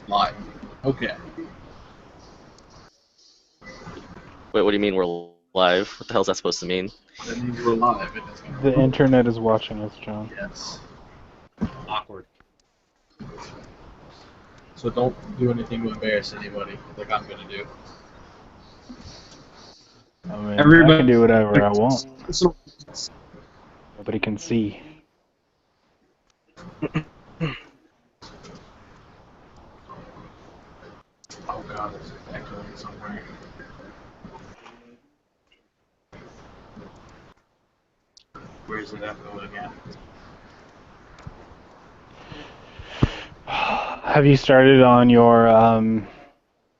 Live. Okay. Wait, what do you mean we're live? What the hell is that supposed to mean? That means we're live and it's gonna The record. internet is watching us, John. Yes. Awkward. So don't do anything to embarrass anybody, like I'm gonna do. I mean, I can Everybody. do whatever I want. So, Nobody can see. Oh god, there's echoing somewhere. Where's it echoing again? Have you started on your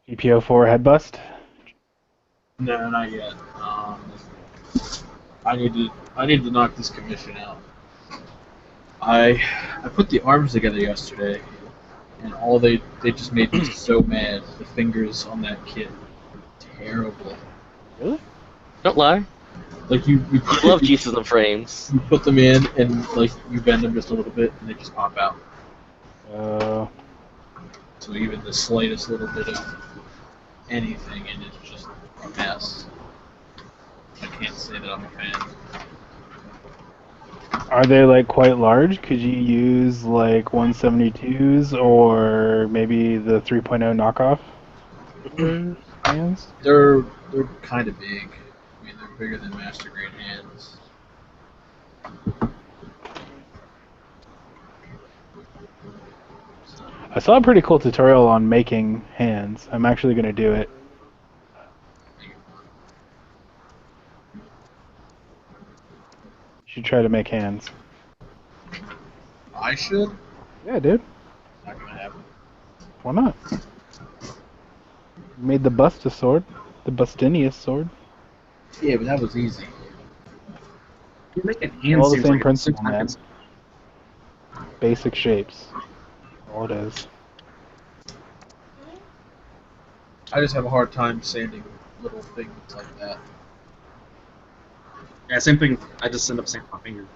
GPO4 head bust? No, not yet. I need to I need to knock this commission out. I put the arms together yesterday, and they just made me so mad. The fingers on that kit were terrible. Really? Don't lie. Like you I love Jesus and frames. you put them in and like you bend them just a little bit and they just pop out. Uh, So even the slightest little bit of anything and it's just a mess. I can't say that I'm a fan. are they like quite large? Could you use like 172s or maybe the 3.0 knockoff hands? They're kind of big. I mean, they're bigger than master grade hands. I saw a pretty cool tutorial on making hands. I'm actually going to do it. You should try to make hands. I should. Yeah, dude. Not gonna happen. Why not? Made the Busta sword. The Bustinius sword. Yeah, but that was easy. you make an hand All the seems same like principle, 6 man. seconds. Basic shapes. All it is. I just have a hard time sanding little things like that. Yeah, same thing. I just end up saying my finger.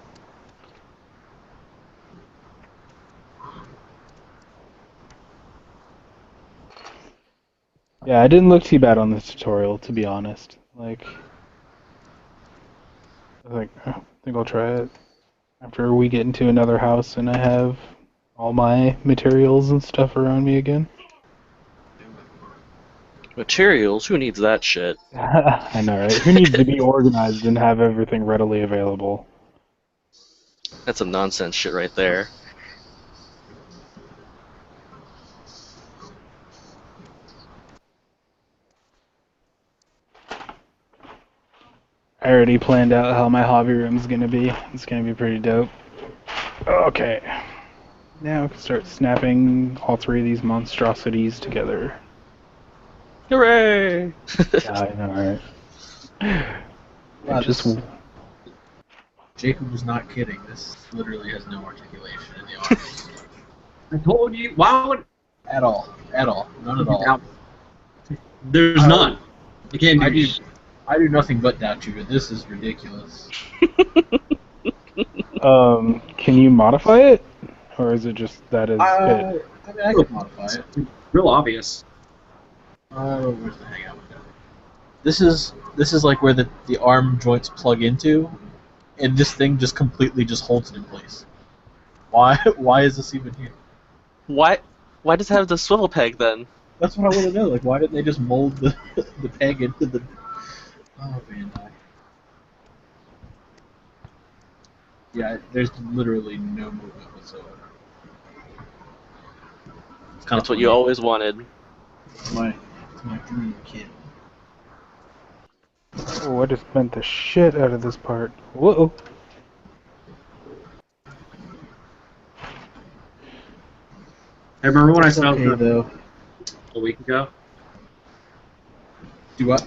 Yeah, I didn't look too bad on this tutorial, to be honest. Like, I was like, "Oh, I think I'll try it. After we get into another house and I have all my materials and stuff around me again. Materials? Who needs that shit? I know, right? Who needs to be organized and have everything readily available? That's some nonsense shit right there. I already planned out how my hobby room's gonna be. It's gonna be pretty dope. Okay. Now we can start snapping all three of these monstrosities together. Hooray! Yeah, I know, right? Wow, Just Jacob was not kidding. This literally has no articulation in the arms. I told you. Why would At all. At all. None at all. There's none. You can't I do. do I do nothing but doubt you, but this is ridiculous. can you modify it, or is it just that is it? I mean, I could modify it. Real obvious. Where's the hangout window? This is like where the arm joints plug into, and this thing just completely just holds it in place. Why is this even here? Why? Why does it have the swivel peg then? That's what I want to know. Like, why didn't they just mold the the peg into the? Oh man. Yeah, there's literally no movement whatsoever. It's kind That's what you always wanted. It's my dream kid. Oh, I just bent the shit out of this part. Whoa. I remember when I saw Okay the though. a week ago. Do what?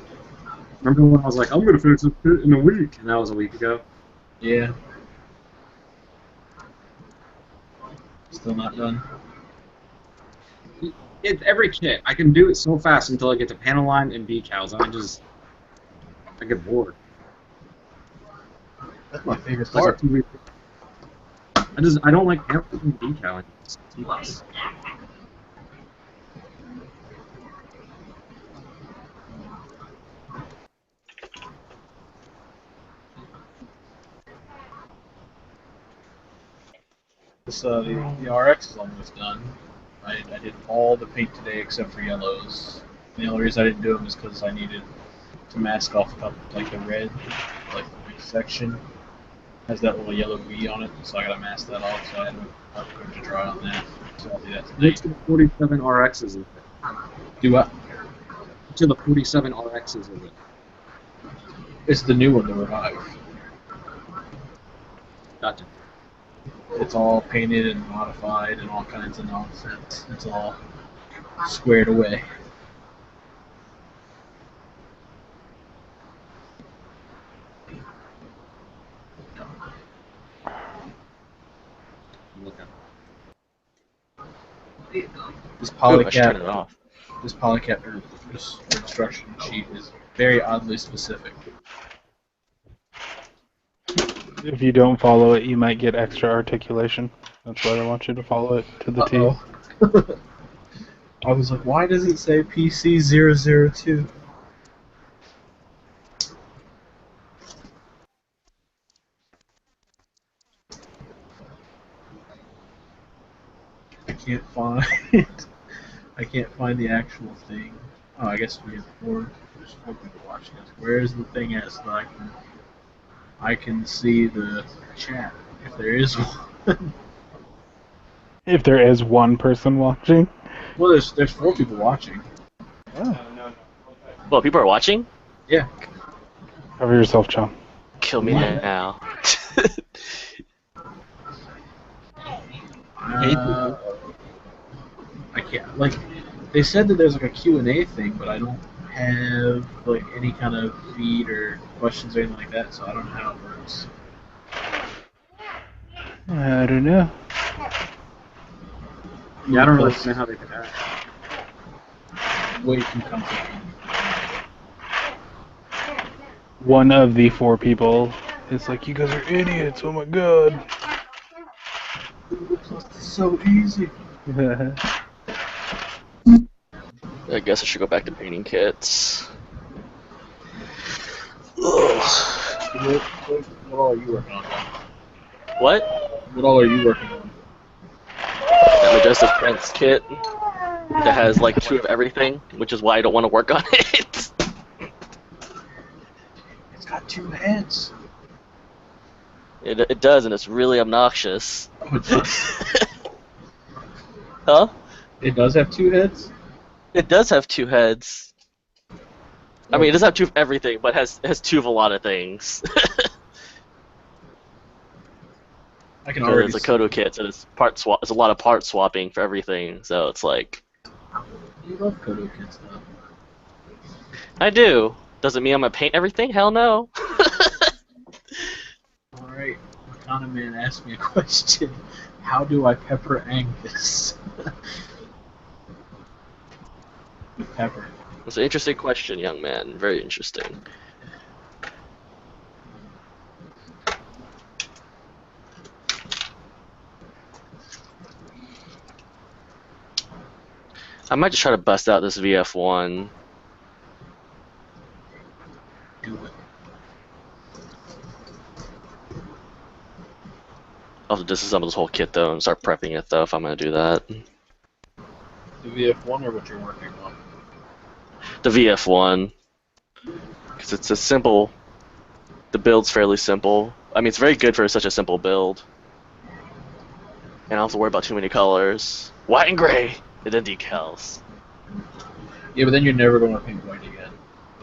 Remember when I was like, I'm gonna finish this pit in a week, and that was a week ago. Yeah. Still not done. It's every kit. I can do it so fast until I get to panel line and decals, and I get bored. That's my favorite It's like a part. 2 week. I don't like panel and decaling. It's too less. This the RX is almost done. I did all the paint today except for yellows. The only reason I didn't do them is because I needed to mask off a couple, like the red, like the big section has that little yellow V on it, so I gotta mask that off. So I had to put to dry on that. So I'll do that today. Which of the 47 RXs is it? Do what? Which of the 47 RXs is it? It's the new one, the Revive. Gotcha. It's all painted and modified and all kinds of nonsense. It's all squared away. Look at This Ooh, I should turn it polycap, off. this polycap or this instruction sheet is very oddly specific. If you don't follow it, you might get extra articulation. That's why I want you to follow it to the T. Uh-oh. I was like, why does it say PC002? I can't find. I can't find the actual thing. Oh, I guess there's four people watching us. Where is the thing at so that I can see the chat if there is one. If there is one person watching. Well, there's four people watching. Well, people are watching? Yeah. Cover yourself, John. Kill me What? now. I can't, like, they said that there's like a Q&A thing, but I don't have like any kind of feed or questions or anything like that, so I don't know how it works. I don't know. Yeah, I don't really know how they did that. Way too complicated. One of the four people is like, you guys are idiots, oh my god. It's so easy. I guess I should go back to painting kits. Ugh. What all are you working on? What? What all are you working on? That Majestic Prince kit that has like 2 of everything, which is why I don't want to work on it. It's got 2 heads. It does, and it's really obnoxious. Oh, it does. Huh? It does have 2 heads? It does have 2 heads. I mean, it does have 2 of everything, but has 2 of a lot of things. I can already It's a see. Kodo kit, so it's it's a lot of part swapping for everything. So it's like, You love Kodo kits, though. I do. Doesn't mean I'm gonna paint everything. Hell no. Alright, Makana Man asked me a question. How do I pepper Angus? With pepper. It's an interesting question, young man. Very interesting. I might just try to bust out this VF1. Do it. I'll have to disassemble this whole kit though and start prepping it though if I'm gonna do that. The VF1 or what you're working on? The VF1, because it's a simple. The build's fairly simple. I mean, it's very good for such a simple build. And I don't have to worry about too many colors. White and gray, and then decals. Yeah, but then you're never going to paint white again.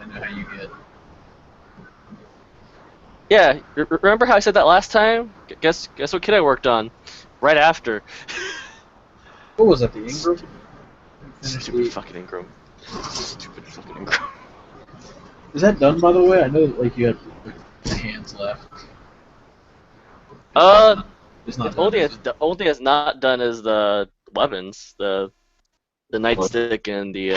I know how you get. Yeah, remember how I said that last time? Guess what kit I worked on? Right after. What was that, the Ingram? Stupid fucking Ingram. Stupid fucking Ingram. Is that done, by the way? I know that, like, you had like, hands left. It's not done. The only thing that's not done is the weapons, the nightstick and the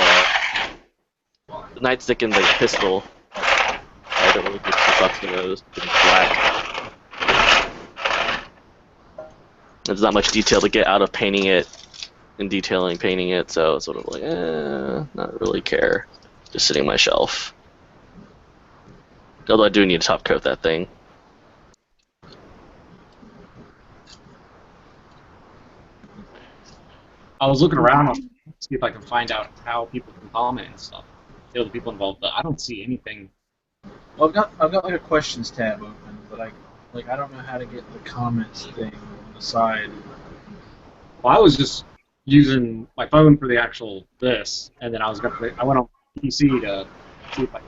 nightstick and the pistol. I don't really give 2 fucks for those. It's black. There's not much detail to get out of painting it and detailing painting it, so it's sort of like, not really care. Just sitting on my shelf. Although I do need to top coat that thing. I was looking around to see if I can find out how people can comment and stuff. The other people involved, but I don't see anything. Well, I've got like a questions tab open, but I don't know how to get the comments thing on the side. Well, I was just using my phone for the actual this, and then I went on PC to see if I.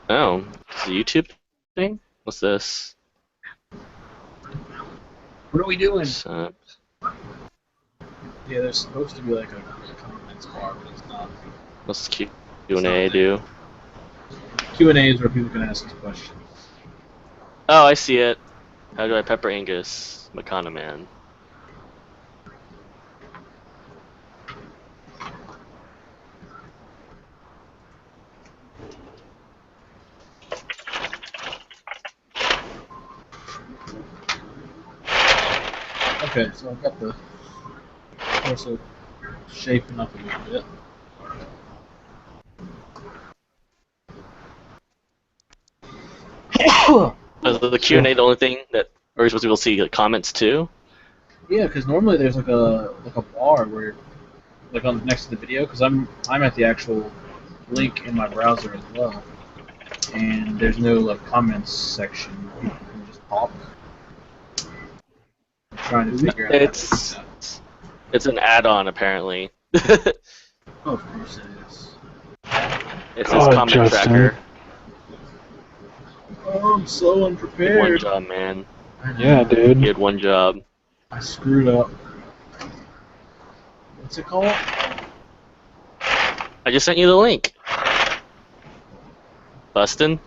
Oh, it's a YouTube thing? What's this? What are we doing? So, Yeah, there's supposed to be like a comments bar, but it's not. what's Q&A do? Q&A is where people can ask us questions. Oh, I see it. How do I pepper Angus McConaman? Okay, so I've got the torso shaping up a little bit. Is the Q&A the only thing that, or are you supposed to be able to see like, comments too? Yeah, because normally there's like a bar where, like on next to the video, because I'm at the actual link in my browser as well, and there's no like comments section. You can just talk. I'm trying to figure out. It's an add-on apparently. Oh, of course it is. It says comment Justin. tracker. Oh, I'm so One unprepared. job, man. Yeah, dude. You had one job. I screwed up. What's it called? I just sent you the link. Bustin'.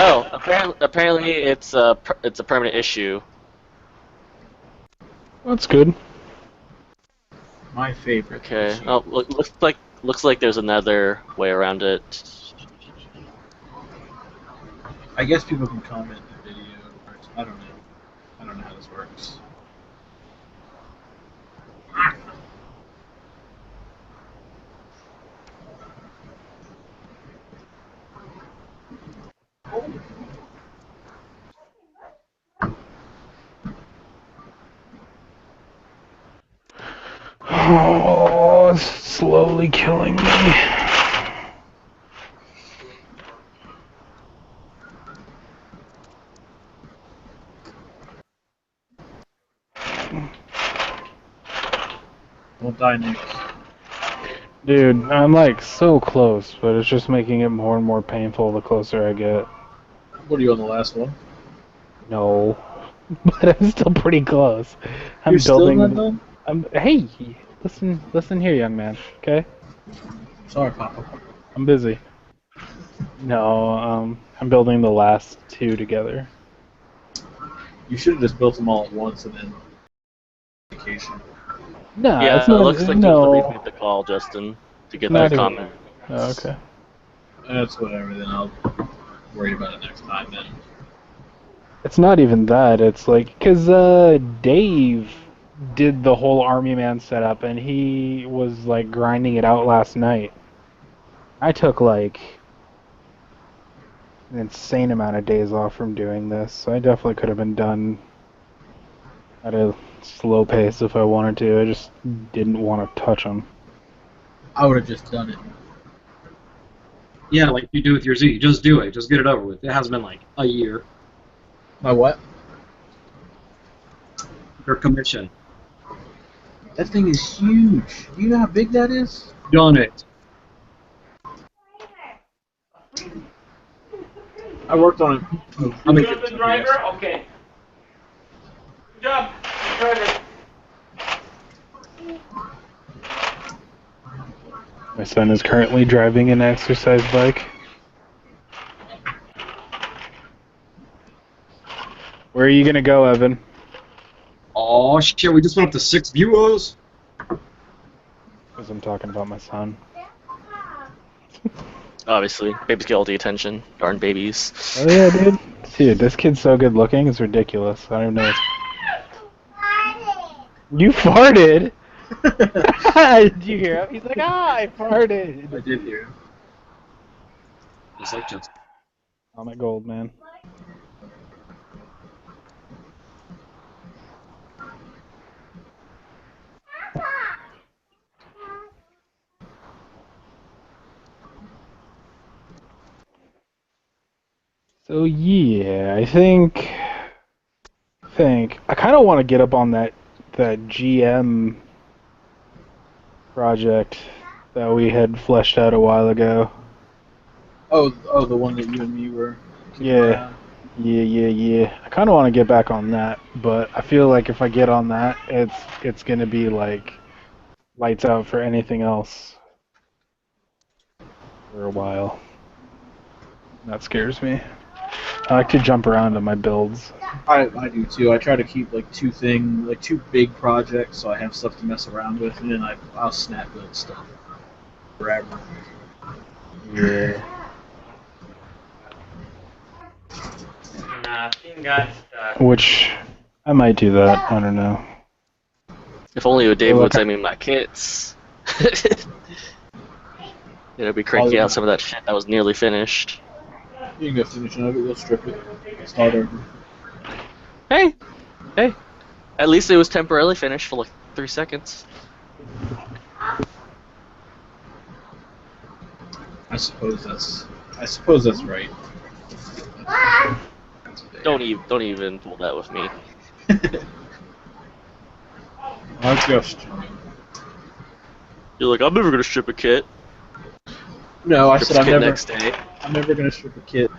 Oh, apparently it's a permanent issue. That's good. My favorite. Okay. Oh, looks like there's another way around it. I guess people can comment in the video. I don't know. I don't know how this works. Oh, it's slowly killing me. Don't die, Nick. Dude, I'm like so close, but it's just making it more and more painful the closer I get. What are you on the last one? No. But I'm still pretty close. I'm You're building still not done? hey, listen here, young man, okay? Sorry, Papa. I'm busy. No, I'm building the last two together. You should have just built them all at once and then vacation. No, Yeah, it's it not, looks like no. you made the call, Justin, to get Not that even- comment. Oh, okay. That's whatever. Then I'll worry about it next time. Then. It's not even that. It's like, because Dave did the whole Army Man setup, and he was, like, grinding it out last night. I took, like, an insane amount of days off from doing this, so I definitely could have been done at a slow pace if I wanted to. I just didn't want to touch them. I would have just done it. Yeah, like you do with your Z. Just do it. Just get it over with. It hasn't been like a year. My what? Your commission. That thing is huge. Do you know how big that is? Done it. I worked on it. I mean, The driver? Okay. Good job, driver. My son is currently driving an exercise bike. Where are you gonna go, Evan? oh shit, we just went up to 6 viewers. Because I'm talking about my son. Obviously, babies get all the attention. Darn babies. Oh yeah, dude. Dude, this kid's so good looking, it's ridiculous. I don't even know. You farted? Did you hear him? He's like, I farted. I did hear. Just like Justin. I'm at gold, man. So yeah, I think I kind of want to get up on that GM project that we had fleshed out a while ago. Oh, the one that you and me were. kicking Yeah. around. Yeah. I kind of want to get back on that, but I feel like if I get on that, it's gonna be like lights out for anything else for a while. That scares me. I like to jump around on my builds. I do too. I try to keep like two big projects, so I have stuff to mess around with, and then I'll snap build stuff forever. Yeah. Nothing got stuck. Which I might do that. I don't know. If only David Well, would send me my kits. It'll be cranking out some of that shit that was nearly finished. You can go finish it, go strip it, start over. Hey! At least it was temporarily finished for like 3 seconds. I suppose that's right. That's fair. Don't even pull that with me. I'll just. You're like, I'm never gonna strip a kit. No, I Strip said a I'm kit never. next day. I'm never gonna strip a kit,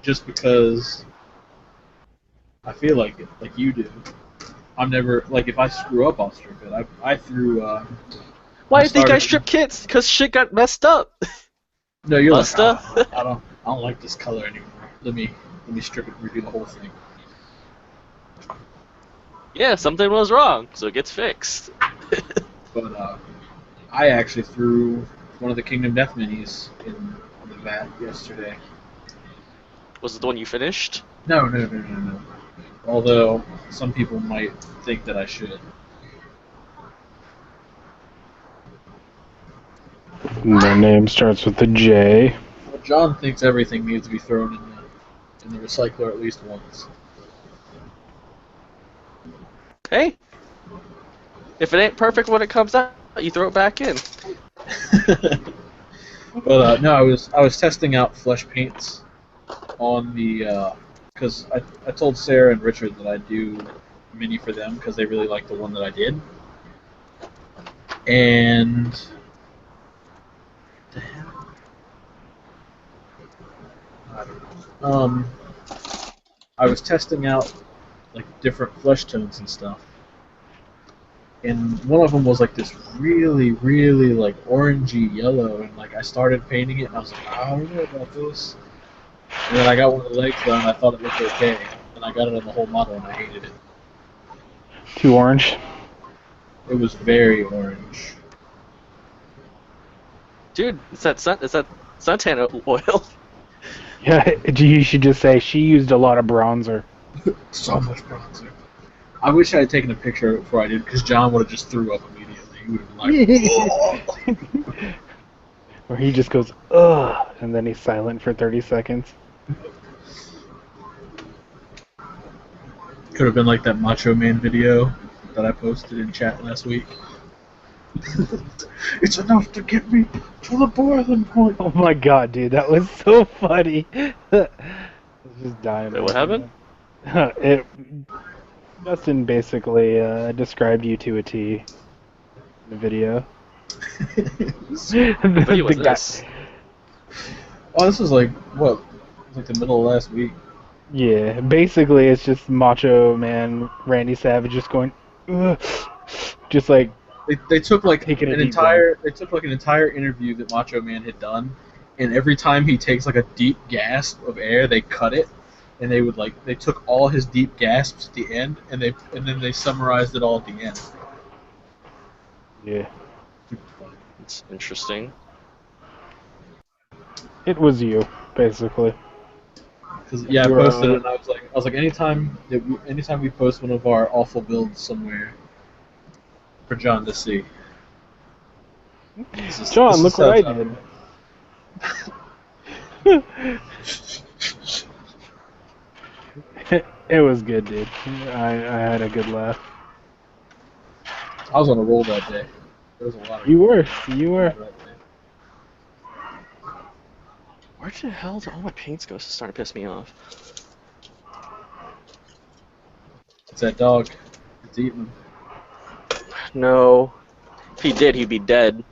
just because I feel like it, like you do. I'm never like if I screw up, I'll strip it. I threw. Why I do you think I started- strip kits? Cause shit got messed up. No, you're like Busta? I don't like this color anymore. Let me strip it and redo the whole thing. Yeah, something was wrong, so it gets fixed. But I actually threw one of the Kingdom Death minis in the vat yesterday. Was it the one you finished? No. Although some people might think that I should. Their name starts with a J. But John thinks everything needs to be thrown in the recycler at least once. Hey, if it ain't perfect when it comes out, you throw it back in. But no, I was testing out flesh paints on the because I told Sarah and Richard that I'd do a mini for them because they really liked the one that I did. And I don't know. I was testing out like different flesh tones and stuff. And one of them was like this really, really like orangey yellow, and like I started painting it, and I was like, I don't know about this. And then I got one of the legs done, and I thought it looked okay, and I got it on the whole model, and I hated it. Too orange. It was very orange. Dude, it's that suntan oil. Yeah, you should just say she used a lot of bronzer. So much bronzer. I wish I had taken a picture of it before I did, because John would have just threw up immediately. He would have been like, "Whoa." Or he just goes, ugh, and then he's silent for 30 seconds. Could have been like that Macho Man video that I posted in chat last week. It's enough to get me to the boiling point. Oh my god, dude, that was so funny. I was just dying. Wait, what happened? Justin basically described you to a T in the video. What video was this? Oh, this was like, what? It was like the middle of last week. Yeah, basically it's just Macho Man Randy Savage just going, ugh, just like They took like Taking a an deep entire interview that Macho Man had done, and every time he takes like a deep gasp of air, they cut it, and they took all his deep gasps at the end, and then they summarized it all at the end. yeah, Super funny. It's interesting. it was you basically. Cause yeah, I You were, posted it, and I was like, anytime we post one of our awful builds somewhere, for John to see. This John, look is what I how- did. It was good, dude. I had a good laugh. I was on a roll that day. There was a lot of You were. that day. Where the hell did all my paints go? This is starting to piss me off. It's that dog. It's eating them. No. If he did, he'd be dead.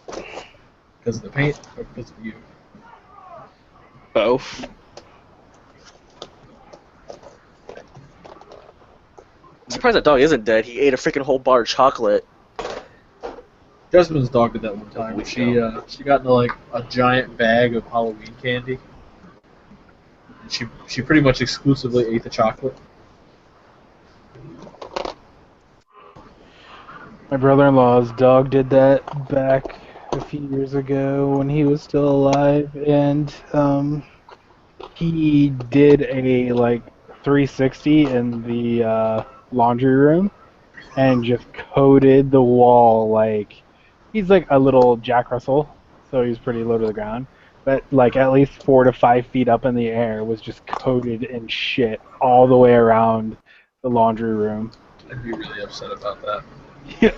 Because of the paint or because of you? Both. I'm surprised that dog isn't dead. He ate a freaking whole bar of chocolate. Jasmine's dog did that one time. Holy She got into like a giant bag of Halloween candy. And she pretty much exclusively ate the chocolate. My brother-in-law's dog did that back a few years ago when he was still alive, and he did a like 360 in the laundry room and just coated the wall like he's like a little Jack Russell, so he's pretty low to the ground, but like at least 4 to 5 feet up in the air was just coated in shit all the way around the laundry room. I'd be really upset about that.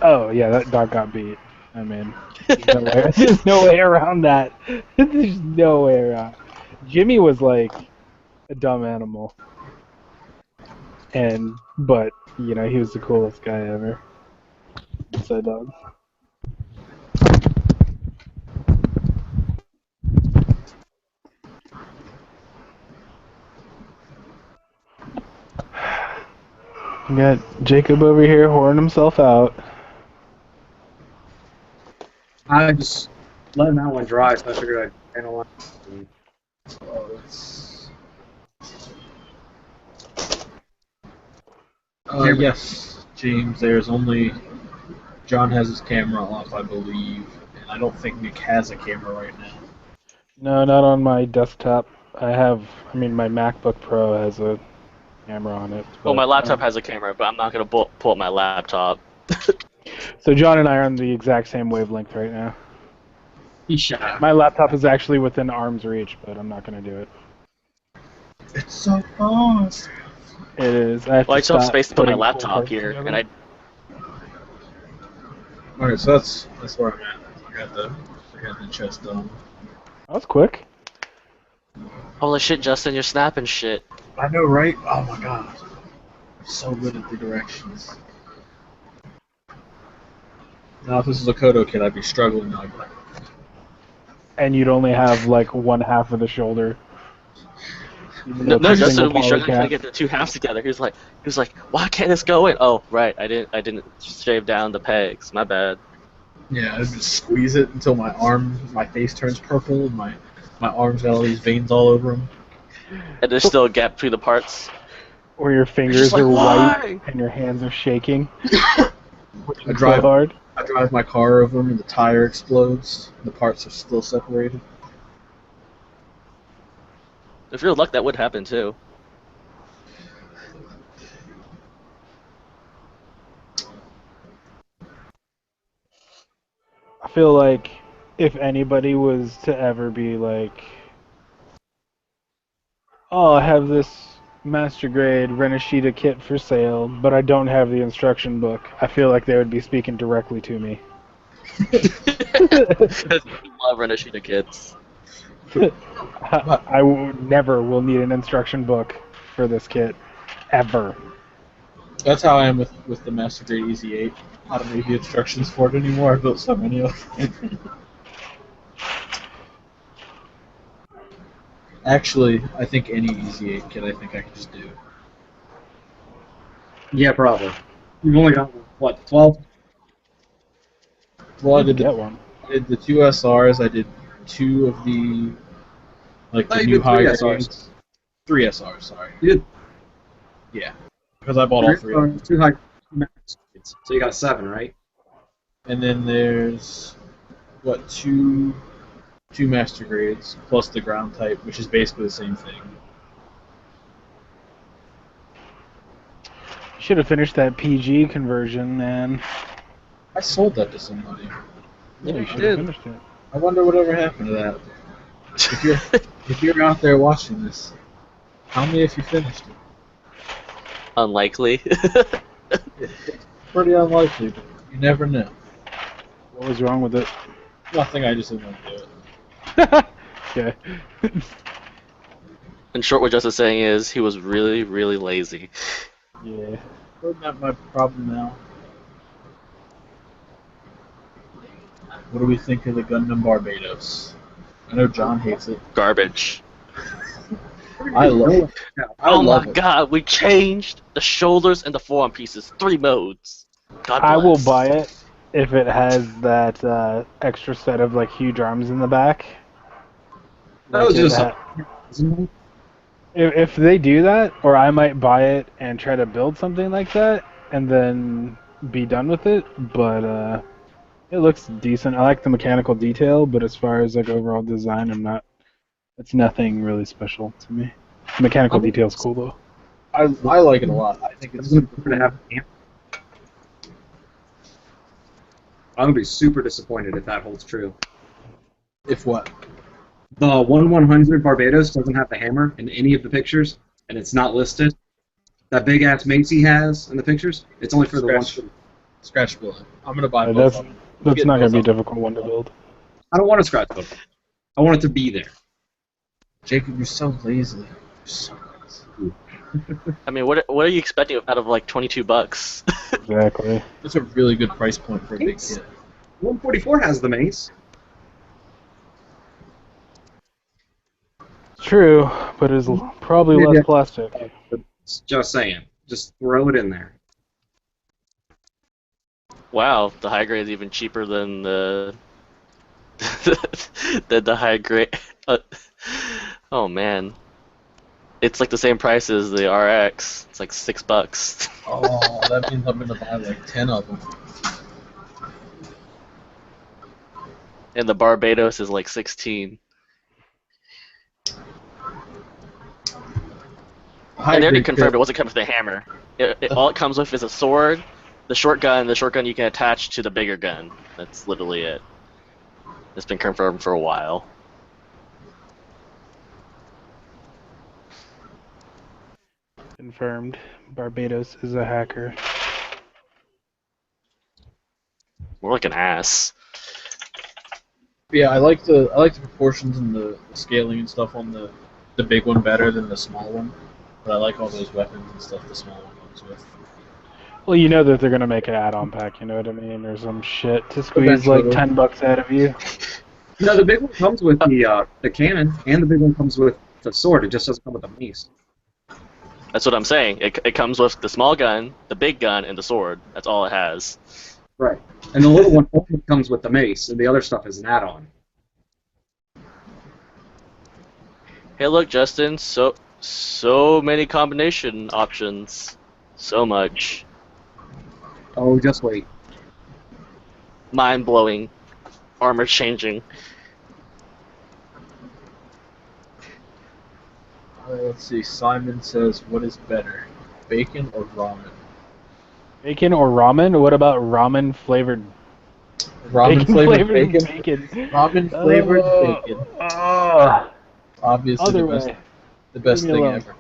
Oh yeah, that dog got beat. I mean, there's no way around that. There's no way around. Jimmy was like a dumb animal, but you know he was the coolest guy ever. So dog. We got Jacob over here whoring himself out. I just let that one dry, so I figured I'd analyze it. Oh, it's... yes, James, there's only... John has his camera off, I believe, and I don't think Nick has a camera right now. No, not on my desktop. My MacBook Pro has a camera on it. Well, my but, laptop has a camera, but I'm not going to pull up my laptop. So John and I are on the exact same wavelength right now. He shot. My laptop is actually within arm's reach, but I'm not going to do it. It's so fast! It is. I have Well, I to still have stop space to put my putting laptop parts here, together. and I Alright, so that's where I'm at. I got the chest done. That was quick. Holy shit, Justin, you're snapping shit. I know, right? Oh my god. I'm so good at the directions. Now, if this was a Kodo kit, I'd be struggling now. And you'd only have like one half of the shoulder. No, Justin would be struggling trying to get the two halves together. He was like, why can't this go in? Oh, right, I didn't shave down the pegs. My bad. Yeah, I'd just squeeze it until my face turns purple, and my arms got all these veins all over them. And there's still a gap between the parts. Or your fingers like, are why? white and your hands are shaking. Which is drive- so hard. I drive my car over them, and the tire explodes. The parts are still separated. If you're luck, that would happen too. I feel like if anybody was to ever be like, oh, I have this master grade Renishita kit for sale, but I don't have the instruction book, I feel like they would be speaking directly to me. Love Renishita kits. Never will need an instruction book for this kit. Ever. That's how I am with the Master Grade Easy 8. I don't need the instructions for it anymore. I built so many of them. Actually, I think any Easy 8 kit I think I could just do. Yeah, probably. You've only got, what, 12? Well, I You did can get one. the 2 SRs, I did 2 of the Oh, the you new did 3 high SRs. grades. 3 SRs, sorry. You did Yeah. Because I bought all 3 of them. 2 high kids. So you got 7, right? And then there's what, two Master Grades plus the ground type, which is basically the same thing. Should have finished that PG conversion, man. I sold that to somebody. Yeah, you you should did. have finished it. I wonder whatever happened to that. If you're out there watching this, tell me if you finished it. Unlikely. It's pretty unlikely, but you never know. What was wrong with it? Nothing. I just didn't want to do it. Yeah. In short, what Justin's saying is he was really, really lazy. Yeah. Isn't that my problem now? What do we think of the Gundam Barbados? I know John hates it. Garbage. I love it. I Oh love my it. god, we changed the shoulders and the forearm pieces. 3 modes. God bless. I will buy it if it has that extra set of like huge arms in the back. That was Like, just. if they do that, or I might buy it and try to build something like that, and then be done with it. But it looks decent. I like the mechanical detail, but as far as like overall design, I'm not. It's nothing really special to me. The mechanical detail's cool though. I like it a lot. I think it's I'm gonna be super disappointed if that holds true. if what? The 1/100 Barbados doesn't have the hammer in any of the pictures, and it's not listed. That big ass mace he has in the pictures, it's only for the one. Scratch build. I'm gonna buy Yeah, both that's of them. that's Get not gonna both be a of them. difficult one to build. I don't want to scratch them. I want it to be there. Jacob, you're so lazy. You're so lazy. I mean, what are you expecting out of like $22? Exactly. That's a really good price point for a big Thanks. kid. 144 has the mace. It's true, but it's probably Maybe less I- plastic. Just saying. Just throw it in there. Wow, the high grade is even cheaper than the than the high grade. Oh man, it's like the same price as the RX. It's like $6. Oh, that means I'm gonna buy like 10 of them. And the Barbados is like 16. And they already confirmed it wasn't coming with a hammer. All it comes with is a sword, the short gun you can attach to the bigger gun. That's literally it. It's been confirmed for a while. Confirmed. Barbados is a hacker. More like an ass. Yeah, I like the proportions and the scaling and stuff on the big one better than the small one. But I like all those weapons and stuff the small one comes with. Well, you know that they're gonna make an add-on pack. You know what I mean, or some shit to squeeze like Eventually. $10 out of you. No, the big one comes with the cannon, and the big one comes with the sword. It just doesn't come with the mace. That's what I'm saying. It comes with the small gun, the big gun, and the sword. That's all it has. Right. And the little one only comes with the mace, and the other stuff is an add-on. Hey, look, Justin. So many combination options. So much. Oh, just wait. Mind blowing. Armor changing. Let's see. Simon says, "What is better, bacon or ramen?" Bacon or ramen? What about ramen flavored Ramen flavored bacon. bacon. Ramen flavored bacon. Obviously Other the best, way. the best Leave me thing alone. ever.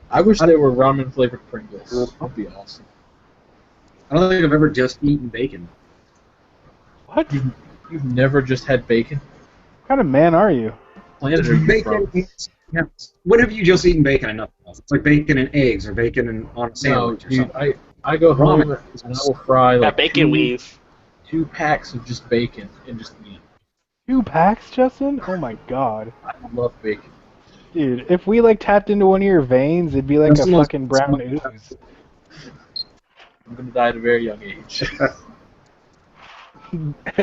I wish they were ramen flavored Pringles. That'd be awesome. I don't think I've ever just eaten bacon. What You've never just had bacon? kind of man are you? Planet are you Bacon. from? Yeah. When have you just eaten bacon and nothing else? It's like bacon and eggs, or bacon and on a No, sandwich, or dude. something. I go home Ramen. and I will fry Got like bacon two, weave. 2 packs of just bacon and just eat. 2 packs, Justin? Oh my god. I love bacon. Dude, if we like tapped into one of your veins, it'd be like That's a the most- fucking brown ooze. I'm gonna die at a very young age.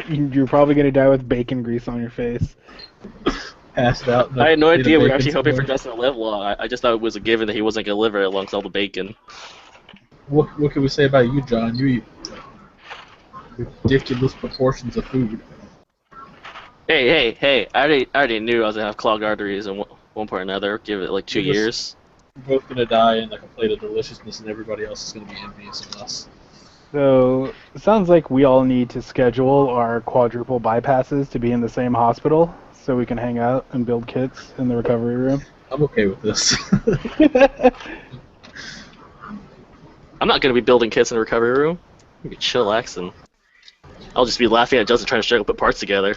You're probably gonna die with bacon grease on your face. Passed out. in a- I had no in a idea we were bacon actually hoping for sandwich. Justin to live long. I just thought it was a given that he wasn't going to live very long with all the bacon. What can we say about you, John? You eat ridiculous proportions of food. Hey! I already knew I was going to have clogged arteries in one point or another. Give it like 2 You're just- years. We're both gonna die in like a plate of deliciousness, and everybody else is gonna be envious of us. So it sounds like we all need to schedule our quadruple bypasses to be in the same hospital so we can hang out and build kits in the recovery room. I'm okay with this. I'm not gonna be building kits in the recovery room. You can chillax and I'll just be laughing at Justin trying to struggle to put parts together.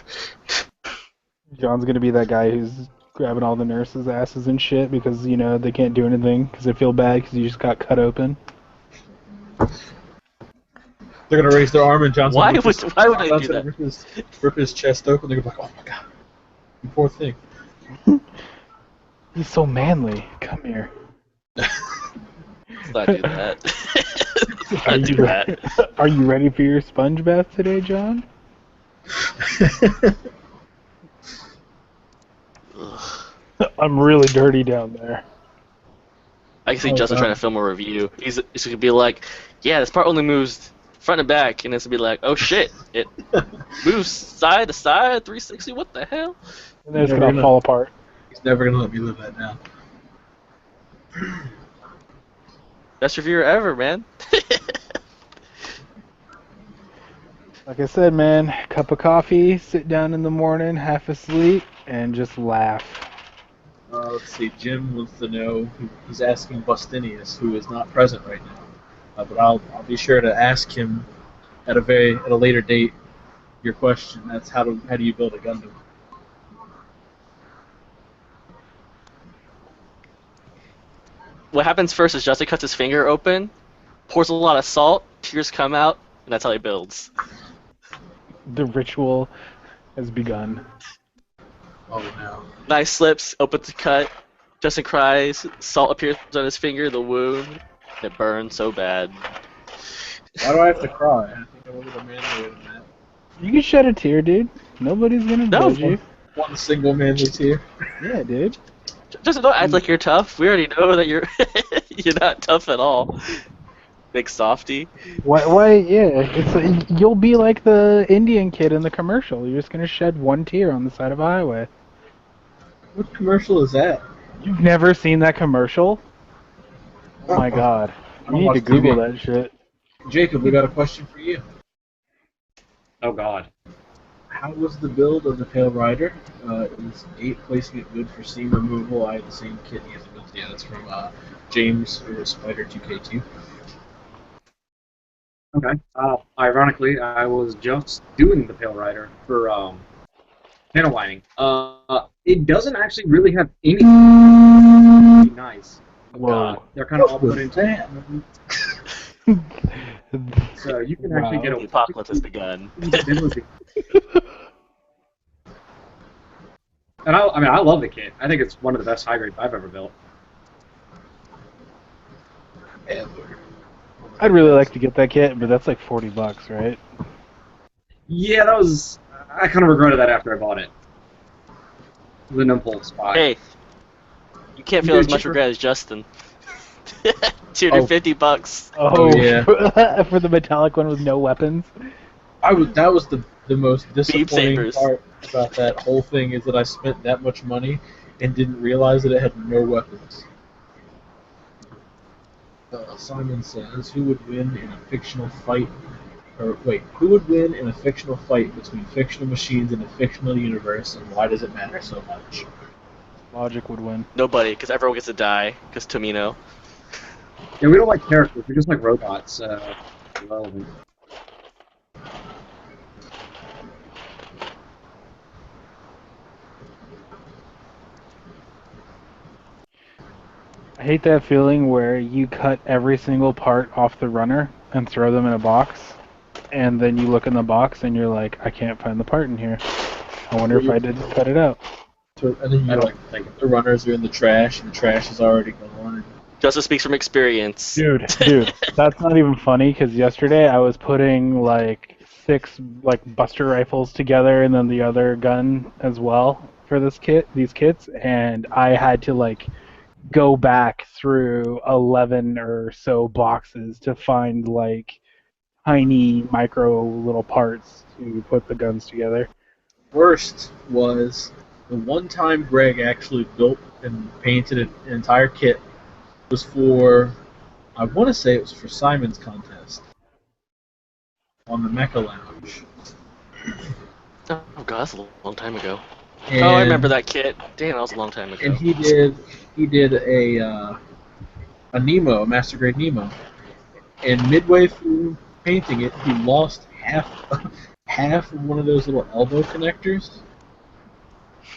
John's gonna be that guy who's grabbing all the nurses' asses and shit because they can't do anything because they feel bad because you just got cut open. They're gonna raise their arm, and Johnson. Why would I do that? Rip his chest open. They're gonna be like, "Oh my god, you poor thing." He's so manly. Come here. Let's not do that. Let's Are not do you, that. are you ready for your sponge bath today, John? I'm really dirty down there. I can see Justin trying to film a review. He's gonna be like, "Yeah, this part only moves front and back," and it's gonna be like, "Oh shit, it moves side to side, 360. What the hell?" And then it's gonna fall apart. He's never gonna let me live that down. Best reviewer ever, man. Like I said, man, cup of coffee, sit down in the morning, half asleep, and just laugh. Let's see. Jim wants to know. He's asking Bustinius, who is not present right now, but I'll be sure to ask him at a later date. Your question. That's how do you build a Gundam? What happens first is Justin cuts his finger open, pours a lot of salt, tears come out, and that's how he builds. The ritual has begun. Oh no. Knife slips, opens the cut, Justin cries, salt appears on his finger, the wound, it burns so bad. Why do I have to cry? I think I'm a little manlier than that. You can shed a tear, dude. Nobody's gonna judge you. One single manly tear. Yeah, dude. Justin, don't act like you're tough. We already know that you're you're not tough at all. Big softy. Why? Yeah, you'll be like the Indian kid in the commercial. You're just gonna shed one tear on the side of a highway. What commercial is that? You've never seen that commercial? Oh my god. I You don't need watch to Google TV. that shit. Jacob, we got a question for you. Oh God. How was the build of the Pale Rider? Is 8 placement good for seam removal? I have the same kit he has built. Yeah, that's from James or Spider 2K2. Okay. Ironically, I was just doing the Pale Rider for panel lining. It doesn't actually really have any nice. Whoa. They're kind of all put into that? So you can actually get The a apocalypse has begun. And I love the kit. I think it's one of the best high grades I've ever built. I'd really like to get that kit, but that's like $40, right? Yeah, I kind of regretted that after I bought it. The impulse buy. Hey, you can't feel Dude, as much cheaper. regret as Justin. $250. Oh, yeah. For the metallic one with no weapons? That was the most disappointing sabers. part about that whole thing is that I spent that much money and didn't realize that it had no weapons. Simon says, who would win in a fictional fight? Who would win in a fictional fight between fictional machines in a fictional universe, and why does it matter so much? Logic would win. Nobody, because everyone gets to die, because Tomino. Yeah, we don't like characters. We just like robots. Irrelevant. I hate that feeling where you cut every single part off the runner and throw them in a box, and then you look in the box and you're like, I can't find the part in here. I wonder if I didn't cut it out. And then I you don't think the runners are in the trash, and the trash is already gone. Justin speaks from experience. Dude, that's not even funny, because yesterday I was putting like 6 Buster rifles together and then the other gun as well for these kits, and I had to go back through 11 or so boxes to find tiny micro little parts to put the guns together. Worst was the one time Greg actually built and painted an entire kit was for, I want to say it was for Simon's contest on the Mecha Lounge. Oh god, that's a long time ago. And, Oh, I remember that kit. Damn, that was a long time ago. And he did a Nemo, a Master Grade Nemo, and midway through painting it, he lost half of one of those little elbow connectors.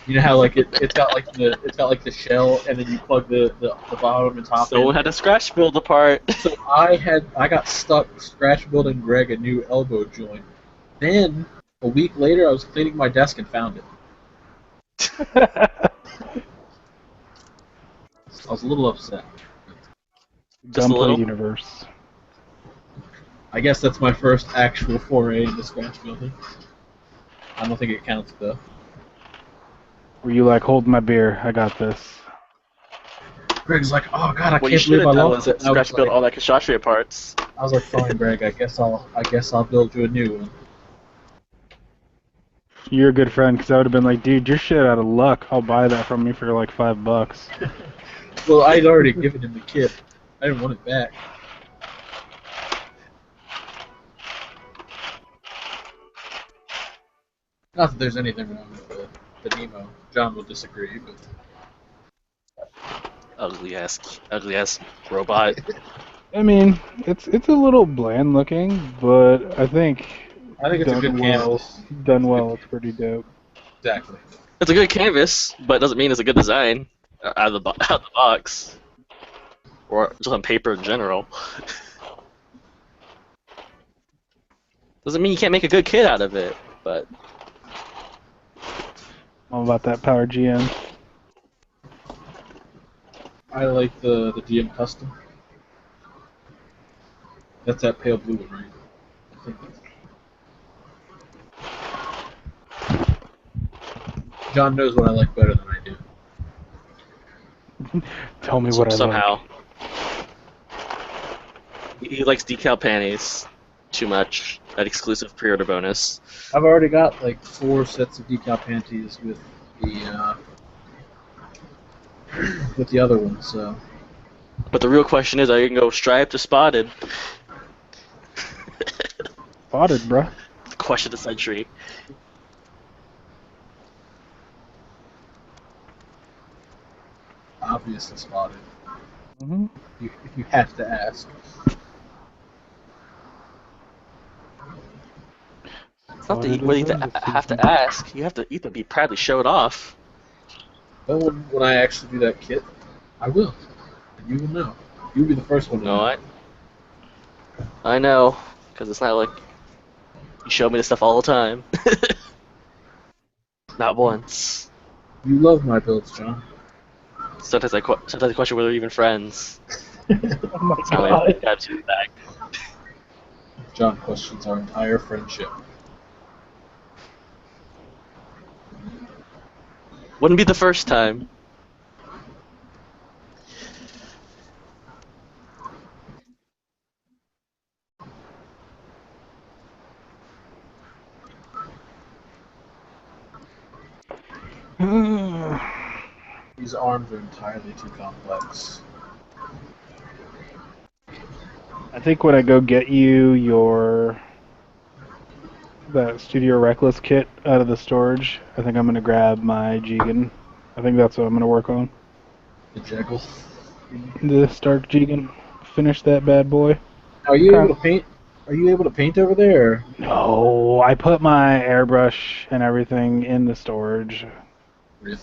You know how like it's got like the shell, and then you plug the bottom and top. Someone had to scratch build the part. So I got stuck scratch building Greg a new elbow joint. Then a week later, I was cleaning my desk and found it. I was a little upset. Just a Gunplay little? universe. I guess that's my first actual foray into scratch building. I don't think it counts though. Were you like, hold my beer, I got this? Greg's like, oh god, I What you can't should believe have I done lost was it. And I scratch was build like, all that Kshatriya parts. I was like, fine, Greg. I guess I'll build you a new one. You're a good friend, because I would have been like, dude, you're shit out of luck. I'll buy that from you for like $5. Well, I'd already given him the kit. I didn't want it back. Not that there's anything wrong with the Nemo. John will disagree, but Ugly ass robot. I mean, it's a little bland looking, but I think it's a good canvas. Done well, it's pretty dope. Exactly. It's a good canvas, but it doesn't mean it's a good design out of the box, or just on paper in general. Doesn't mean you can't make a good kit out of it, but All about that Power GM. I like the GM Custom. That's that pale blue one, right? I think that's... John knows what I like better than I do. Tell me what I somehow he likes decal panties too much. That exclusive pre-order bonus. I've already got like 4 sets of decal panties with the other one, so. But the real question is, are you gonna go striped or spotted? Spotted, bruh. The question of the century. Obviously spotted. Mm-hmm. You have to ask. It's not that you really have to ask. You have to be proudly show it off. But when I actually do that kit, I will. And you will know. You'll be the first one to know. No, I know, because it's not like you show me this stuff all the time. Not once. You love my builds, John. Sometimes I question whether we're even friends. Oh my It's not like I have to back. John questions our entire friendship. Wouldn't be the first time. These arms are entirely too complex. I think when I go get you that Studio Reckless kit out of the storage, I think I'm gonna grab my Jigen. I think that's what I'm gonna work on. The Jekyll. The Stark Jigen. Finish that bad boy. Are you able to paint? Are you able to paint over there? Or? No, I put my airbrush and everything in the storage. Really?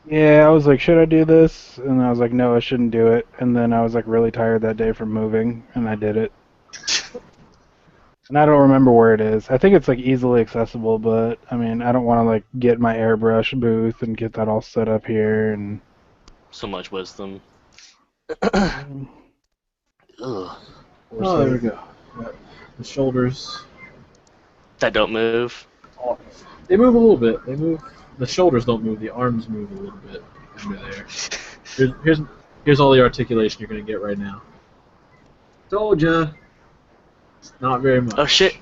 Yeah, I was like, should I do this? And I was like, no, I shouldn't do it. And then I was like really tired that day from moving, and I did it. And I don't remember where it is. I think it's like easily accessible, but I mean, I don't want to like get my airbrush booth and get that all set up here and. So much wisdom. Ugh. Oh, there we go. Got the shoulders. That don't move. Oh, they move a little bit. They move. The shoulders don't move. The arms move a little bit under there. Here's all the articulation you're gonna get right now. Told ya. Not very much. Oh shit!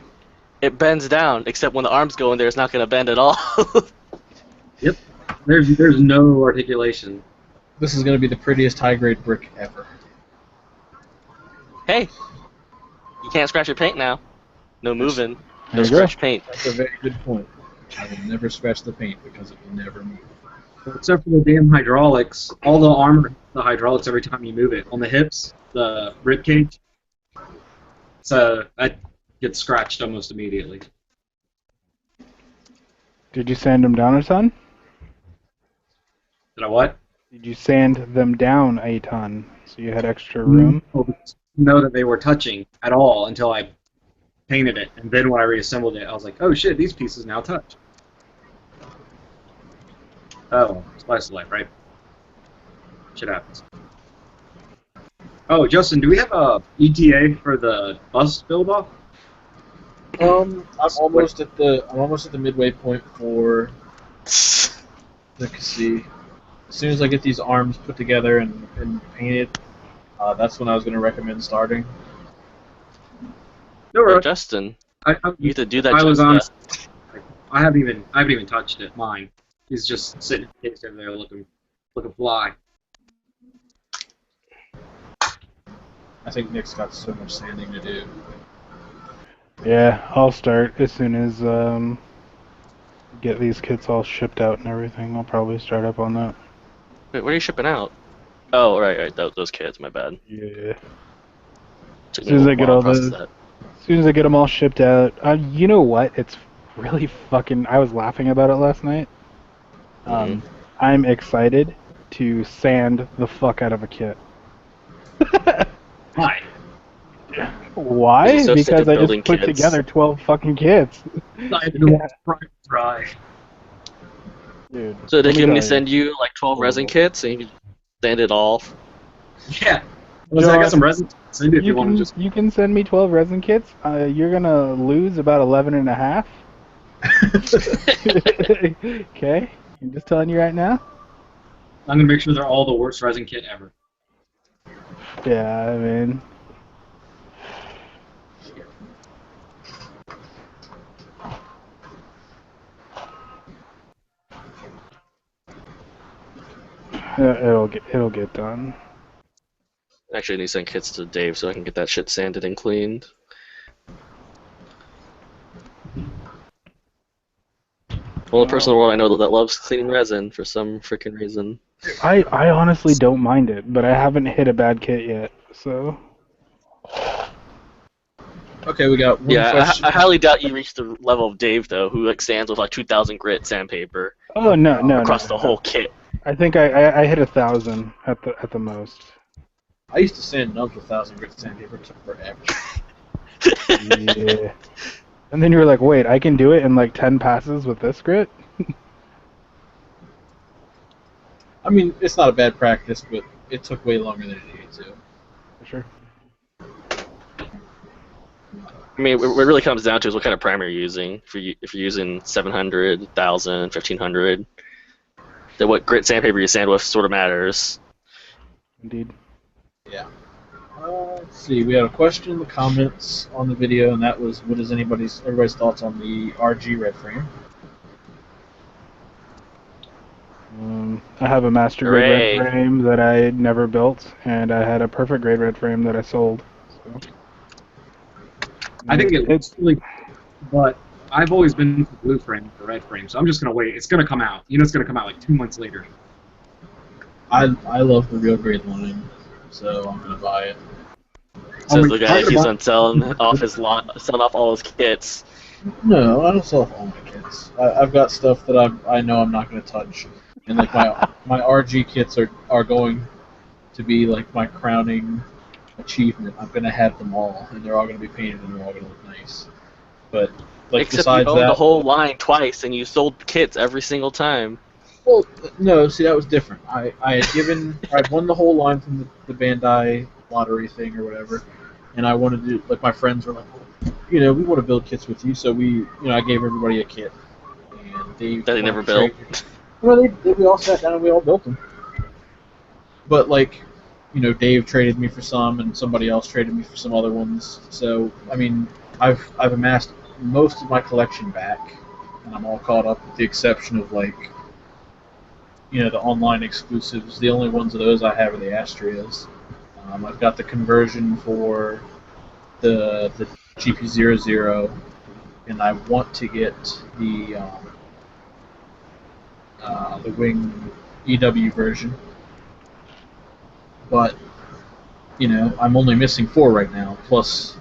It bends down, except when the arms go in there, it's not gonna bend at all. Yep. There's no articulation. This is going to be the prettiest high-grade brick ever. Hey, you can't scratch your paint now. No moving. There No you go. scratch paint. That's a very good point. I will never scratch the paint because it will never move. Except for the damn hydraulics. All the armor hits the hydraulics every time you move it. On the hips, the rib cage. So that gets scratched almost immediately. Did you sand them down a ton? Did I what? Did you sand them down a ton so you had extra room? Know that they were touching at all until I painted it, and then when I reassembled it, I was like, "Oh shit, these pieces now touch." Oh, slice of life, right? Shit happens. Oh, Justin, do we have a ETA for the bus build off? I'm almost at the midway point for the Cassie. As soon as I get these arms put together and painted, that's when I was going to recommend starting. No, Hey, right. Justin, I you have to do that. I was just on. yet. I haven't even touched it. Mine. He's just sitting in the case over there looking fly. I think Nick's got so much sanding to do. Yeah, I'll start as soon as get these kits all shipped out and everything. I'll probably start up on that. Wait, what are you shipping out? Oh, right. Those kids. My bad. Yeah. Took As me a soon as I little get while all to process those, that. as soon as I get them all shipped out, you know what? It's really fucking. I was laughing about it last night. I'm excited to sand the fuck out of a kit. Why? Why? You're so sick Because of I building just put kits. together 12 fucking kits. I didn't want to try. Dude. So they let me can tell you. send you like 12 resin kits and you can sand it off. Yeah. Listen, I got some resin. Send it if you want to just. You can send me 12 resin kits. You're gonna lose about 11 and a half. Okay? I'm just telling you right now. I'm gonna make sure they're all the worst resin kit ever. Yeah, I mean. It'll get done. Actually, I need to send kits to Dave so I can get that shit sanded and cleaned. Only person in the world I know that loves cleaning resin for some freaking reason. I honestly don't mind it, but I haven't hit a bad kit yet, so. Okay, we got one Yeah, question. I highly doubt you reach the level of Dave though, who like sands with like 2,000 grit sandpaper Oh no! across the whole kit. I think I hit 1,000 at the most. I used to sand nubs with 1,000 grit sandpaper. It took forever. Yeah. And then you were like, wait, I can do it in like 10 passes with this grit? I mean, it's not a bad practice, but it took way longer than it needed to. For sure. I mean, what it really comes down to is what kind of primer you're using. If you're using 700, 1,000, 1,500, then what grit sandpaper you sand with sort of matters. Indeed. Yeah. Let's see. We had a question in the comments on the video, and that was, what is everybody's thoughts on the RG red frame? I have a master grade Hooray. red frame that I never built, and I had a perfect grade red frame that I sold. So. I think it looks really, but I've always been for blue frame, the red frame, so I'm just gonna wait. It's gonna come out. You know, it's gonna come out like 2 months later. I love the real grade line, so I'm gonna buy it. Says the guy that keeps on selling off all his kits. No, I don't sell all my kits. I've got stuff that I know I'm not gonna touch, and like my RG kits are going to be like my crowning achievement. I'm gonna have them all, and they're all gonna be painted, and they're all gonna look nice. But like Except besides you owned that, the whole line twice and you sold kits every single time. well, no, see that was different. I'd won the whole line from the Bandai lottery thing or whatever, and I wanted to, like, my friends were like, we want to build kits with you, so I gave everybody a kit, and That they never built. Well, we all sat down and we all built them. But like, Dave traded me for some, and somebody else traded me for some other ones. So I mean, I've amassed most of my collection back, and I'm all caught up, with the exception of like, the online exclusives. The only ones of those I have are the Astrias. I've got the conversion for the GP00, and I want to get the Wing EW version, but I'm only missing 4 right now. Plus,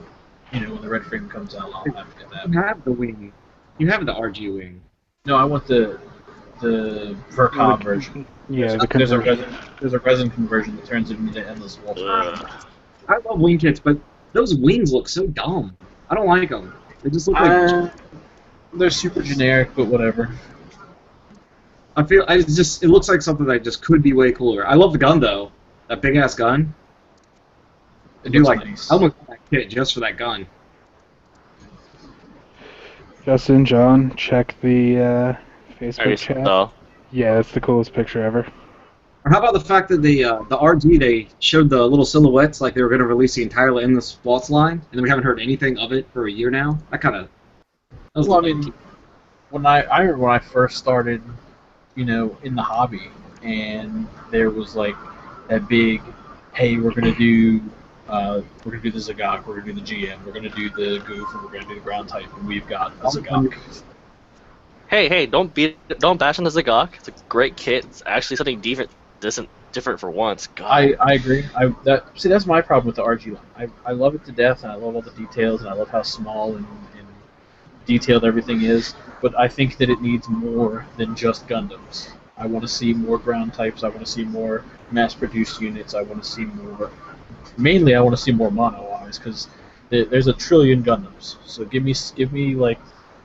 when the red frame comes out, I'll have to get that. You have the wing. You have the RG wing. No, I want the Vercom version. Yeah, the There's conversion. a resin conversion that turns it into Endless Wolf. Ugh. I love wing kits, but those wings look so dumb. I don't like them. They just look like. They're super generic, but whatever. It looks like something that just could be way cooler. I love the gun though. That big ass gun. I do looks like. nice. I want that kit just for that gun. Justin, John, check the Facebook Are chat. you, Yeah, that's the coolest picture ever. Or how about the fact that the RG, they showed the little silhouettes like they were going to release the entire Endless Waltz line, and then we haven't heard anything of it for a year now. That kind of. Well, I mean, when I remember when I first started, in the hobby, and there was like that big, hey, we're gonna do the Zagok, we're gonna do the GM, we're gonna do the Goof, and we're gonna do the ground type, and we've got a Zagok. Hey, don't bash on the Zagok. It's a great kit. It's actually something different for once. God. I agree. That's my problem with the RG line. I love it to death, and I love all the details, and I love how small and detailed everything is. But I think that it needs more than just Gundams. I want to see more ground types. I want to see more mass-produced units. I want to see more. Mainly, I want to see more mono-eyes because there's a trillion Gundams. So give me like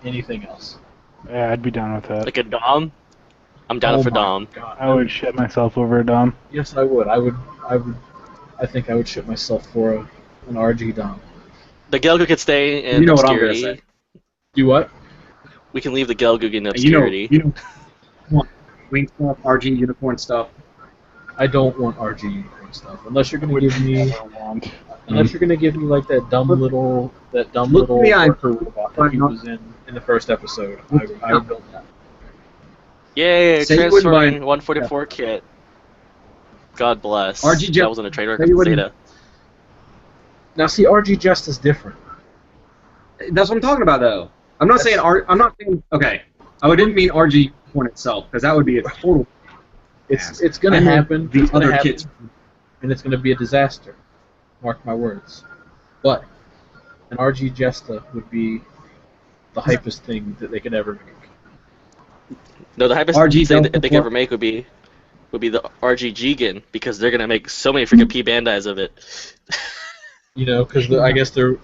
anything else. Yeah, I'd be down with that. Like a Dom? I'm down for my Dom. God. I would shit myself over a Dom. Yes, I would. I think I would shit myself for an RG Dom. The Gelgoog could stay in You know what I'm gonna obscurity. say. Do what? We can leave the Gelgoog in obscurity. You want wing stuff, RG unicorn stuff. I don't want RG unicorn stuff unless you're gonna give me Never want. like that dumb little Look at the eye. worker robot that he was in the first episode. I would build that. Yay, Say you wouldn't transferring buy- 144 kit. God bless. RG That wasn't a trademark Say of you wouldn't- Zeta. Now see, RG Just is different. That's what I'm talking about, though. I'm not saying okay. I didn't mean RG unicorn itself because that would be a total. It's gonna I mean, happen. the It's gonna other happen, kits. and it's gonna be a disaster. Mark my words. But an RG Jesta would be the hypest thing that they could ever make. No, the hypest RG thing Delta that they could ever make would be the RG Jigen because they're gonna make so many freaking P Bandais of it. Because I guess they're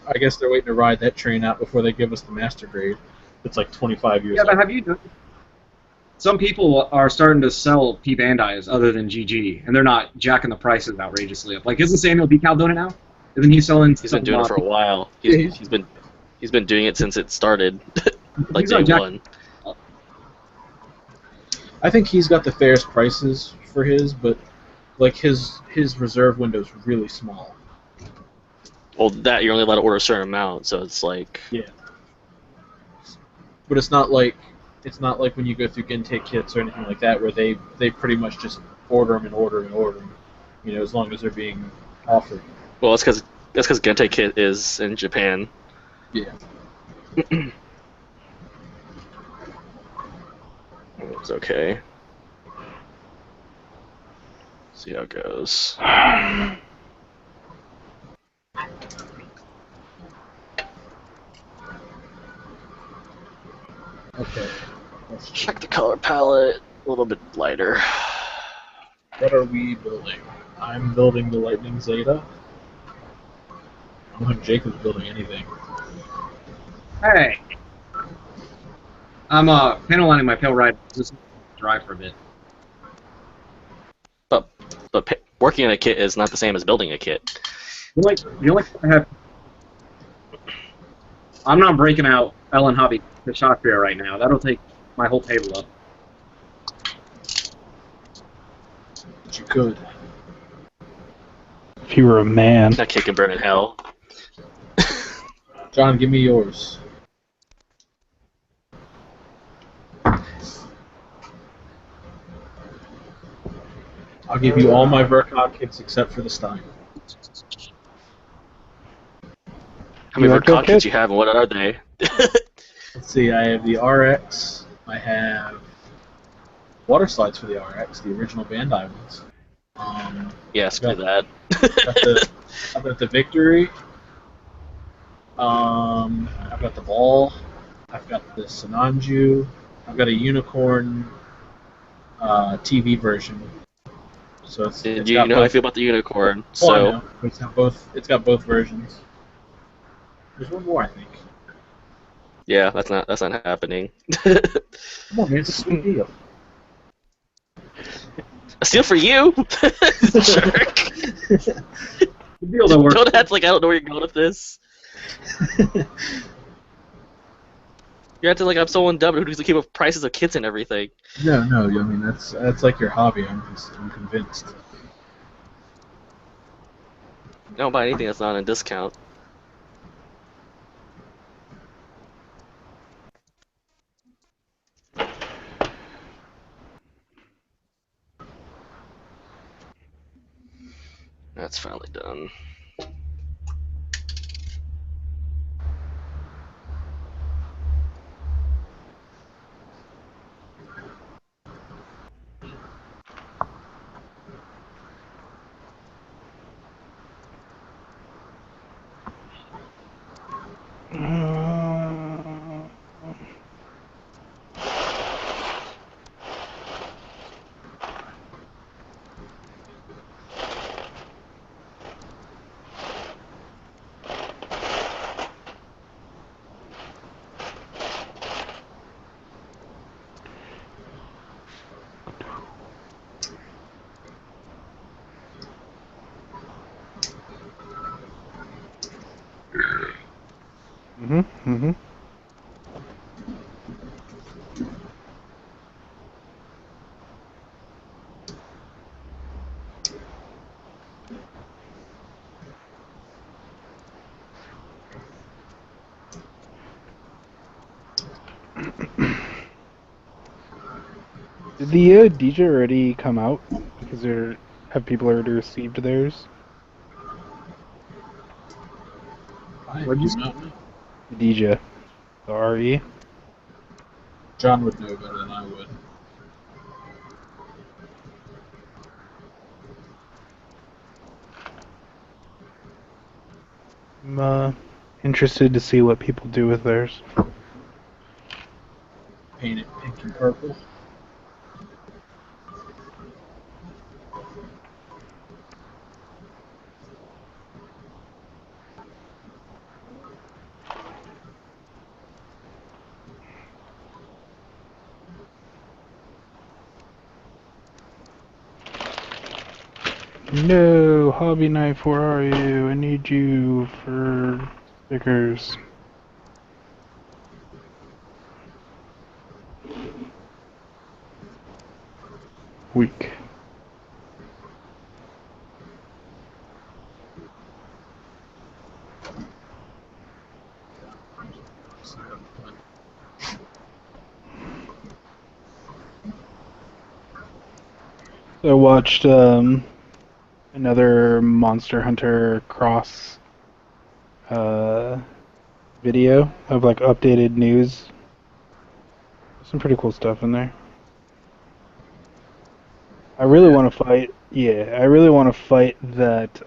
waiting to ride that train out before they give us the master grade. It's like 25 years. Yeah, but old. have you done? Some people are starting to sell P Bandais other than GG, and they're not jacking the prices outrageously up. Like, isn't Samuel Decal doing it now? Isn't he selling? He's been doing it for a while. He's been doing it since it started, like He's not day jack- one. I think he's got the fairest prices for his, but like his reserve window is really small. Well, that you're only allowed to order a certain amount, so it's like But it's not like when you go through Gintake kits or anything like that, where they pretty much just order them and order and order them. As long as they're being offered. well, that's because Gentei kit is in Japan. Yeah. It's okay. See how it goes. Okay. Let's check the color palette a little bit lighter. What are we building? I'm building the Lightning Zeta. I don't think Jacob's building anything. Hey, I'm panel lining my Pale Rider. Just dry for a bit. But working on a kit is not the same as building a kit. The only thing I have. I'm not breaking out Ellen Hobby the shot fair right now. That'll take my whole table up. But you could. If you were a man. That kit can burn in hell. John, give me yours. I'll give you all my Verkov kits except for the Stein. How many You like that Verkov kits kit? you have, and what are they? Let's see, I have the RX. I have water slides for the RX, the original Bandai ones. Yeah, screw that. I've got the Victory. I've got the Ball. I've got the Sinanju. I've got a Unicorn TV version. So it's And got you know how I both. feel about the unicorn, Oh, I so know. It's got both. It's got both versions. There's one more, I think. yeah, that's not happening. Come on, man, it's a sweet deal. A steal for you, jerk. The deal that works. Don't act like I don't know where you're going with this. You're acting like I'm someone dumb who needs to keep up prices of kits and everything. No, I mean that's like your hobby. I'm convinced. I don't buy anything that's not on a discount. That's finally done. Mm-hmm. Did the DJ already come out? Because have people already received theirs? What'd you know? The DJ, the RE. John would know better than I would. I'm interested to see what people do with theirs. Paint it pink and purple. No, Hobby Knife, where are you? I need you for stickers. Weak. So I watched another Monster Hunter Cross video of like updated news. Some pretty cool stuff in there. I really want to fight. Yeah, I really want to fight that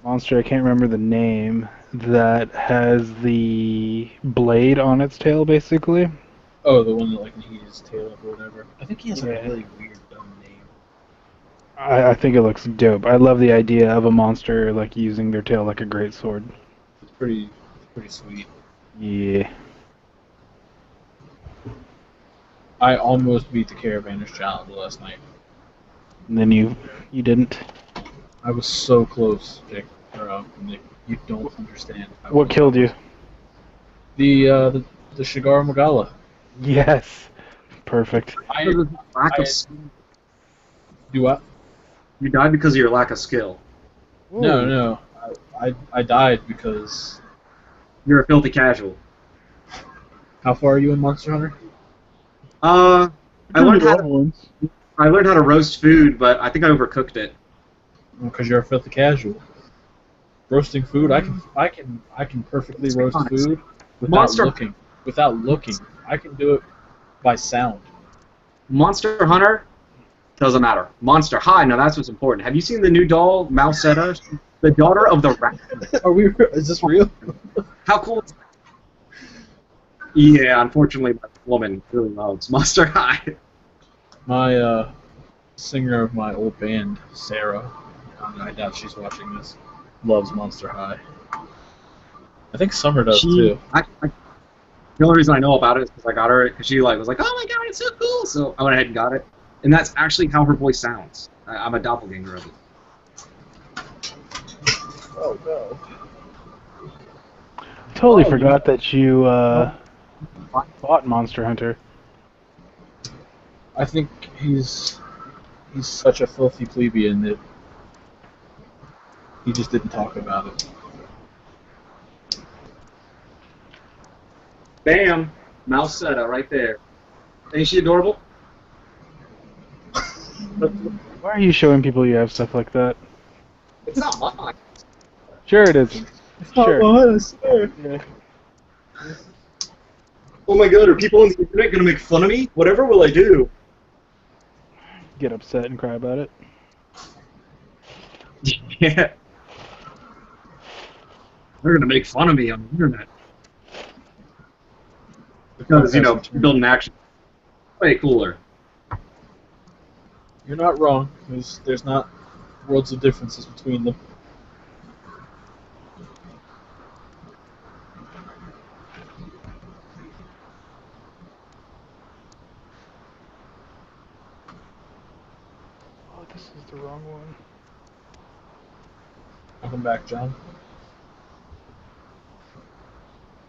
monster. I can't remember the name. That has the blade on its tail, basically. Oh, the one that like heats his tail up or whatever. I think he has like Yeah. a really weird dumb name. I think it looks dope. I love the idea of a monster like using their tail like a great sword. It's pretty sweet. Yeah. I almost beat the Caravanners challenge last night. And then you didn't. I was so close, Nick. Nick, you don't understand. What killed you? The Shigar Magala. Yes. Perfect. I Because of lack I- of skill. do what? You died because of your lack of skill. No. I died because. You're a filthy casual. How far are you in Monster Hunter? I learned how to I learned how to roast food, but I think I overcooked it. Because you're a filthy casual. Roasting food, I can perfectly Let's be roast honest. food without Monster- looking. Without looking, I can do it by sound. Monster Hunter doesn't matter. Monster High, now that's what's important. Have you seen the new doll, Mousetta, the daughter of the rat? Are we? Is this real? How cool is that? Yeah, unfortunately, my woman really loves Monster High. My singer of my old band, Sarah, I doubt she's watching this, loves Monster High. I think Summer does too. The only reason I know about it is because I got her because she was like, "Oh my god, it's so cool!" So I went ahead and got it, and that's actually how her voice sounds. I'm a doppelganger of it. Oh no. Totally Oh, forgot that you bought Monster Hunter. I think he's such a filthy plebeian that he just didn't talk about it. Bam, Mousetta right there. Ain't she adorable? Why are you showing people you have stuff like that? It's not mine. Sure it isn't. Sure. Yeah. Oh my god, are people on the internet gonna make fun of me? Whatever will I do? Get upset and cry about it. Yeah. They're gonna make fun of me on the internet. Because, building action way cooler. You're not wrong. There's not worlds of differences between them. Oh, this is the wrong one. Welcome back, John.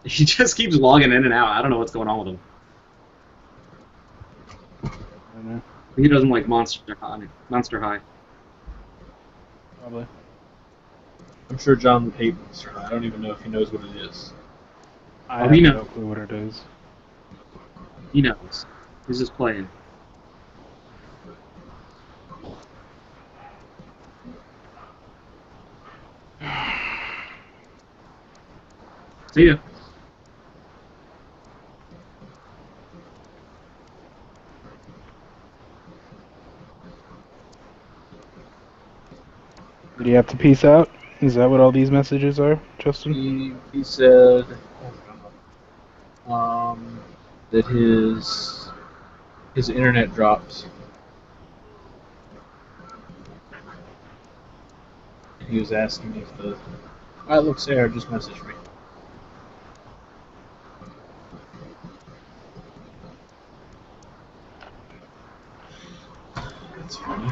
He just keeps logging in and out. I don't know what's going on with him. I don't know. He doesn't like Monster High. Probably. I'm sure John would hate Monster High. I don't even know if he knows what it is. I Oh, have he no knows. clue what it is. He knows. He's just playing. See ya. Did he have to peace out? Is that what all these messages are, Justin? He said that his internet dropped. And he was asking if the... Alright, look, Sarah just messaged me. That's funny.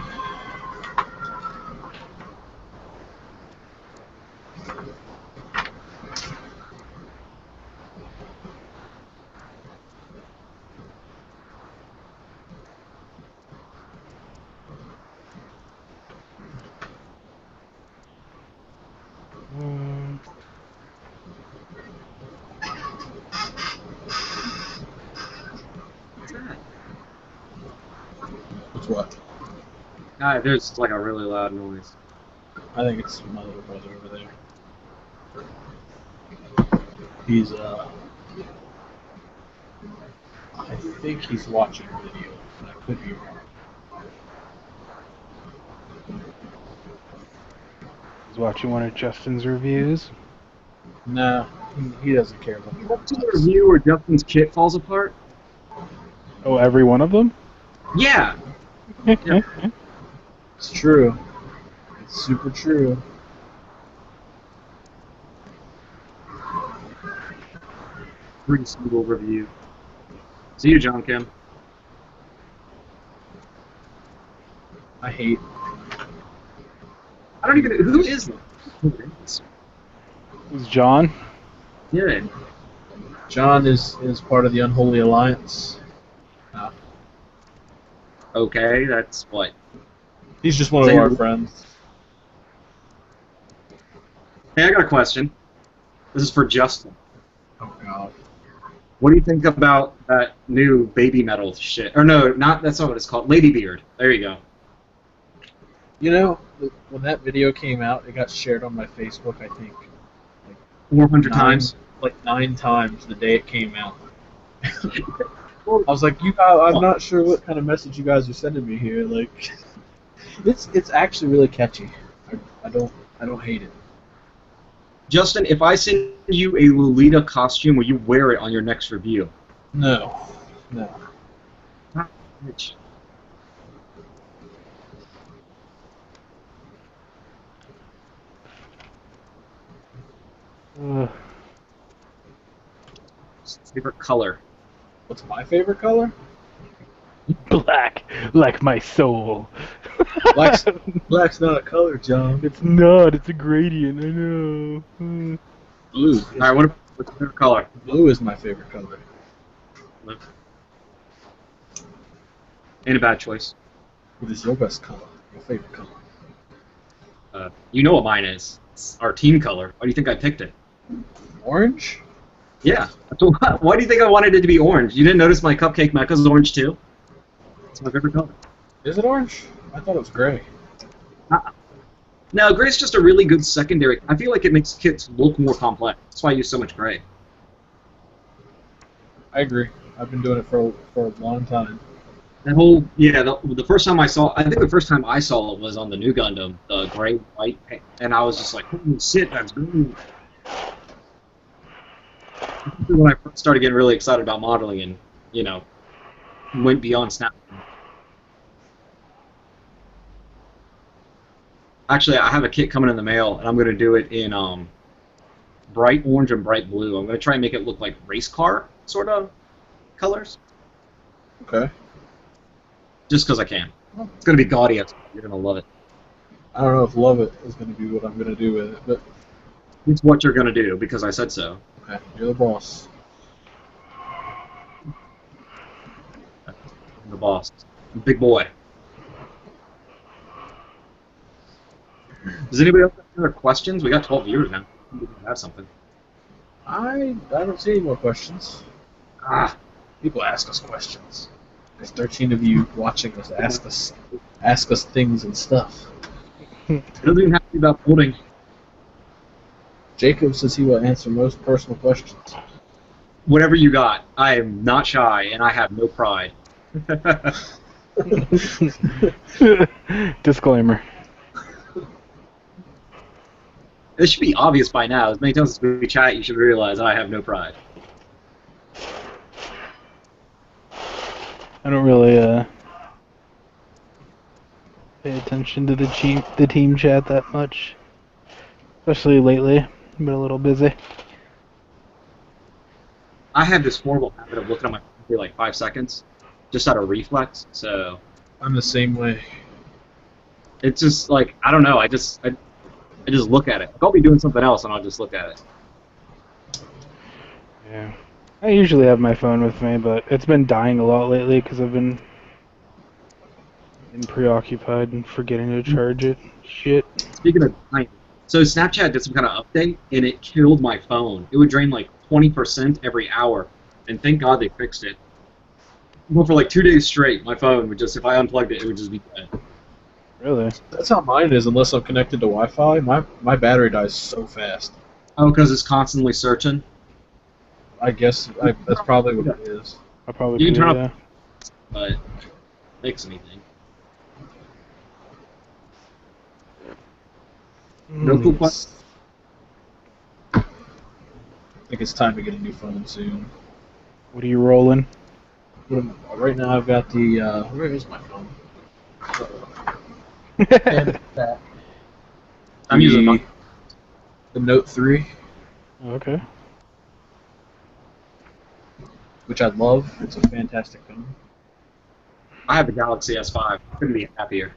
What's that? What's what? There's like a really loud noise. I think it's my little brother over there. He's, I think he's watching a video, but I could be wrong. He's watching one of Justin's reviews. Nah, he doesn't care about the What's the review where Justin's kit falls apart? Oh, every one of them? Yeah. It's true. It's super true. Pretty single review. See you, John Kim. I hate. I don't even. Who is this? Who's John? Yeah. John is part of the Unholy Alliance. Okay, that's what. He's just one of our friends. Hey, I got a question. This is for Justin. Oh god. What do you think about that new baby metal shit? Or no, that's not what it's called. Ladybeard. There you go. You know, when that video came out, it got shared on my Facebook, I think, 400 times. like 9 times the day it came out. I was like, I'm not sure what kind of message you guys are sending me here. Like, it's actually really catchy. I don't hate it. Justin, if I send you a Lolita costume, will you wear it on your next review? No. Which- Favorite color? What's my favorite color? Black, like my soul. Black's not a color, John. It's not. It's a gradient. I know. Blue. All right, what's your favorite color? Blue is my favorite color. Ain't a bad choice. What is your best color? Your favorite color? You know what mine is. It's our team color. Why do you think I picked it? Orange? Yeah. Why do you think I wanted it to be orange? You didn't notice my cupcake mecha's orange too? It's my favorite color. Is it orange? I thought it was gray. No, gray's just a really good secondary. I feel like it makes kits look more complex. That's why I use so much gray. I agree. I've been doing it for a long time. That whole the first time I saw it was on the new Gundam, the gray white, and I was just like, holy shit, that's good. When I first started getting really excited about modeling and went beyond Snap. Actually, I have a kit coming in the mail, and I'm going to do it in bright orange and bright blue. I'm going to try and make it look like race car sort of colors. Okay. Just because I can. It's going to be gaudy. You're going to love it. I don't know if love it is going to be what I'm going to do with it, but It's what you're going to do because I said so. okay, you're the boss. I'm the boss. I'm a big boy. Does anybody else have any other questions? We got 12 viewers now. We have something. I don't see any more questions. Ah, People ask us questions. There's 13 of you watching us ask us things and stuff. it doesn't even have to be about building. Jacob says he will answer most personal questions. Whatever you got. I am not shy, and I have no pride. Disclaimer. This should be obvious by now. As many times as we chat, you should realize I have no pride. I don't really pay attention to the team chat that much, especially lately. I've been a little busy. I have this horrible habit of looking at my phone for like 5 seconds, just out of reflex. So I'm the same way. it's just like I don't know. I just look at it. Like, I'll be doing something else, and I'll just look at it. Yeah. I usually have my phone with me, but it's been dying a lot lately because I've been preoccupied and forgetting to charge it. Shit. Speaking of time, so Snapchat did some kind of update, and it killed my phone. It would drain like 20% every hour, and thank God they fixed it. Well, for like 2 days straight, my phone would just, if I unplugged it, it would just be dead. Really? That's how mine is unless I'm connected to Wi-Fi. My battery dies so fast. Oh, because it's constantly searching? I guess that's probably what it is. I'll probably You do can turn that. But makes anything. No cool questions? I think it's time to get a new phone soon. What are you rolling? Right now I've got the where is my phone? I'm using the Note 3, Okay. which I love. It's a fantastic phone. I have the Galaxy S5. Couldn't be happier.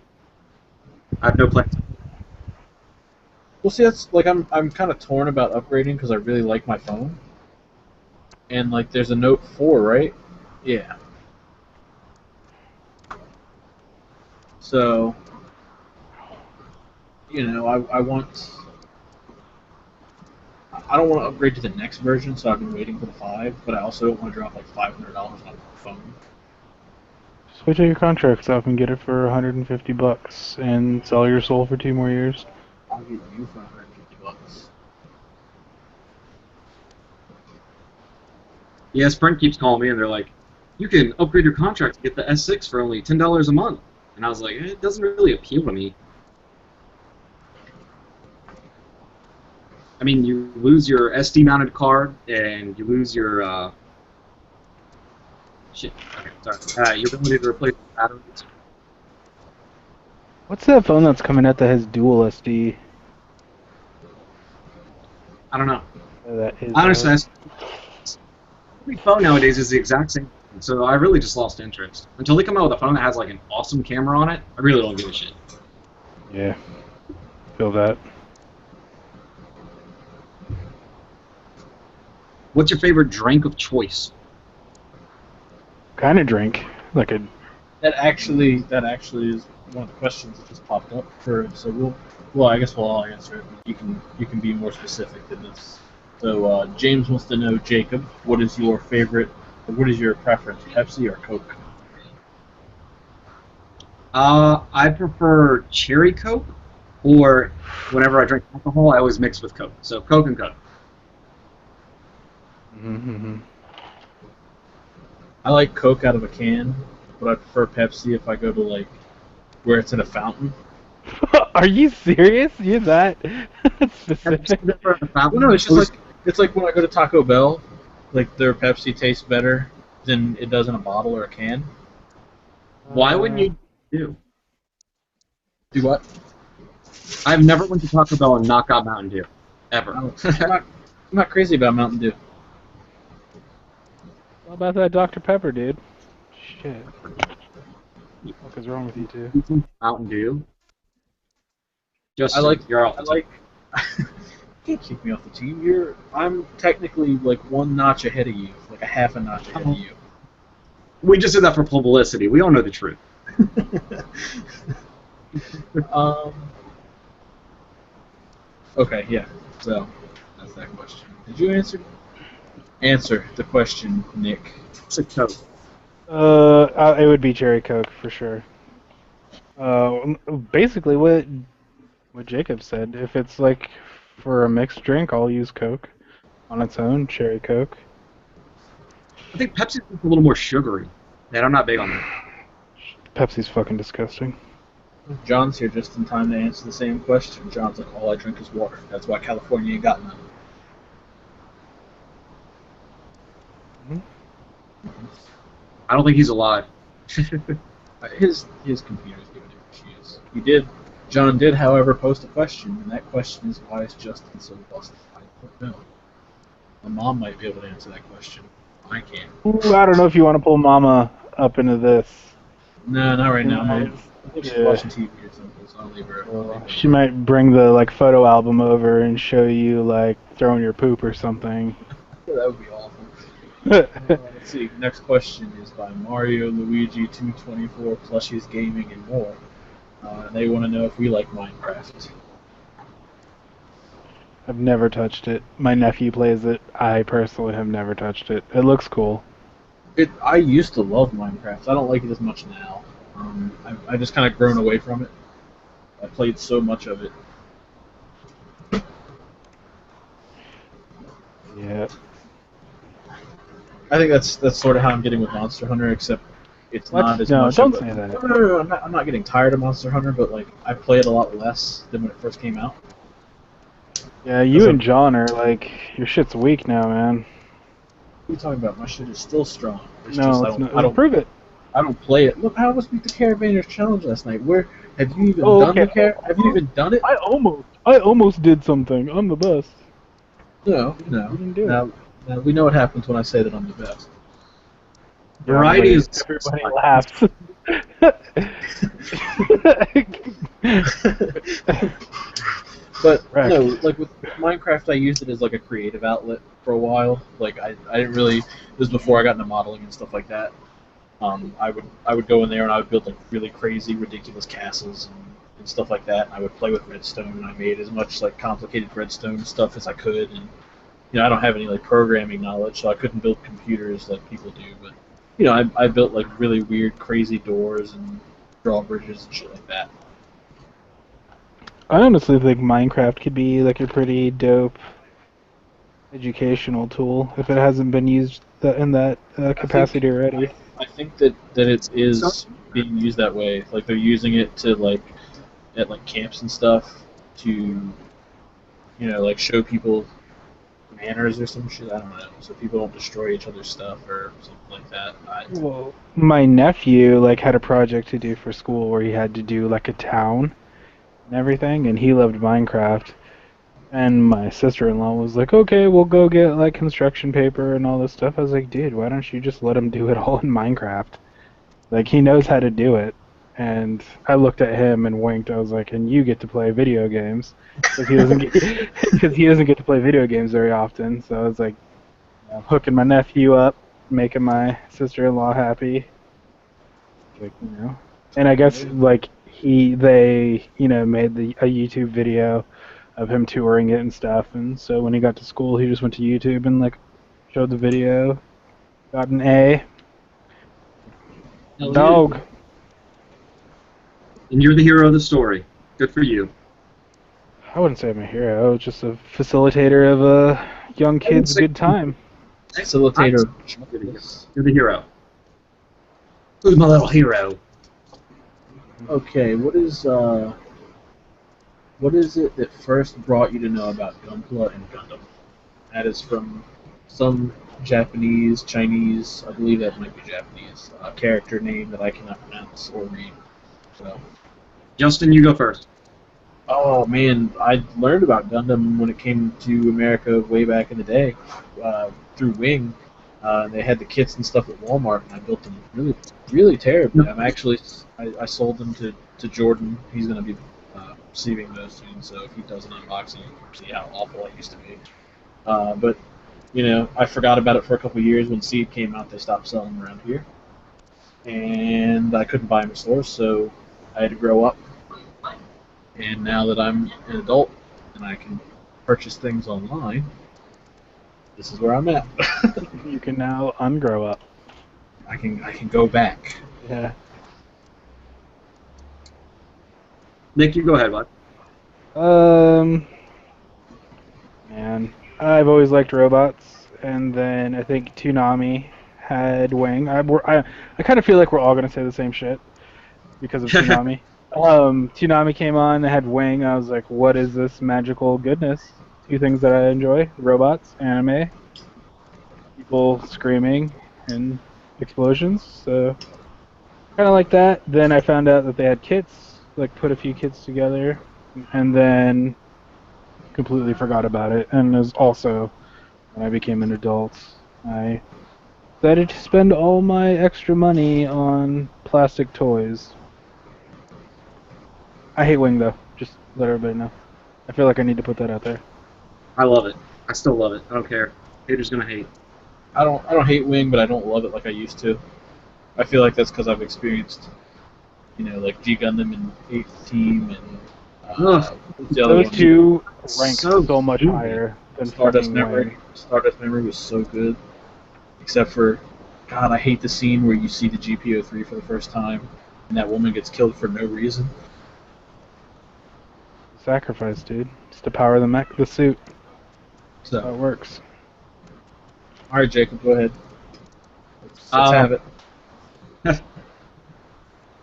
I have no plans. Well, see, that's like I'm kind of torn about upgrading because I really like my phone. And like, there's a Note 4, right? Yeah. So, you know, I want I don't want to upgrade to the next version, so I've been waiting for the 5, but I also don't want to drop like $500 on a phone. Just wait till your contract's up and get it for $150 and sell your soul for 2 more years. I'll get you for $150. Yeah, Sprint keeps calling me and they're like, you can upgrade your contract to get the S6 for only $10 a month. And I was like, it doesn't really appeal to me. I mean, you lose your SD mounted card and you lose your shit. Okay, sorry. Your ability to replace batteries. What's that phone that's coming out that has dual SD? I don't know. That is, Honestly, every phone nowadays is the exact same. So I really just lost interest. Until they come out with a phone that has like an awesome camera on it, I really don't give a shit. yeah. Feel that. What's your favorite drink of choice? Kind of drink. Like a. That actually is one of the questions that just popped up for. So I guess we'll all answer it. You can be more specific than this. So James wants to know, Jacob, what is your preference, Pepsi or Coke? I prefer cherry Coke, or whenever I drink alcohol, I always mix with Coke. So Coke and Coke. Mm-hmm. I like Coke out of a can, but I prefer Pepsi if I go to like where it's in a fountain. Are you serious? You're that specific? Well, no, it's like when I go to Taco Bell, like their Pepsi tastes better than it does in a bottle or a can. Why wouldn't you do? Do what? I've never went to Taco Bell and not got Mountain Dew. Ever. I'm not crazy about Mountain Dew. What about that Dr. Pepper, dude? Shit. What the fuck is wrong with you two? Mountain Dew. Just You're off. You can't kick me off the team. I'm technically like one notch ahead of you, like a half a notch ahead of you. We just did that for publicity. We all know the truth. Okay, yeah. So that's that question. Did you answer the question, Nick? It's a Coke. It would be cherry Coke for sure. Basically what Jacob said. If it's like for a mixed drink, I'll use Coke on its own, cherry Coke. I think Pepsi's a little more sugary. And I'm not big on that. Pepsi's fucking disgusting. John's here just in time to answer the same question. John's like, all I drink is water. That's why California ain't got none. I don't think he's alive. His computer's giving him issues. John did, however, post a question, and that question is, why is Justin so busted? I don't know. My mom might be able to answer that question. I can't. Ooh, I don't know if you want to pull Mama up into this. No, not right now. Right. I think she's watching TV or something, so I'll leave her. She might bring the like photo album over and show you like throwing your poop or something. Yeah, that would be awful. Let's see. Next question is by Mario Luigi 224 Plushies Gaming and More. They want to know if we like Minecraft. I've never touched it. My nephew plays it. I personally have never touched it. It looks cool. I used to love Minecraft. I don't like it as much now. I just kind of grown away from it. I played so much of it. Yeah. I think that's sort of how I'm getting with Monster Hunter, except it's not as much. Don't say that. No. I'm not getting tired of Monster Hunter, but like I play it a lot less than when it first came out. Yeah, you and John are like, your shit's weak now, man. What are you talking about? My shit is still strong. It's No, just, it's not. I don't Prove it. I don't play it. Look, how was beat the Caravanners challenge last night? Where have you even done the Have you even done it? I almost did something. I'm the best. No. You didn't do it. Now we know what happens when I say that I'm the best. Variety is. Everybody laughs. But Correct. no, like with Minecraft, I used it as like a creative outlet for a while. Like I didn't really. This was before I got into modeling and stuff like that. I would go in there and I would build like really crazy, ridiculous castles and stuff like that. And I would play with redstone. And I made as much like complicated redstone stuff as I could, and I don't have any like programming knowledge, so I couldn't build computers like people do. But I built like really weird, crazy doors and drawbridges and shit like that. I honestly think Minecraft could be like a pretty dope educational tool if it hasn't been used in that capacity already. I think that it is being used that way. Like they're using it to like at like camps and stuff to like show people manners or some shit. I don't know, so people don't destroy each other's stuff or something like that. Well, my nephew like had a project to do for school where he had to do like a town and everything, and he loved Minecraft. And my sister-in-law was like, okay, we'll go get like construction paper and all this stuff. I was like, dude, why don't you just let him do it all in Minecraft? Like, he knows how to do it. And I looked at him and winked. I was like, and you get to play video games. Because he doesn't get to play video games very often. So I was like, hooking my nephew up, making my sister-in-law happy. Like, And I guess, like, they made a YouTube video of him touring it and stuff, and so when he got to school, he just went to YouTube and like showed the video, got an A. Dog. And you're the hero of the story. Good for you. I wouldn't say I'm a hero, just a facilitator of a young kid's good time. Facilitator. You're the hero. Who's my little hero? Okay, what is it that first brought you to know about Gunpla and Gundam? That is from some Japanese, Chinese, I believe that might be Japanese, character name that I cannot pronounce or read. So, Justin, you go first. Oh man, I learned about Gundam when it came to America way back in the day through Wing. They had the kits and stuff at Walmart, and I built them really, really terribly. I sold them to Jordan. He's going to be receiving those soon, so if he does an unboxing, you can see how awful I used to be. But I forgot about it for a couple of years. When Seed came out, they stopped selling them around here, and I couldn't buy them in stores, so I had to grow up. And now that I'm an adult and I can purchase things online, this is where I'm at. You can now ungrow up. I can go back. Yeah. Nick, you go ahead, bud. Man, I've always liked robots, and then I think Toonami had Wing. I kind of feel like we're all gonna say the same shit because of Toonami. Toonami came on, they had Wing. I was like, what is this magical goodness? Two things that I enjoy: robots, anime, people screaming, and explosions. So kind of like that. Then I found out that they had kits. Like put a few kits together, and then completely forgot about it. And it was also when I became an adult, I decided to spend all my extra money on plastic toys. I hate Wing though. Just let everybody know. I feel like I need to put that out there. I love it. I still love it. I don't care. Haters gonna hate. I don't hate Wing, but I don't love it like I used to. I feel like that's because I've experienced like G Gundam and 8th Team and those two rank so much higher than Stardust fucking Memory. Wing. Stardust Memory was so good, except for, God, I hate the scene where you see the GP03 for the first time and that woman gets killed for no reason. Sacrifice, dude. Just to power the suit. So That's how it works. All right, Jacob, go ahead. Let's have it.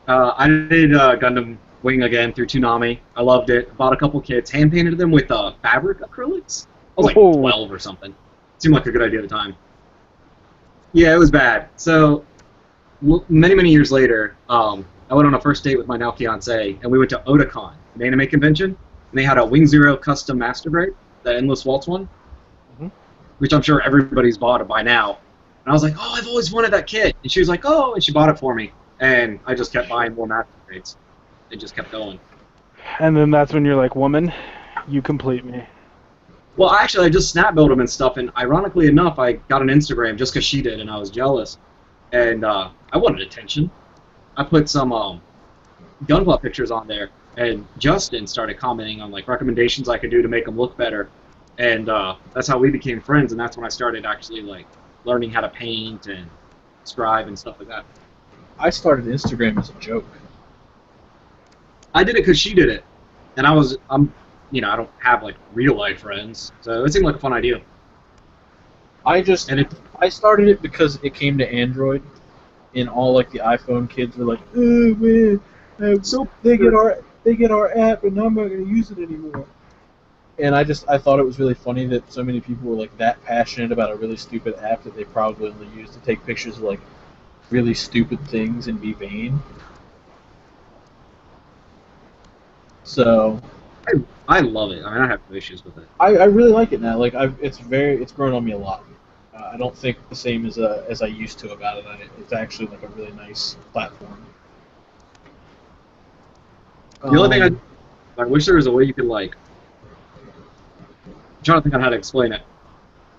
I did Gundam Wing again through Toonami. I loved it. Bought a couple kits, hand painted them with fabric acrylics. I was like 12 or something. Seemed like a good idea at the time. Yeah, it was bad. So many years later, I went on a first date with my now fiance, and we went to Otakon, an anime convention, and they had a Wing Zero custom master grade, the Endless Waltz one, which I'm sure everybody's bought it by now. And I was like, oh, I've always wanted that kit. And she was like, oh, and she bought it for me. And I just kept buying more master grades. It just kept going. And then that's when you're like, woman, you complete me. Well, actually, I just snap built them and stuff, and ironically enough, I got an Instagram just because she did, and I was jealous. And I wanted attention. I put some Gunpla pictures on there, and Justin started commenting on like recommendations I could do to make them look better. and that's how we became friends. And that's when I started actually like learning how to paint and scribe and stuff like that. I started Instagram as a joke. I did it because she did it, and I'm, you know, I don't have like real life friends, so it seemed like a fun idea. And I started it because it came to Android, and all like the iPhone kids were like, "Oh man, So they get our app, and I'm not gonna use it anymore." And I thought it was really funny that so many people were like that passionate about a really stupid app that they probably only use to take pictures of like really stupid things and be vain. So I love it. I mean, I have no issues with it. I really like it now. Like it's grown on me a lot. I don't think the same as I used to about it. It's actually like a really nice platform. The only thing I wish there was a way you could like. I'm trying to think on how to explain it.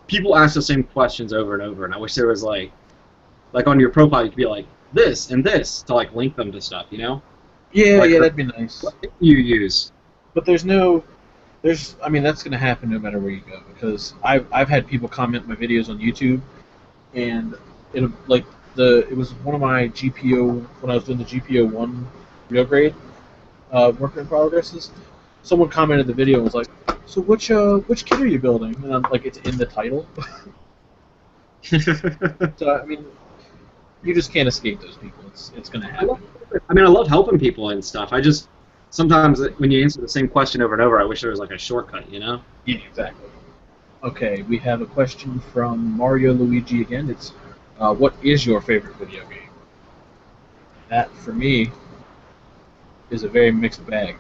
People ask the same questions over and over, and I wish there was like on your profile you could be like this and this to like link them to stuff, you know? Yeah, Like, that'd be nice. What you use? But I mean, that's gonna happen no matter where you go because I've had people comment my videos on YouTube, and it was one of my GPO when I was doing the GPO 1 real grade work in progresses. Someone commented the video and was like, "So which kit are you building?" And I'm like, "It's in the title." So I mean, you just can't escape those people. It's gonna happen. I mean, I love helping people and stuff. I just sometimes when you answer the same question over and over, I wish there was like a shortcut, you know? Yeah, exactly. Okay, we have a question from Mario Luigi again. It's, what is your favorite video game? That, for me, is a very mixed bag.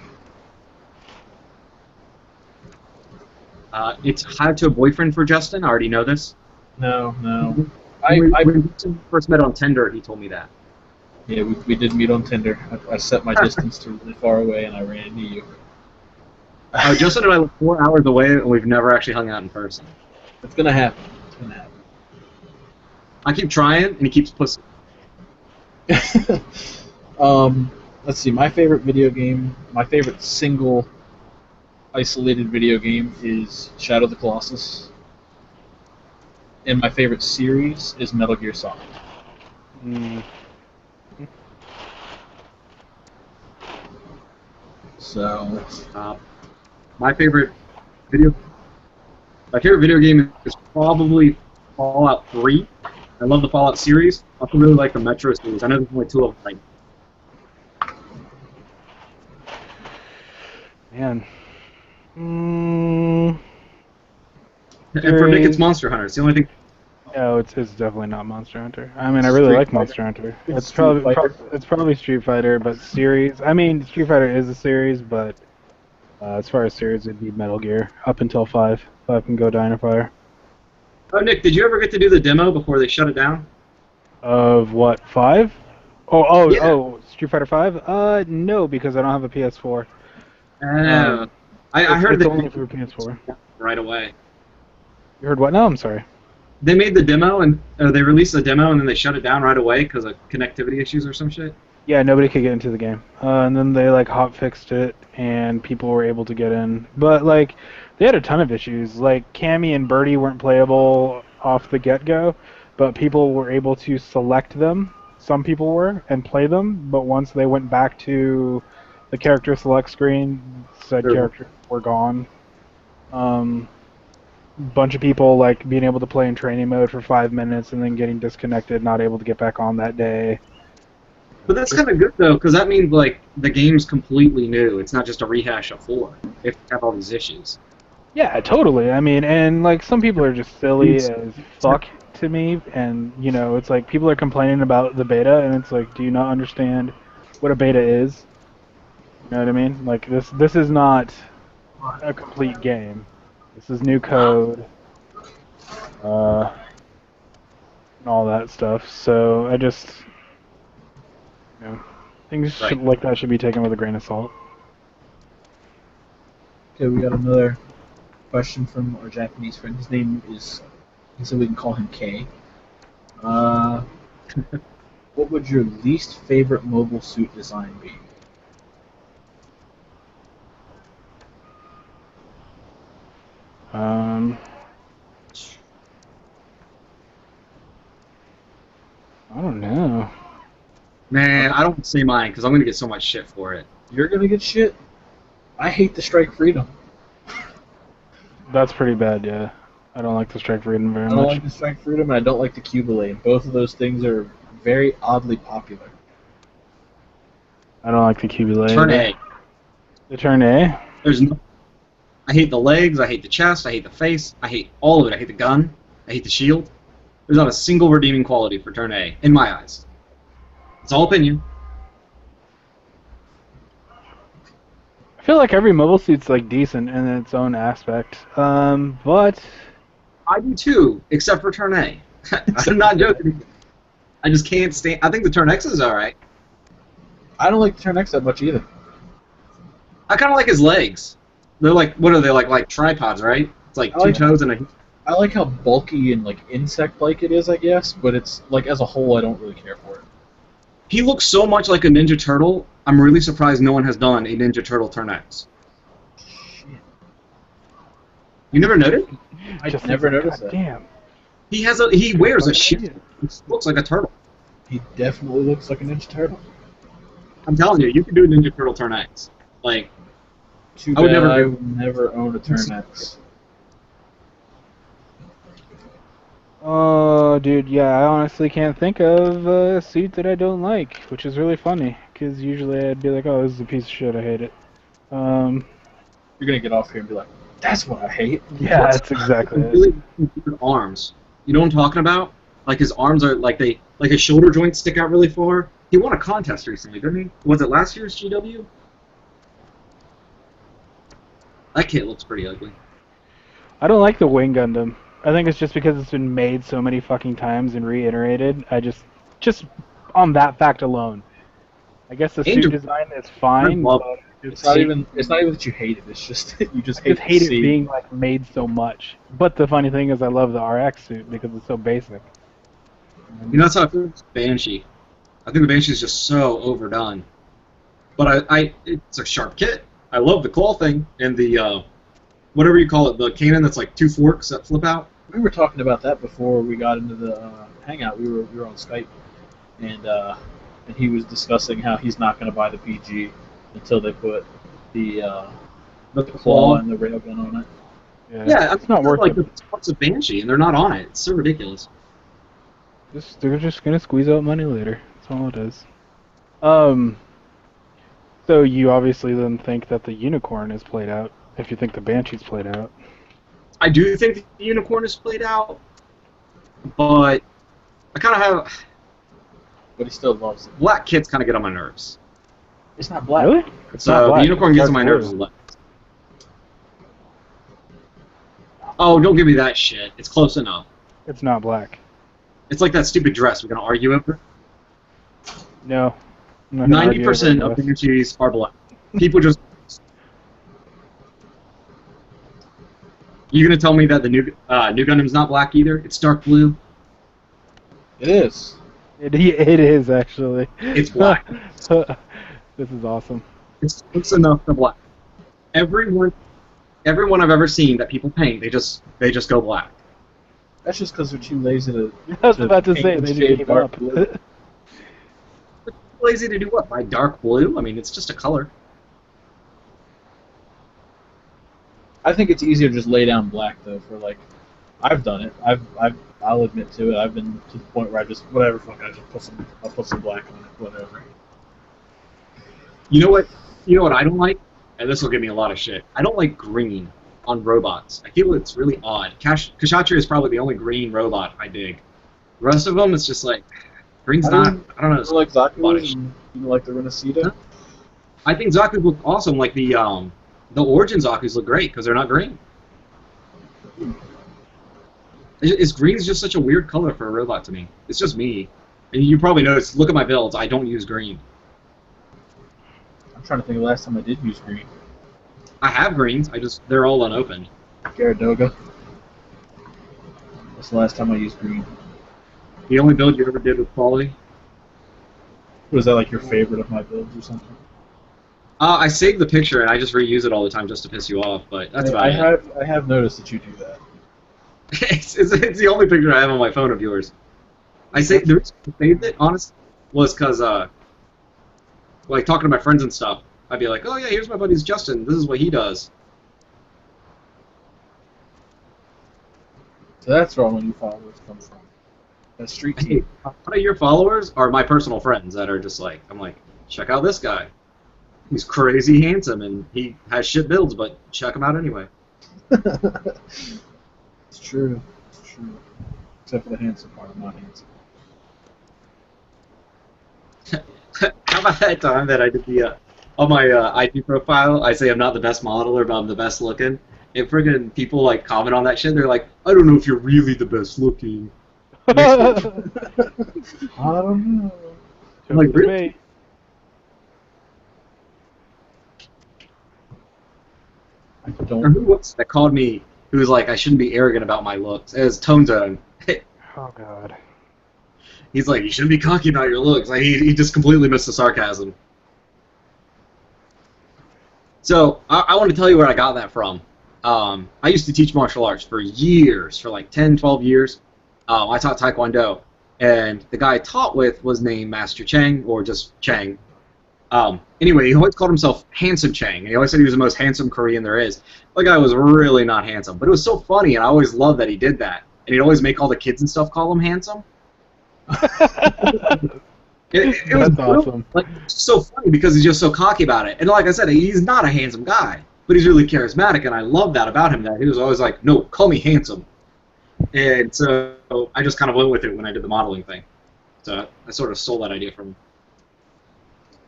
It's How to a Boyfriend for Justin. I already know this. No. When we first met on Tinder, he told me that. Yeah, we did meet on Tinder. I set my distance to really far away, and I ran into you. Justin and I live 4 hours away, and we've never actually hung out in person. It's gonna happen. I keep trying, and he keeps pussy. Let's see. My favorite single isolated video game is Shadow of the Colossus, and my favorite series is Metal Gear Solid. So, my favorite video game is probably Fallout 3. I love the Fallout series. I also really like the Metro series. I know there's only 2 of them right Man. now. And for Nick, it's Monster Hunter. It's the only thing. No, it's definitely not Monster Hunter. I mean, I really like Monster Hunter. It's probably Street Fighter, but series. I mean, Street Fighter is a series, but as far as series, it'd be Metal Gear up until 5. 5 can go Dino Fire. Oh, Nick, did you ever get to do the demo before they shut it down? Of what, 5? Oh, Yeah. Street Fighter 5? No, because I don't have a PS4. I heard it's that only for PS4. right away. You heard what now? I'm sorry. They made the demo and they released the demo and then they shut it down right away because of connectivity issues or some shit. Yeah, nobody could get into the game. And then they like hot fixed it, and people were able to get in. But like, they had a ton of issues. Like Cammy and Birdie weren't playable off the get-go, but people were able to select them. Some people were and play them. But once they went back to the character select screen, said characters were gone. Bunch of people like being able to play in training mode for 5 minutes and then getting disconnected, not able to get back on that day. But that's kind of good though, because that means like the game's completely new. It's not just a rehash of 4. If you have all these issues. Yeah, totally. I mean, and like some people are just silly as fuck to me, and you know, it's like people are complaining about the beta, and it's like, do you not understand what a beta is? You know what I mean? Like this is not a complete game. This is new code, and all that stuff. So I just, you know, things like that should be taken with a grain of salt. Okay, we got another question from our Japanese friend. His name is, he said we can call him K. What would your least favorite mobile suit design be? I don't know. Man, I don't say mine because I'm gonna get so much shit for it. You're gonna get shit. I hate the Strike Freedom. That's pretty bad, yeah. I don't like the Strike Freedom very I don't much. like the Strike Freedom, and I don't like the Cubalane. Both of those things are very oddly popular. I don't like the Cubulate. Turn A. The Turn A? There's no. I hate the legs. I hate the chest. I hate the face. I hate all of it. I hate the gun. I hate the shield. There's not a single redeeming quality for Turn A in my eyes. It's all opinion. I feel like every mobile suit's like decent in its own aspect. But I do too, except for Turn A. I'm not joking. I just can't stand. I think the Turn X is alright. I don't like the Turn X that much either. I kind of like his legs. They're like, what are they like tripods, right? It's like I two like- toes and a. I like how bulky and like insect-like it is, I guess, but it's like as a whole, I don't really care for it. He looks so much like a Ninja Turtle. I'm really surprised no one has done a Ninja Turtle Turn X. Shit. You never noticed? I just never like, noticed that. Damn. He wears a shield. He looks like a turtle. He definitely looks like a Ninja Turtle. I'm telling you, you can do a Ninja Turtle Turn X. Like, Too I would bad never I do- would never own a Turn X. Oh, dude, yeah, I honestly can't think of a suit that I don't like, which is really funny, because usually I'd be like, oh, this is a piece of shit, I hate it. You're gonna get off here and be like, "That's what I hate." Yeah, that's exactly it. really weird arms. You know what I'm talking about? Like his arms are like his shoulder joints stick out really far. He won a contest recently, didn't he? Was it last year's GW? That kit looks pretty ugly. I don't like the Wing Gundam. I think it's just because it's been made so many fucking times and reiterated. I just on that fact alone. I guess the Angel- suit design is fine, love- but It's not even that you hate it. It's just you just I just hate to it see. being like made so much. But the funny thing is, I love the RX suit because it's so basic. You know, that's how I feel with Banshee. I think the Banshee is just so overdone. But it's a sharp kit. I love the claw thing and the whatever you call it, the cannon that's like two forks that flip out. We were talking about that before we got into the hangout. We were on Skype, and he was discussing how he's not going to buy the PG until they put the The claw and the railgun on it. Yeah, it's not worth like it. the parts of Banshee, and they're not on it. It's so ridiculous. They're just gonna squeeze out money later. That's all it is. So you obviously then think that the unicorn is played out. If you think the Banshee's played out. I do think the unicorn is played out, but I kind of have But he still loves it. black kits kind of get on my nerves. It's not black. Really? It's not So black, the unicorn it's gets on dark my nerves a blue. lot. Oh, don't give me that shit. It's close enough. It's not black. It's like that stupid dress we're gonna argue over. No. I'm not gonna argue over 90% of this. Banshees are black. People just. You gonna tell me that the new Gundam's not black either? It's dark blue. It is. It is actually. It's black. This is awesome. It's close enough to black. Everyone I've ever seen that people paint, they just go black. That's just because they're too lazy to. I was about to paint say and they shade just gave dark up. blue. Lazy to do what? Buy dark blue? I mean, it's just a color. I think it's easier to just lay down black though. For like, I've done it. I'll admit to it. I've been to the point where I just whatever. Fuck. I'll put some black on it. Whatever. You know what? You know what I don't like? And this will give me a lot of shit. I don't like green on robots. I feel it's really odd. Kshatriya is probably the only green robot I dig. The rest of them, it's just like green's not. I don't know. You like Zaku Body. and you like the Renacida? I think Zaku's look awesome. Like the Origin Zaku's look great because they're not green. Green's just such a weird color for a robot to me. It's just me. And you probably noticed. Look at my builds. I don't use green. I'm trying to think of the last time I did use green. I have greens. They're all unopened. Garadoga. That's the last time I used green. The only build you ever did with quality? Was that like your favorite of my builds or something? I saved the picture and I just reuse it all the time just to piss you off. But that's about it. I have noticed that you do that. It's the only picture I have on my phone of yours. I say the reason I saved it, honestly, was because like talking to my friends and stuff, I'd be like, oh yeah, here's my buddy's Justin. This is what he does. So that's where all my new followers come from. That street Hey, team. a lot of your followers are my personal friends that are just like, I'm like, check out this guy. He's crazy handsome and he has shit builds, but check him out anyway. It's true. It's true. Except for the handsome part. I'm not handsome. How about that time that I did the on my IP profile? I say I'm not the best modeler, but I'm the best looking. And friggin' people like comment on that shit. They're like, I don't know if you're really the best looking. I don't know. I'm like, Took really? me. I Or don't. who was it that called me? Who was like, I shouldn't be arrogant about my looks. It was Tone Zone. Oh god. He's like, you shouldn't be cocky about your looks. Like he just completely missed the sarcasm. So I want to tell you where I got that from. I used to teach martial arts for years, for like 10, 12 years. I taught Taekwondo, and the guy I taught with was named Master Chang, or just Chang. Anyway, he always called himself Handsome Chang, and he always said he was the most handsome Korean there is. The guy was really not handsome, but it was so funny, and I always loved that he did that. And he'd always make all the kids and stuff call him handsome. It was That's awesome. like so funny because he's just so cocky about it. And like I said, he's not a handsome guy, but he's really charismatic, and I love that about him. That he was always like, "No, call me handsome." And so I just kind of went with it when I did the modeling thing. So I sort of stole that idea from him.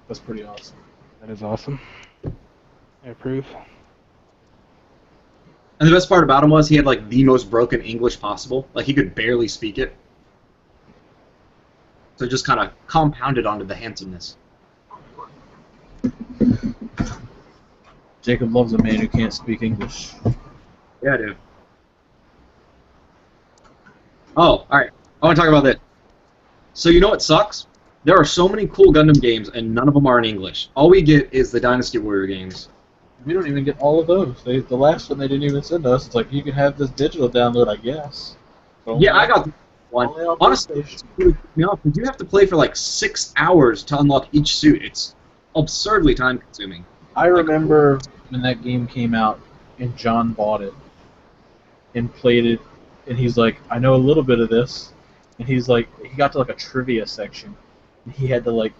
That's pretty awesome. That is awesome. I approve. And the best part about him was he had like the most broken English possible. Like he could barely speak it. So it just kind of compounded onto the handsomeness. Jacob loves a man who can't speak English. Yeah, dude. Oh, alright. I want to talk about that. So you know what sucks? There are so many cool Gundam games, and none of them are in English. All we get is the Dynasty Warrior games. We don't even get all of those. The last one they didn't even send us. It's like, you can have this digital download, I guess. But Yeah, I got one. only on Honestly, PlayStation. it's really pissed me off because you have to play for like 6 hours to unlock each suit. It's absurdly time consuming. I remember when that game came out, and John bought it, and played it, and he's like, I know a little bit of this. And he's like, he got to like a trivia section, and he had to like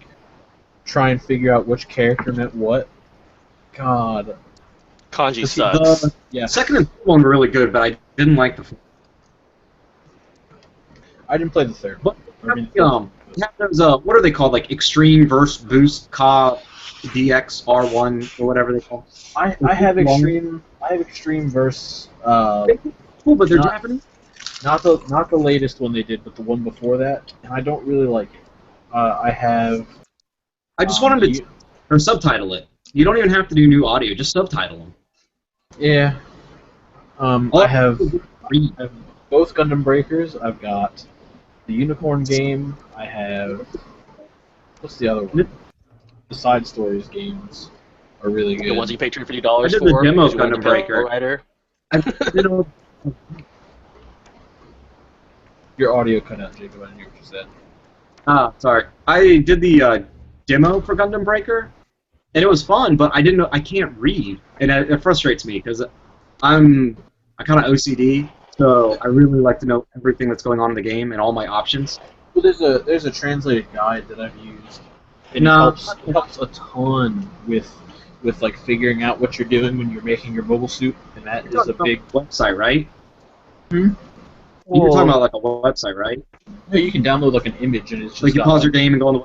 try and figure out which character meant what. God. Kanji The- sucks. Yeah, Second and third one were really good, but I didn't like the fourth. I didn't play the third. But I mean, you have those, what are they called? Like Extreme Verse Boost Ka DX R1 or whatever they call. I have extreme verse. Cool, but they're Not- Japanese. Not the latest one they did, but the one before that, and I don't really like it. I have. I just want them to or subtitle it. You don't even have to do new audio; just subtitle them. Yeah. I have both Gundam Breakers. I've got the Unicorn game. I have. What's the other one? The side stories games are really good. The ones you pay $250 I did for. the demo because you wanted Gundam to kill Breaker. a writer. You know, Your audio cut out, Jacob. I didn't hear what you said. sorry. I did the demo for Gundam Breaker, and it was fun, but I didn't know I can't read, and it frustrates me because I kind of OCD, so I really like to know everything that's going on in the game and all my options. Well, there's a translated guide that I've used, and No. it helps a ton with like figuring out what you're doing when you're making your mobile suit, and that is a big. Website, right? Hmm? You're talking about like a website, right? No, you can download like an image, and it's just Like you got, pause your game and go on the.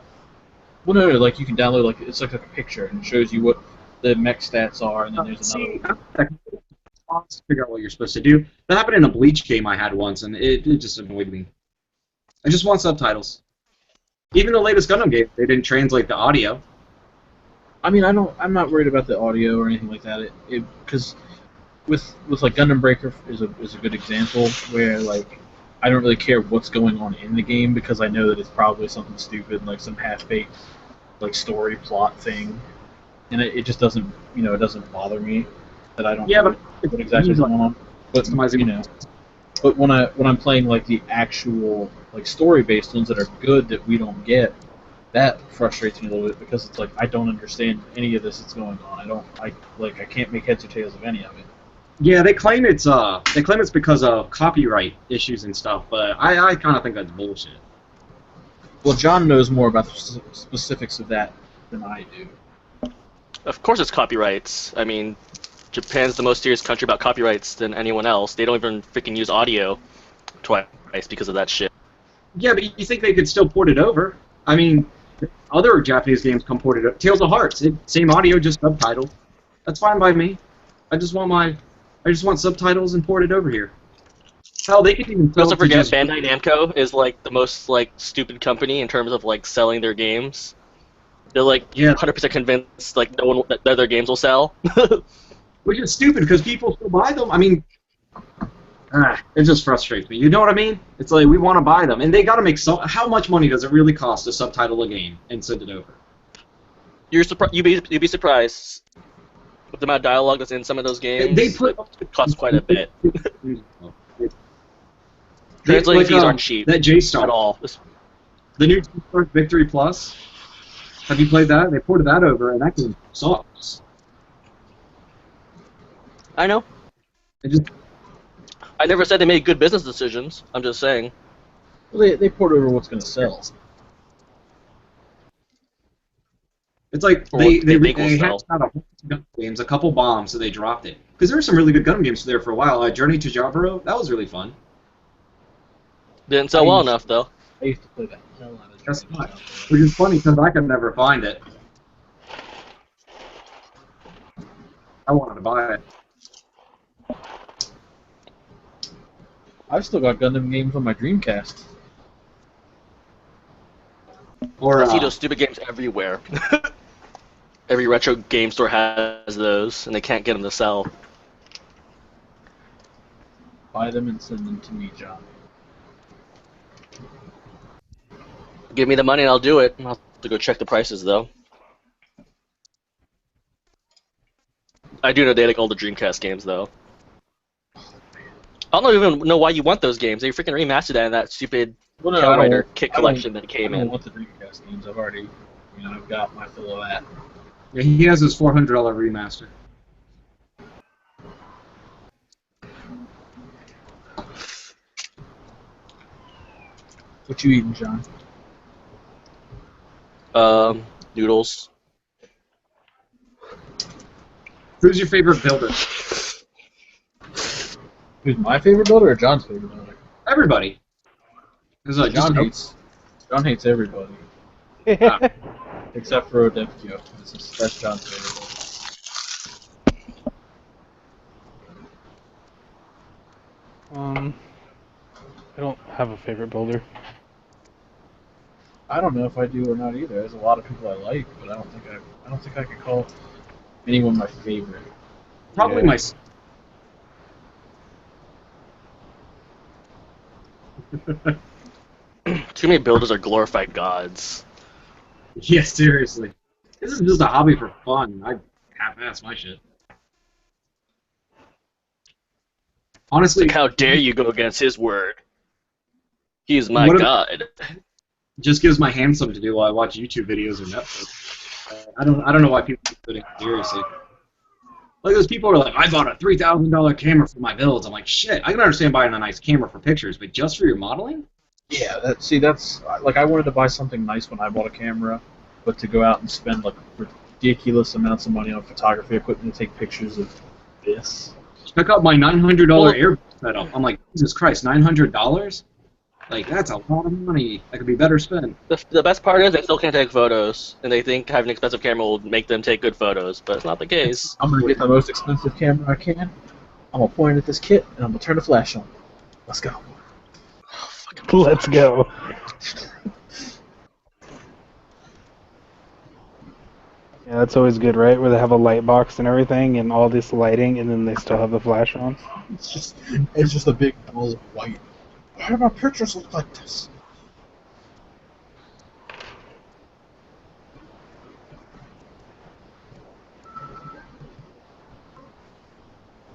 Well, no, like you can download like it's like a picture and it shows you what the mech stats are, and then there's another. See, I to figure out what you're supposed to do. That happened in a Bleach game I had once, and it just annoyed me. I just want subtitles. Even the latest Gundam game, they didn't translate the audio. I mean, I'm not worried about the audio or anything like that. Because with like Gundam Breaker is a good example where like I don't really care what's going on in the game because I know that it's probably something stupid like some half-baked like story plot thing, and it just doesn't it doesn't bother me that I don't Yeah, know but what exactly is going on. But Customizing. you know, But when I'm playing like the actual like story based ones that are good that we don't get, that frustrates me a little bit because it's like I don't understand any of this that's going on. I can't make heads or tails of any of it. Yeah, they claim it's because of copyright issues and stuff, but I kind of think that's bullshit. Well, John knows more about the specifics of that than I do. Of course, it's copyrights. I mean, Japan's the most serious country about copyrights than anyone else. They don't even freaking use audio twice because of that shit. Yeah, but you think they could still port it over? I mean, other Japanese games come ported over. Tales of Hearts, same audio, just subtitled. That's fine by me. I just want subtitles and ported over here. Hell, they could even. Also, forget Bandai Namco is like the most like stupid company in terms of like selling their games. They're like 100% convinced like no one that their games will sell. Which is stupid because people still buy them. I mean, it just frustrates me. You know what I mean? It's like we want to buy them, and they got to make so. How much money does it really cost to subtitle a game and send it over? You'd be surprised with the amount of dialogue that's in some of those games. It costs quite a bit. Translating fees aren't cheap. That J-Star at all. The new J-Star Victory Plus. Have you played that? They ported that over, and that game sucks. I know. I never said they made good business decisions. I'm just saying. Well, they port over what's going to sell. It's like they hatched out a whole Gundam games, a couple bombs, so they dropped it. Because there were some really good Gundam games there for a while. Journey to Jaburo, that was really fun. Didn't sell well enough, though. I used to play that. That's fine. Which is funny because I could never find it. I wanted to buy it. I've still got Gundam games on my Dreamcast. Or I see those stupid games everywhere. Every retro game store has those, and they can't get them to sell. Buy them and send them to me, John. Give me the money and I'll do it. I'll have to go check the prices, though. I do know they like all the Dreamcast games, though. I don't even know why you want those games. They freaking remastered that in that stupid Rider kit collection that came in. I don't want the Dreamcast games. I've already, I've got my fill of that. Yeah, he has his $400 remaster. What you eating, John? Noodles. Who's your favorite builder? Who's my favorite builder or John's favorite builder? Everybody. John hates everybody. Except for Odepkyo. That's John's favorite builder. I don't have a favorite builder. I don't know if I do or not either. There's a lot of people I like, but I don't think I could call anyone my favorite. Probably my. Too many builders are glorified gods. Yeah, seriously. This is just a hobby for fun. I half-ass my shit. Honestly, like, how dare you go against his word? He is my god. Just gives my hands something to do while I watch YouTube videos or Netflix. I don't know why people take it seriously. Like those people are like, I bought a $3,000 camera for my builds. I'm like, shit. I can understand buying a nice camera for pictures, but just for your modeling? Yeah, that's like I wanted to buy something nice when I bought a camera, but to go out and spend like ridiculous amounts of money on photography equipment to take pictures of this. Check out my $900 air setup. I'm like, Jesus Christ, $900? Like, that's a lot of money that could be better spent. The best part is they still can't take photos, and they think having an expensive camera will make them take good photos, but it's not the case. I'm going to get the most expensive camera I can. I'm going to point at this kit, and I'm going to turn the flash on. Let's go. Let's go. Yeah, that's always good, right? Where they have a light box and everything, and all this lighting, and then they still have the flash on. It's just a big ball of white. Why do my pictures look like this?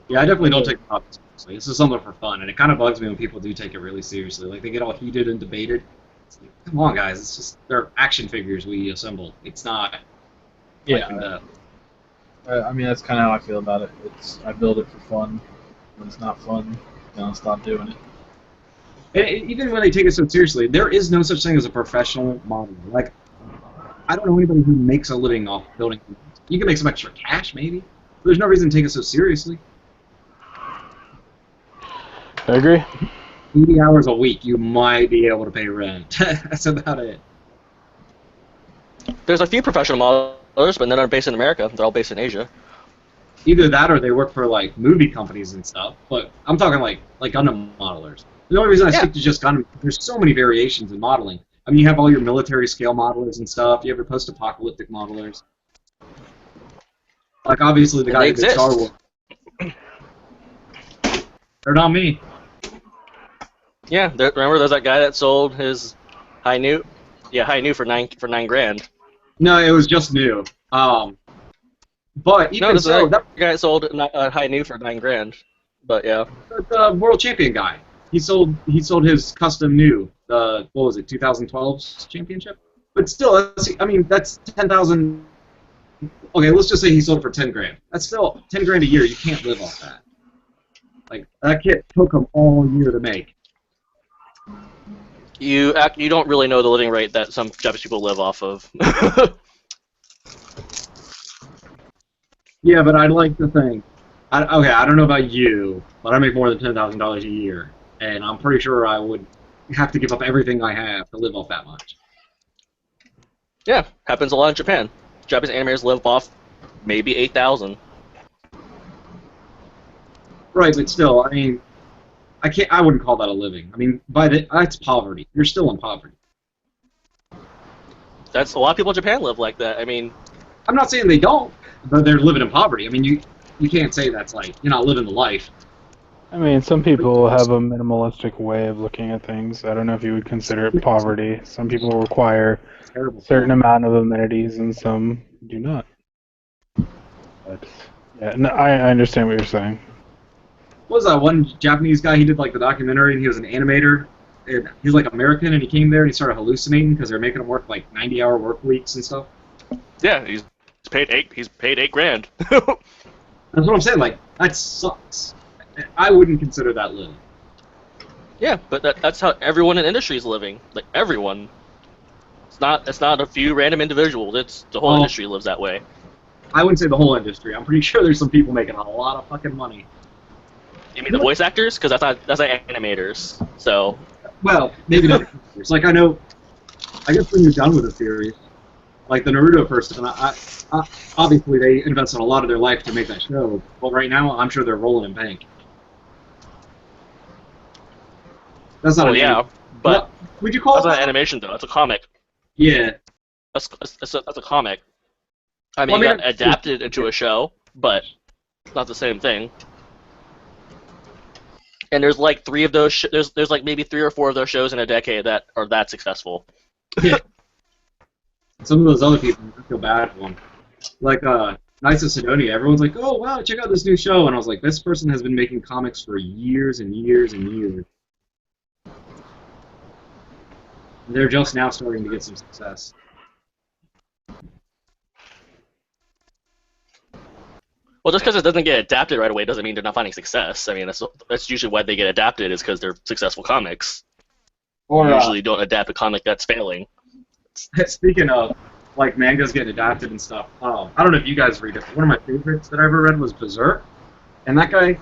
Yeah, I definitely don't take shots. seriously. This is something for fun, and it kind of bugs me when people do take it really seriously. Like they get all heated and debated. It's like, come on, guys! It's just they're action figures we assemble. It's not. Yeah. Like, I mean, that's kind of how I feel about it. I build it for fun. When it's not fun, then I'll stop doing it. and even when they take it so seriously, there is no such thing as a professional model. Like, I don't know anybody who makes a living off building. You can make some extra cash, maybe. But there's no reason to take it so seriously. I agree. 80 hours a week, you might be able to pay rent. That's about it. There's a few professional modelers, but none are based in America. They're all based in Asia. Either that or they work for like movie companies and stuff. But I'm talking like Gundam modelers. The only reason I stick to just Gundam, there's so many variations in modeling. I mean, you have all your military scale modelers and stuff. You have your post-apocalyptic modelers. Like obviously the guy who did Star Wars. They're not me. Yeah, remember there's that guy that sold his High Nu? Yeah, High Nu for nine grand. No, it was just new. But even so, that guy that sold High Nu for 9 grand. But yeah, the world champion guy. He sold his custom new. What was it? 2012 championship. But still, that's 10,000. Okay, let's just say he sold it for 10 grand. That's still 10 grand a year. You can't live off that. Like that kit took him all year to make. you don't really know the living rate that some Japanese people live off of. Yeah, but I'd like to think. Okay, I don't know about you, but I make more than $10,000 a year, and I'm pretty sure I would have to give up everything I have to live off that much. Yeah, happens a lot in Japan. Japanese animators live off maybe 8,000. Right, but still, I mean, I wouldn't call that a living. I mean, that's poverty. You're still in poverty. That's a lot of people in Japan live like that. I mean, I'm not saying they don't, but they're living in poverty. I mean, you can't say that's like you're not living the life. I mean, some people have a minimalistic way of looking at things. I don't know if you would consider it poverty. Some people require a certain amount of amenities, and some do not. But yeah, no, I understand what you're saying. What was that one Japanese guy? He did like the documentary, and he was an animator. And he's like American, and he came there and he started hallucinating because they're making him work like 90-hour work weeks and stuff. yeah, he's paid 8 grand. That's what I'm saying. Like that sucks. I wouldn't consider that living. Yeah, but that's how everyone in the industry is living. Like everyone. It's not a few random individuals. It's the whole industry lives that way. I wouldn't say the whole industry. I'm pretty sure there's some people making a lot of fucking money. You mean the voice actors? Because that's not animators. So. Well, maybe not. It's like I guess when you're done with a series, like the Naruto person, obviously they invested a lot of their life to make that show. But right now, I'm sure they're rolling in bank. That's not. But would you call that's it not animation though. That's a comic. Yeah. That's a comic. I mean, it got adapted into a show, but it's not the same thing. And there's like 3 of those. There's like maybe 3 or 4 of those shows in a decade that are that successful. Yeah. Some of those other people, I feel bad for them. Like Knights of Sidonia, everyone's like, "Oh wow, check out this new show," and I was like, "This person has been making comics for years and years and years. They're just now starting to get some success." Well, just because it doesn't get adapted right away doesn't mean they're not finding success. I mean, that's usually why they get adapted is because they're successful comics. Or usually don't adapt a comic that's failing. Speaking of, like, mangas getting adapted and stuff, I don't know if you guys read it, but one of my favorites that I ever read was Berserk. And that guy,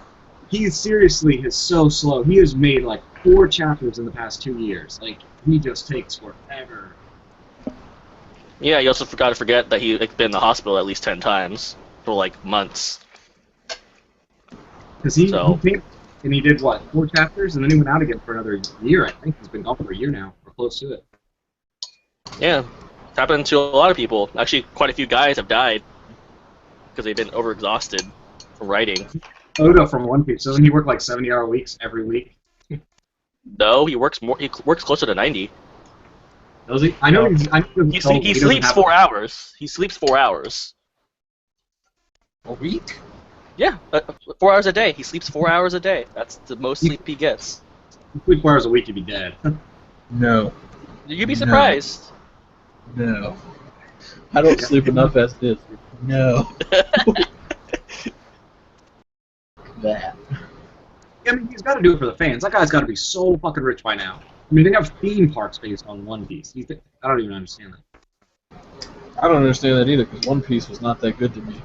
he seriously is so slow. He has made, like, 4 chapters in the past 2 years. Like, he just takes forever. Yeah, you also forgot to forget that he's been in the hospital at least 10 times for, like, months. Because he came, and he did, what, 4 chapters? And then he went out again for another year, I think. He's been gone for a year now, or close to it. Yeah, it's happened to a lot of people. Actually, quite a few guys have died because they've been overexhausted from writing. Oda from One Piece, doesn't he work like 70-hour weeks every week? No, he works more. He works closer to 90. Does he? I know. He sleeps 4 hours. He sleeps 4 hours A week? Yeah, 4 hours a day. He sleeps 4 hours a day. That's the most sleep he gets. You sleep 4 hours a week, you'd be dead. No. You'd be No. surprised. No. I don't sleep enough as it is. No. That. I mean, he's got to do it for the fans. That guy's got to be so fucking rich by now. I mean, they have theme parks based on One Piece. I don't even understand that. I don't understand that either, because One Piece was not that good to me.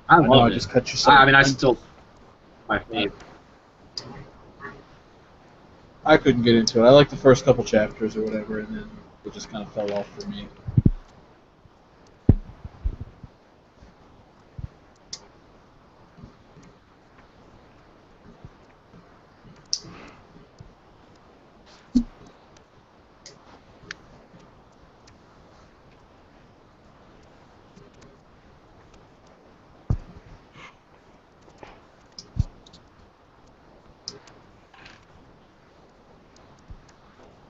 I know love I it. just cut you so. I mean, I still my favorite. I couldn't get into it. I liked the first couple chapters or whatever, and then it just kind of fell off for me.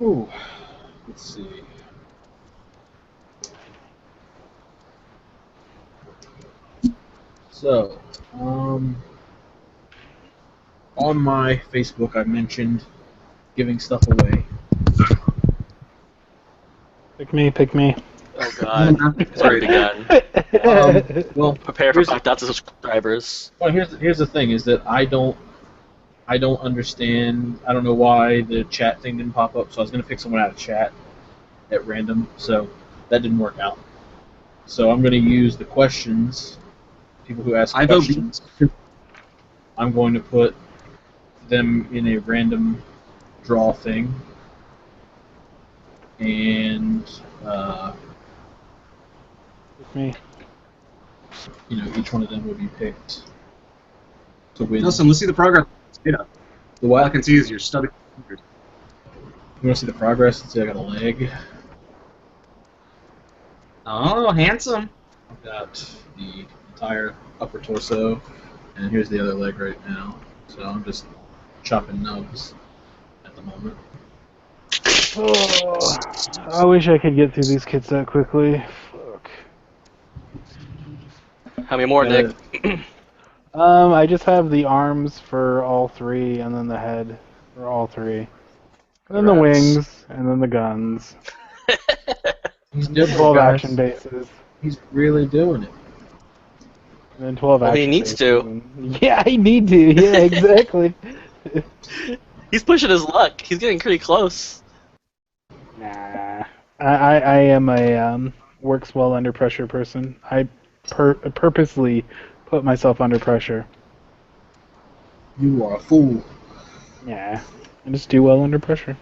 Ooh, let's see. So, on my Facebook, I mentioned giving stuff away. Pick me, pick me. Oh god. It's already begun. Well, Prepare for 5,000 subscribers. well, here's the thing: is that I don't understand. I don't know why the chat thing didn't pop up. So I was gonna pick someone out of chat at random. So that didn't work out. So I'm gonna use the questions. People who ask questions. I'm going to put them in a random draw thing, and Pick me. each one of them will be picked to win. Nelson, let's see the progress. Yeah. The All I what? can see is your stubby fingers. You want to see the progress? Let's see, I got a leg. Oh, handsome. I've got the entire upper torso, and here's the other leg right now. So I'm just chopping nubs at the moment. Oh, I wish I could get through these kits that quickly. Fuck. How many more, Nick? I just have the arms for all three, and then the head for all three. And then the Rats. wings, and then the guns. He's doing it, 12 guys. action bases. He's really doing it. And then 12 Well, action he needs bases. to. Yeah, I need to. Yeah, exactly. He's pushing his luck. He's getting pretty close. Nah. I am a works well under pressure person. I purposely put myself under pressure. You are a fool. Yeah. I just do well under pressure.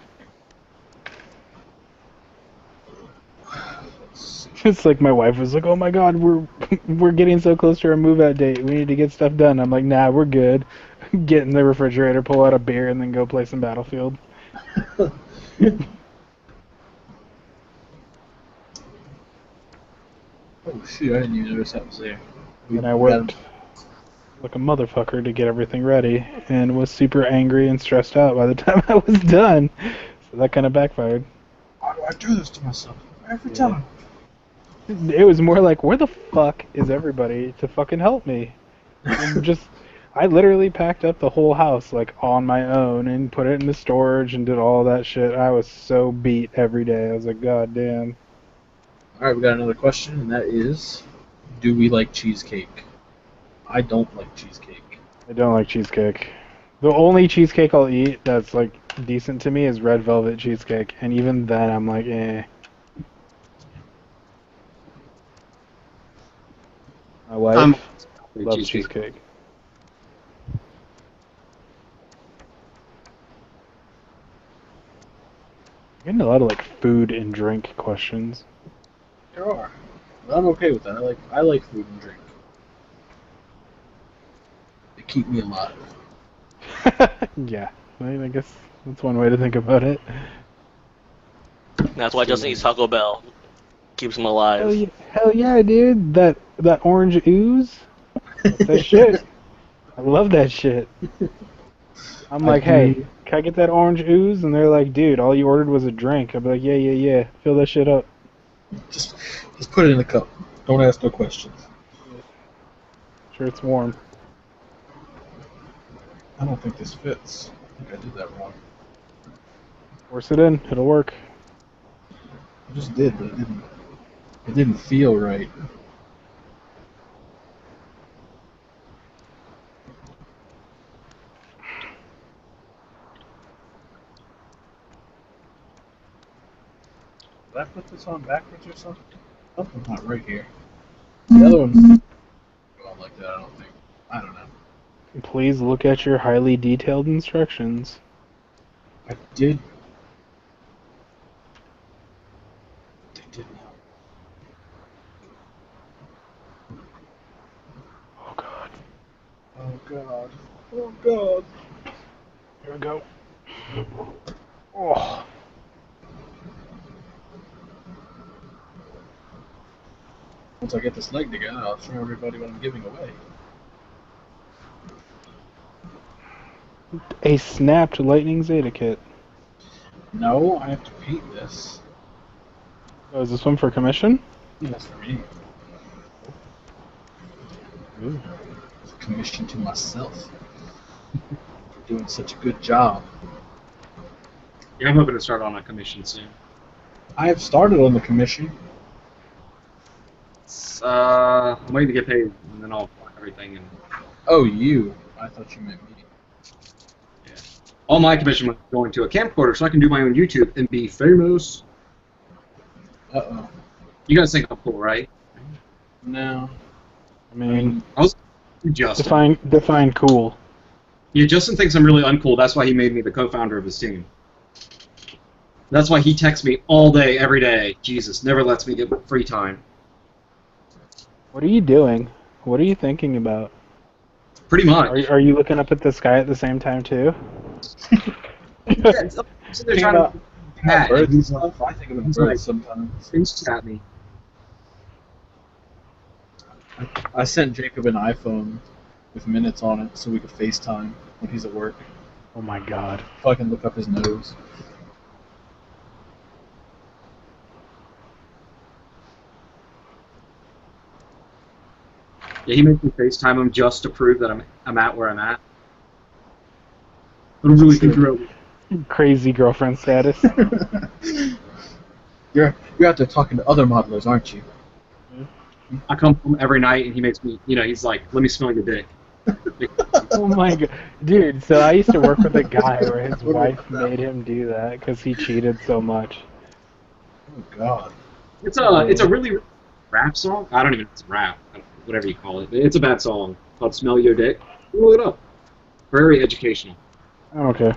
It's like my wife was like, "Oh my God, we're getting so close to our move out date. We need to get stuff done." I'm like, "Nah, we're good." Get in the refrigerator, pull out a beer, and then go play some Battlefield. Oh shoot! I didn't even notice that was there. And I worked like a motherfucker to get everything ready, and was super angry and stressed out by the time I was done. So that kind of backfired. Why do I do this to myself every time? It was more like, where the fuck is everybody to fucking help me? I literally packed up the whole house, like, on my own and put it in the storage and did all that shit. I was so beat every day. I was like, God damn. Alright, we got another question, and that is, do we like cheesecake? I don't like cheesecake. I don't like cheesecake. The only cheesecake I'll eat that's, like, decent to me is red velvet cheesecake. And even then, I'm like, eh. My wife loves cheesecake. I'm getting a lot of like food and drink questions. There are. But I'm okay with that. I like food and drink. They keep me alive. Yeah, I guess that's one way to think about it. That's why Justin eats Taco Bell. Keeps him alive. Hell yeah, dude! That orange ooze. That's that shit. I love that shit. I'm like, hey, can I get that orange ooze? And they're like, dude, all you ordered was a drink. I'd be like, yeah. Fill that shit up. Just put it in the cup. Don't ask no questions. sure it's warm. I don't think this fits. I think I did that wrong. Force it in. It'll work. I just did, but it didn't. It didn't feel right. Did I put this on backwards or something? Something's not right here. The other one's going like that, I don't think. I don't know. Please look at your highly detailed instructions. I did. They didn't help. Oh god. Oh god. Oh god. Here we go. Oh. Once I get this leg together, I'll show everybody what I'm giving away. A snapped Lightning Zeta kit. No, I have to paint this. Oh, is this one for commission? That's for me. Ooh. It's a commission to myself for doing such a good job. Yeah, I'm hoping to start on a commission soon. I have started on the commission. I'm waiting to get paid, and then I'll fuck everything. And Oh, you. I thought you meant me. all my commission was going to a camcorder, so I can do my own YouTube and be famous. Uh-oh. You guys think I'm cool, right? No. I mean, Justin. define cool. Yeah, Justin thinks I'm really uncool. That's why he made me the co-founder of his team. That's why he texts me all day, every day. Jesus, never lets me get free time. What are you doing? What are you thinking about? Pretty much. Are you looking up at the sky at the same time too? Yeah, so they're Think trying about to Pat, birds and he's stuff. I think of he's birds like- sometimes. Things at me. I sent Jacob an iPhone with minutes on it so we could FaceTime when he's at work. Oh my god. So I can look up his nose. Yeah, he makes me FaceTime him just to prove that I'm at where I'm at. I don't really think you're out. Crazy girlfriend status. You're out there talking to other modelers, aren't you? I come home every night and he makes me, he's like, let me smell your dick. Oh my god. Dude, so I used to work with a guy where his wife made him do that because he cheated so much. Oh god. It's a really rap song. I don't even know if it's rap, whatever you call it. It's a bad song called Smell Your Dick. Look it up. Very educational. Okay.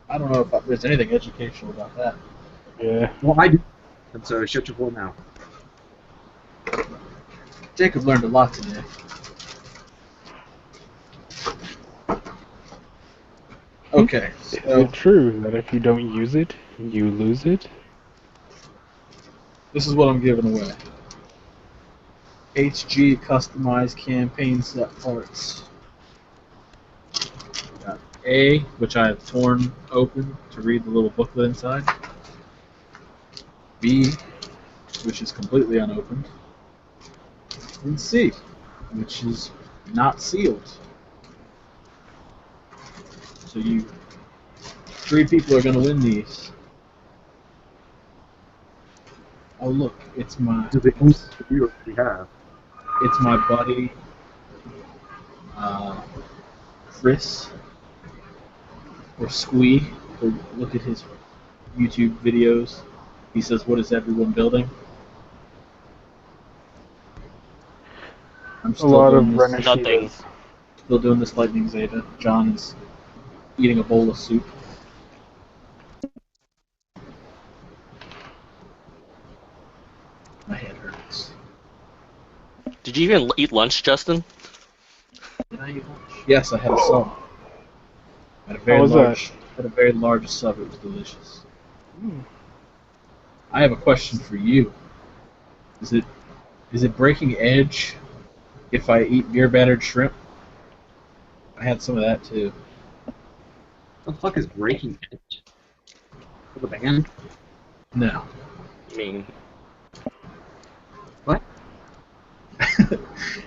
I don't know if there's anything educational about that. Yeah. Well, I do. And so shut your whore mouth. Jacob learned a lot today. Okay, Is so it true that if you don't use it, you lose it? this is what I'm giving away. HG customized campaign set parts. Got A, which I have torn open to read the little booklet inside. B, which is completely unopened. And C, which is not sealed. So you, 3 people are going to win these. Oh look, it's my We have. it's my buddy Chris or Squee. Or look at his YouTube videos. He says, "What is everyone building?" I'm A lot of doing this, Nothing. Renishitas. still doing this Lightning Zeta. John is eating a bowl of soup. My head hurts. Did you even eat lunch, Justin? Did I eat lunch? Yes, I had a sub. I had a very How was large. Had a very large sub. It was delicious. I have a question for you. Is it breaking edge if I eat beer battered shrimp? I had some of that too. What the fuck is Breaking Edge? For the band? No. I mean, What?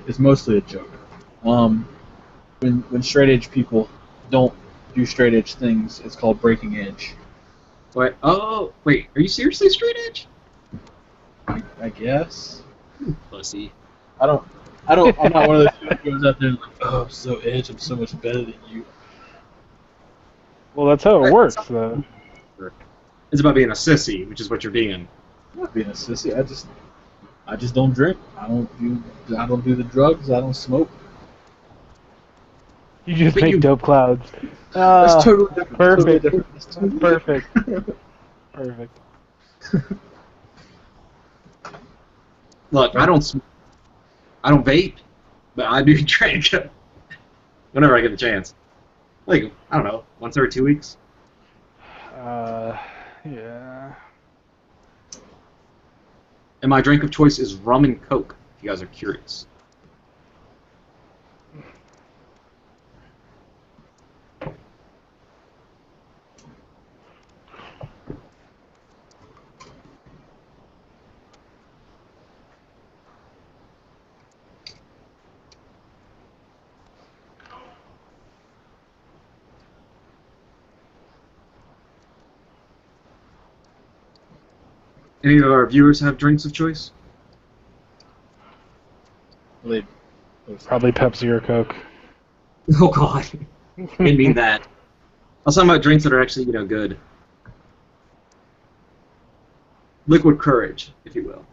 It's mostly a joke. Um, when straight edge people don't do straight edge things, it's called breaking edge. Wait, oh, wait, are you seriously straight edge? I guess. Pussy. I'm not one of those people who goes out there and like, oh, I'm so edge, I'm so much better than you. Well, that's how it works, though. It's about being a sissy, which is what you're being. I'm not being a sissy. I just don't drink. I don't do the drugs. I don't smoke. You just But make you- dope clouds. That's totally different. Perfect. Totally different. That's totally Perfect. different. Perfect. Look, I don't vape, but I do drink whenever I get the chance. Like, I don't know, once every 2 weeks. Yeah. And my drink of choice is rum and coke, if you guys are curious. Any of our viewers have drinks of choice? Well, Probably Pepsi or Coke. Oh god. Didn't mean that. I was talking about drinks that are actually, good. Liquid courage, if you will.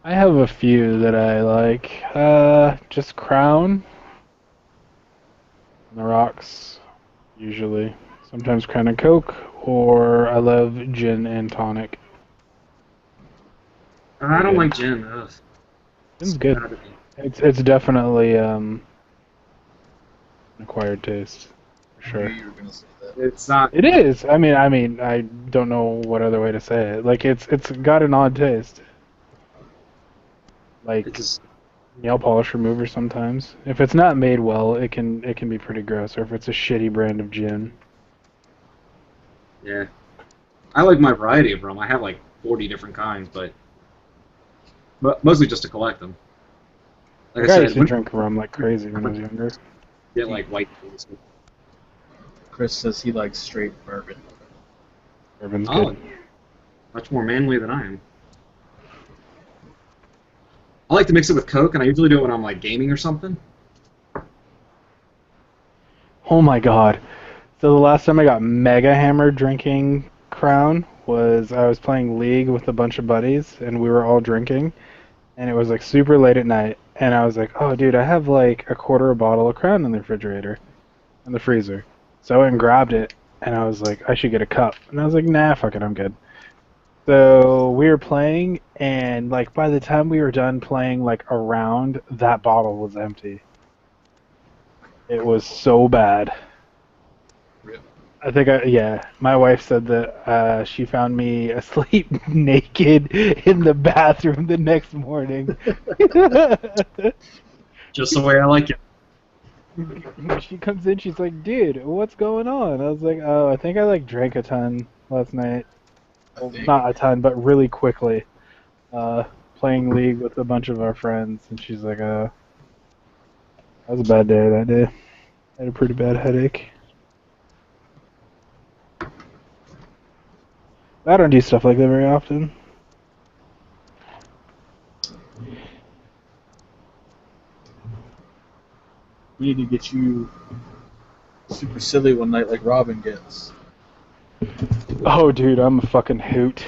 I have a few that I like. Just Crown. On the rocks, usually. Sometimes Crown and Coke, or I love gin and tonic. I don't Good. like gin. Ugh. Gin's good. It's definitely an acquired taste, for I knew sure. you were gonna say that. It's not. It is. I mean, I don't know what other way to say it. Like it's got an odd taste. Like It's just, nail polish remover sometimes. If it's not made well, it can be pretty gross. Or if it's a shitty brand of gin. yeah. I like my variety of rum. I have like 40 different kinds, but mostly just to collect them. Like I I used said, to when drink rum like crazy when I was younger. you get like white things. Chris says he likes straight bourbon. Bourbon's Oh, good. much more manly than I am. I like to mix it with Coke, and I usually do it when I'm like gaming or something. Oh my god. So the last time I got mega hammered drinking Crown was I was playing League with a bunch of buddies and we were all drinking and it was like super late at night and I was like, oh dude, I have like a quarter of a bottle of Crown in the refrigerator, in the freezer. So I went and grabbed it and I was like, I should get a cup. And I was like, nah, fuck it, I'm good. So we were playing and like by the time we were done playing like a round, that bottle was empty. It was so bad. I think my wife said that she found me asleep naked in the bathroom the next morning. Just the way I like it. She comes in, she's like, dude, what's going on? I was like, oh, I think I like drank a ton last night. I think. Not a ton, but really quickly. Playing League with a bunch of our friends, and she's like, that was a bad day that day. I had a pretty bad headache. I don't do stuff like that very often. We need to get you super silly one night like Robin gets. Oh, dude, I'm a fucking hoot.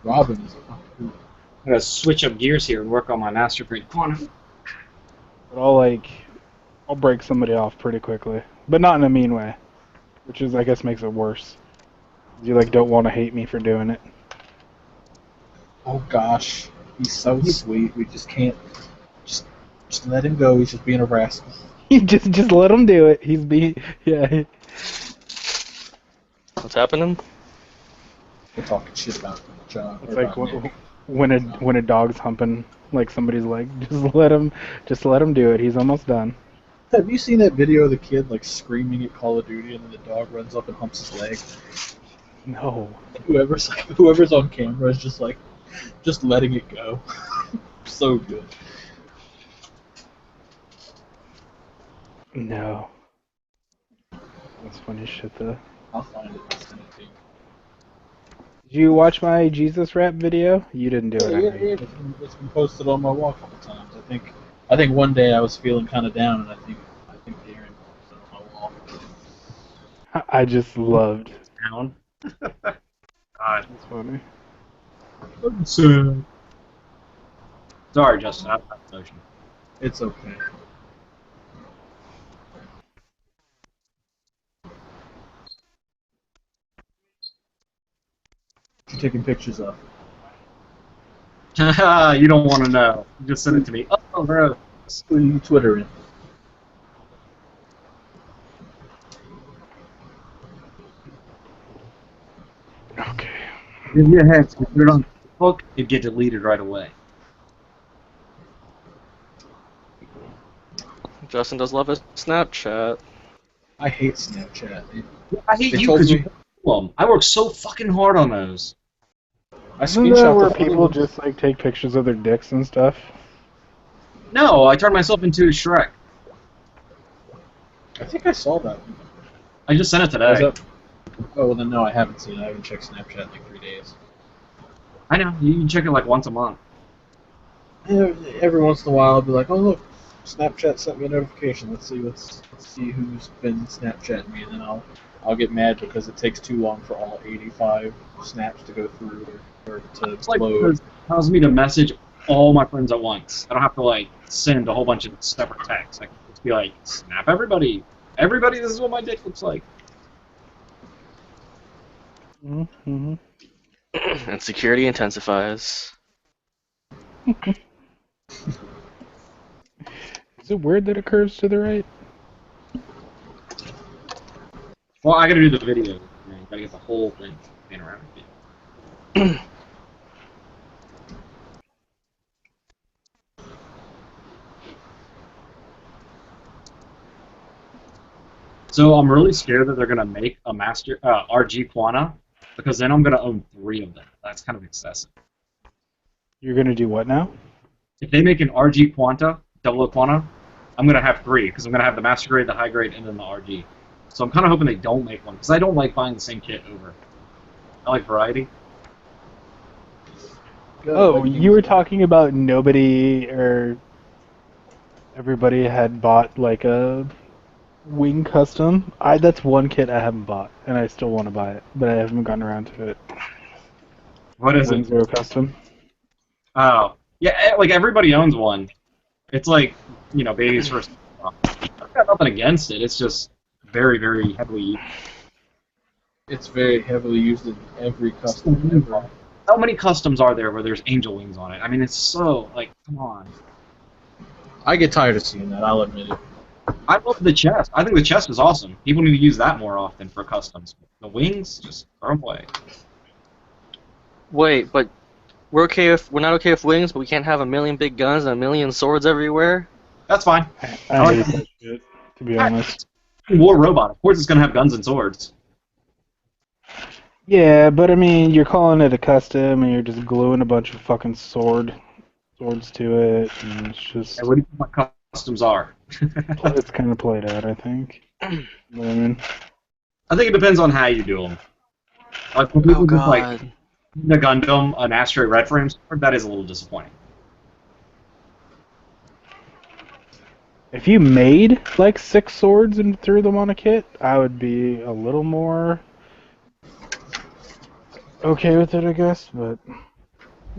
Robin is a fucking hoot. I'm gonna switch up gears here and work on my Master Grade Quantum. But I'll break somebody off pretty quickly, but not in a mean way, which is I guess makes it worse. You like don't want to hate me for doing it. Oh gosh, he's so sweet. We just can't. Just let him go. He's just being a rascal. just let him do it. He's yeah. What's happening? We're talking shit about John. It's or like about Nick. when a dog's humping like somebody's leg. Just let him do it. He's almost done. Have you seen that video of the kid like screaming at Call of Duty and then the dog runs up and humps his leg? No. Whoever's on camera is just like, Just letting it go. So good. No. That's funny shit, though. I'll find it and send it to you. Did you watch my Jesus rap video? You didn't do it, I know you did. It's been posted on my wall a couple times. I think one day I was feeling kind of down, and I think Darren posted it on my wall. I just loved. Down. God. That's funny. Sorry, Justin. I have emotion. It's okay. What you taking pictures of? You don't want to know. You just send it to me. Oh, bro. Who are you Twittering? Okay. If you had to put it on Facebook, it'd get deleted right away. Justin does love his Snapchat. I hate Snapchat. I hate They you told because me- you follow them. I work so fucking hard on those. I Isn't that screenshot where the people photos. just like take pictures of their dicks and stuff? No, I turned myself into Shrek. I think I saw that. I just sent it Was today. that- Oh, well then no, I haven't seen it. I haven't checked Snapchat in like 3 days. I know. You can check it like once a month. Every once in a while, I'll be like, "Oh look, Snapchat sent me a notification. Let's see who's been Snapchatting me," and then I'll get mad because it takes too long for all 85 snaps to go through or to It's like load. it allows me to message all my friends at once. I don't have to like send a whole bunch of separate texts. I can just be like, snap everybody. Everybody, this is what my dick looks like. Mm-hmm. And security intensifies. Is it weird that it curves to the right? Well, I gotta do the video. Man. Gotta get the whole thing panoramic view. So I'm really scared that they're gonna make a master RG Quanta, because then I'm gonna own 3 of them. That's kind of excessive. You're gonna do what now? If they make an RG Quanta, double O Quanta, I'm gonna have 3 because I'm gonna have the master grade, the high grade, and then the RG. So I'm kind of hoping they don't make one because I don't like buying the same kit over. I like variety. Oh, you were talking about nobody or everybody had bought like a wing custom. That's one kit I haven't bought, and I still want to buy it, but I haven't gotten around to it. What is Wing it? Zero custom. Oh, yeah, like everybody owns one. It's like, you know, baby's first. I've got nothing against it. It's just very, very heavily used. It's very heavily used in every custom ever. How many customs are there where there's angel wings on it? I mean, it's so, like, come on. I get tired of seeing that. I'll admit it. I love the chest. I think the chest is awesome. People need to use that more often for customs. The wings, just throw them away. Wait, but we're not okay with wings, but we can't have a million big guns and a million swords everywhere? That's fine. I hate that shit, to be honest. War robot. Of course it's going to have guns and swords. Yeah, but I mean, you're calling it a custom, and you're just gluing a bunch of fucking swords to it, and it's just And what do you think my customs are? it's kind of played out, I think. You know what I mean? I think it depends on how you do them. Like, when people just, like, the Gundam, an Asteroid Red Frame sword, that is a little disappointing. If you made like 6 swords and threw them on a kit, I would be a little more okay with it, I guess. But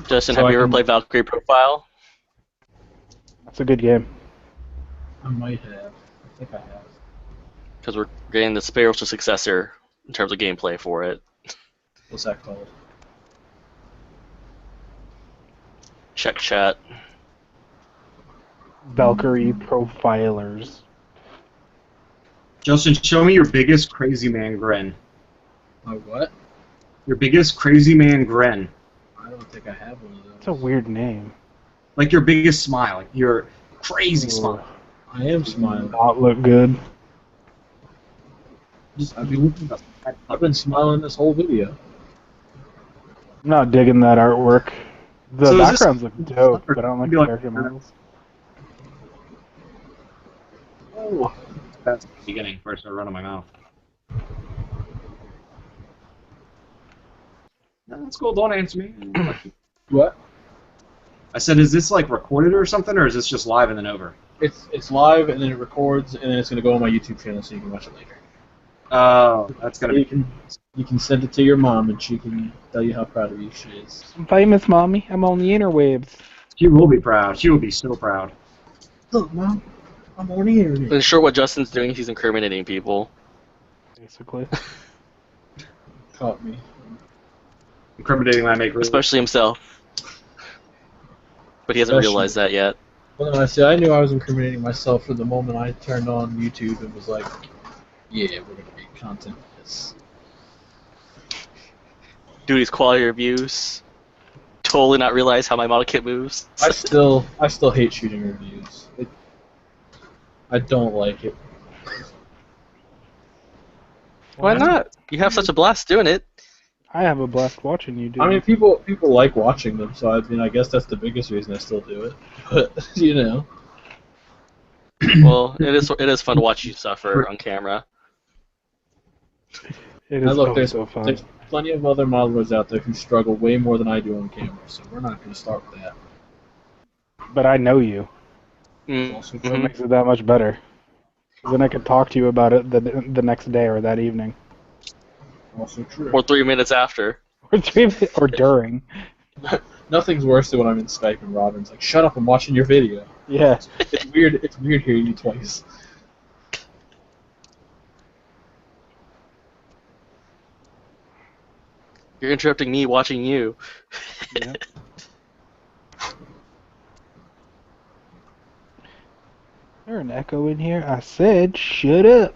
Justin, So have I you ever can- played Valkyrie Profile? that's a good game. I might have. I think I have. Because we're getting the spiritual successor in terms of gameplay for it. What's that called? Check chat. Valkyrie Profilers. Justin, show me your biggest crazy man grin. My what? Your biggest crazy man grin. I don't think I have one of those. It's a weird name. Like your biggest smile. Like your crazy Ooh. smile. I am smiling. Not look good. I'd be looking at I've been smiling this whole video. I'm not digging that artwork. The So is this- backgrounds look dope, but I don't like Be the like- character models. Oh, that's the beginning. First, I run in my mouth. No, that's cool. Don't answer me. What? I said, is this like recorded or something, or is this just live and then over? It's live and then it records and then it's gonna go on my YouTube channel so you can watch it later. Oh, that's gonna You be. can send it to your mom and she can tell you how proud of you she is. I'm famous, mommy. I'm on the interwebs. She will be proud. She will be so proud. Look, mom, I'm on the internet. In short, what Justin's doing, he's incriminating people. Basically. Caught me. Incriminating when I make rules. Especially himself. But he hasn't Especially- realized that yet. Well, no, I see. I knew I was incriminating myself from the moment I turned on YouTube and was like, "Yeah, we're gonna make content for this." Duty's quality reviews. Totally not realize how my model kit moves. I still hate shooting reviews. I don't like it. Why not? You have such a blast doing it. I have a blast watching you do. I mean, people like watching them, so I mean, I guess that's the biggest reason I still do it. But you know, Well, it is fun to watch you suffer on camera. it now is look, always so fun. there's plenty of other modelers out there who struggle way more than I do on camera, so we're not going to start with that. But I know you. Mm. Also, So it makes it that much better. 'Cause then I could talk to you about it the next day or that evening. also true. Or 3 minutes after. Or during. Nothing's worse than when I'm in Skype and Robin's like, "Shut up! I'm watching your video." Yeah. It's weird. It's weird hearing you twice. You're interrupting me watching you. Yeah. There's an echo in here. I said, shut up.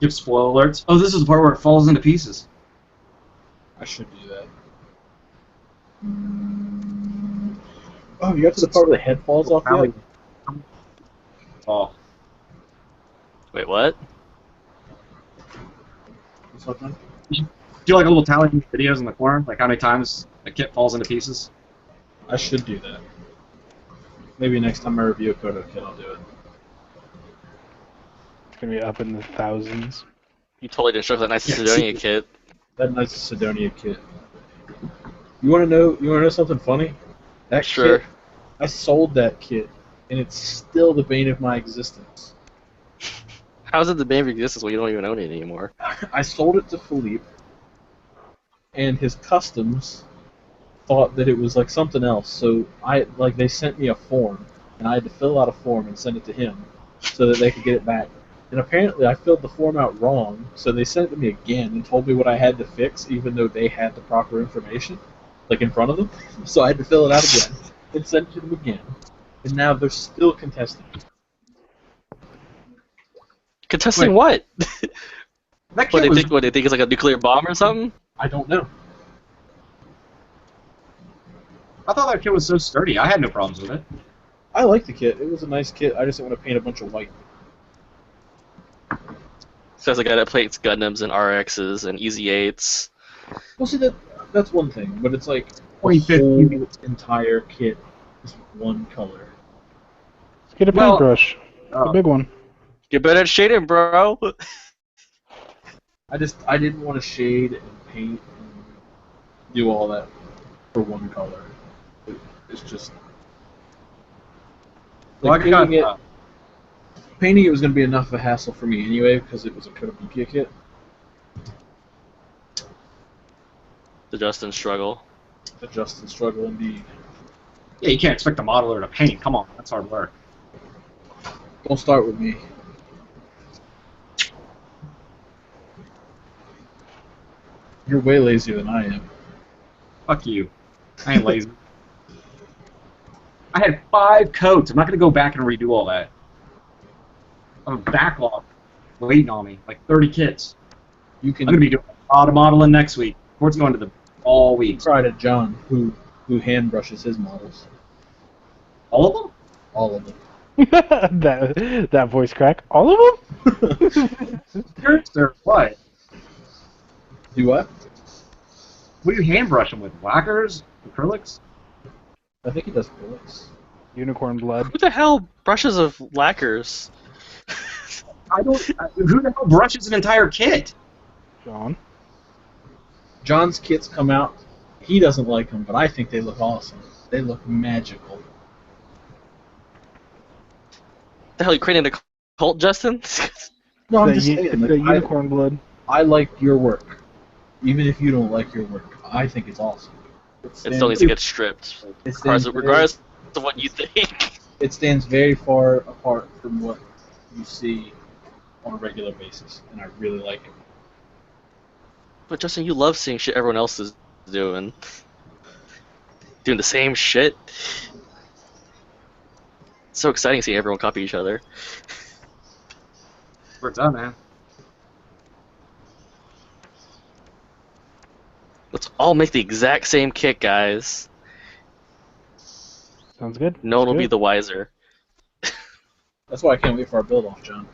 Give spoil alerts. Oh, this is the part where it falls into pieces. I should do that. Oh, you got to the part where the head falls off yet? Oh, Wait, what? Something? do you like a little tally videos in the corner, like how many times a kit falls into pieces? I should do that. Maybe next time I review a Kodo kit, I'll do it. It's going to be up in the thousands. You totally didn't show up that nice Yeah, Sidonia kit. That nice Sidonia kit. You wanna know something funny? That Sure. kit, I sold that kit, and it's still the bane of my existence. How's it the bane of existence when you don't even own it anymore? I sold it to Philippe, and his customs thought that it was like something else. So they sent me a form, and I had to fill out a form and send it to him, so that they could get it back. And apparently I filled the form out wrong, so they sent it to me again and told me what I had to fix, even though they had the proper information, like in front of them. So I had to fill it out again and send it to them again. And now they're still contesting. Contesting Wait. what? That What kit was. they think it's like a nuclear bomb or something? I don't know. I thought that kit was so sturdy. I had no problems with it. I like the kit. It was a nice kit. I just didn't want to paint a bunch of white. Says a guy that plays Gundams and RXs and Easy 8s. Well, see, that's one thing, but it's like the 2015. whole entire kit is one color. Let's get a Well, paintbrush. A big one. Get better at shading, bro. I didn't want to shade and paint and do all that for one color. It's just Well, I got, painting it was going to be enough of a hassle for me anyway because it was a Kotobukiya kit. The Justin struggle. The Justin struggle indeed. yeah, you can't expect a modeler to paint. Come on, that's hard work. Don't start with me. You're way lazier than I am. Fuck you. I ain't lazy. I had 5 coats. I'm not gonna go back and redo all that. I have a backlog waiting on me, like 30 kits. You I'm can gonna be doing a lot of modeling next week. Ford's going to the all week. try to John, who hand brushes his models. All of them? All of them. that voice crack. All of them? Or what? Do what? What do you hand brush them with? Lacquers? Acrylics? I think he does acrylics. Unicorn blood. Who the hell brushes of lacquers? I don't. Who the hell brushes an entire kit? John. John's kits come out. He doesn't like them, but I think they look awesome. They look magical. The hell, you creating a cult, Justin? No, I'm The just u- saying. it's Like, the unicorn blood. I like your work, even if you don't like your work. I think it's awesome. It still needs to get stripped, It stands regardless of what you think. It stands very far apart from what you see on a regular basis, and I really like it. But Justin, you love seeing shit everyone else is doing. Doing the same shit. It's so exciting seeing everyone copy each other. Where it's at, man. Let's all make the exact same kit, guys. Sounds good. No one will be Good. the wiser. That's why I can't wait for our build-off, John.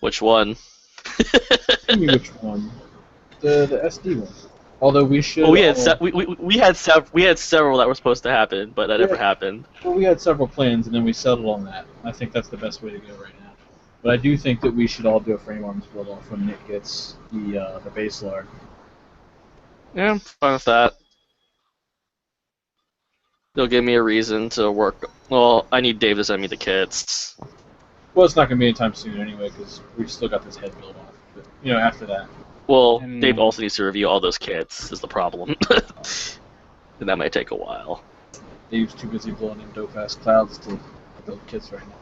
Which one? Tell me which one. The SD one. Although we should. Well, we had we had several that were supposed to happen, but that never Yeah. happened. Well, we had several plans, and then we settled on that. I think that's the best way to go right now. But I do think that we should all do a frame arms build-off when Nick gets the base lard. Yeah, I'm fine with that. They'll give me a reason to work. Well, I need Dave to send me the kits. Well, it's not going to be anytime soon anyway, because we've still got this head build off. But, after that. Well, And- Dave also needs to review all those kits, is the problem. And that might take a while. Dave's too busy blowing them dope-ass clouds to build kits right now.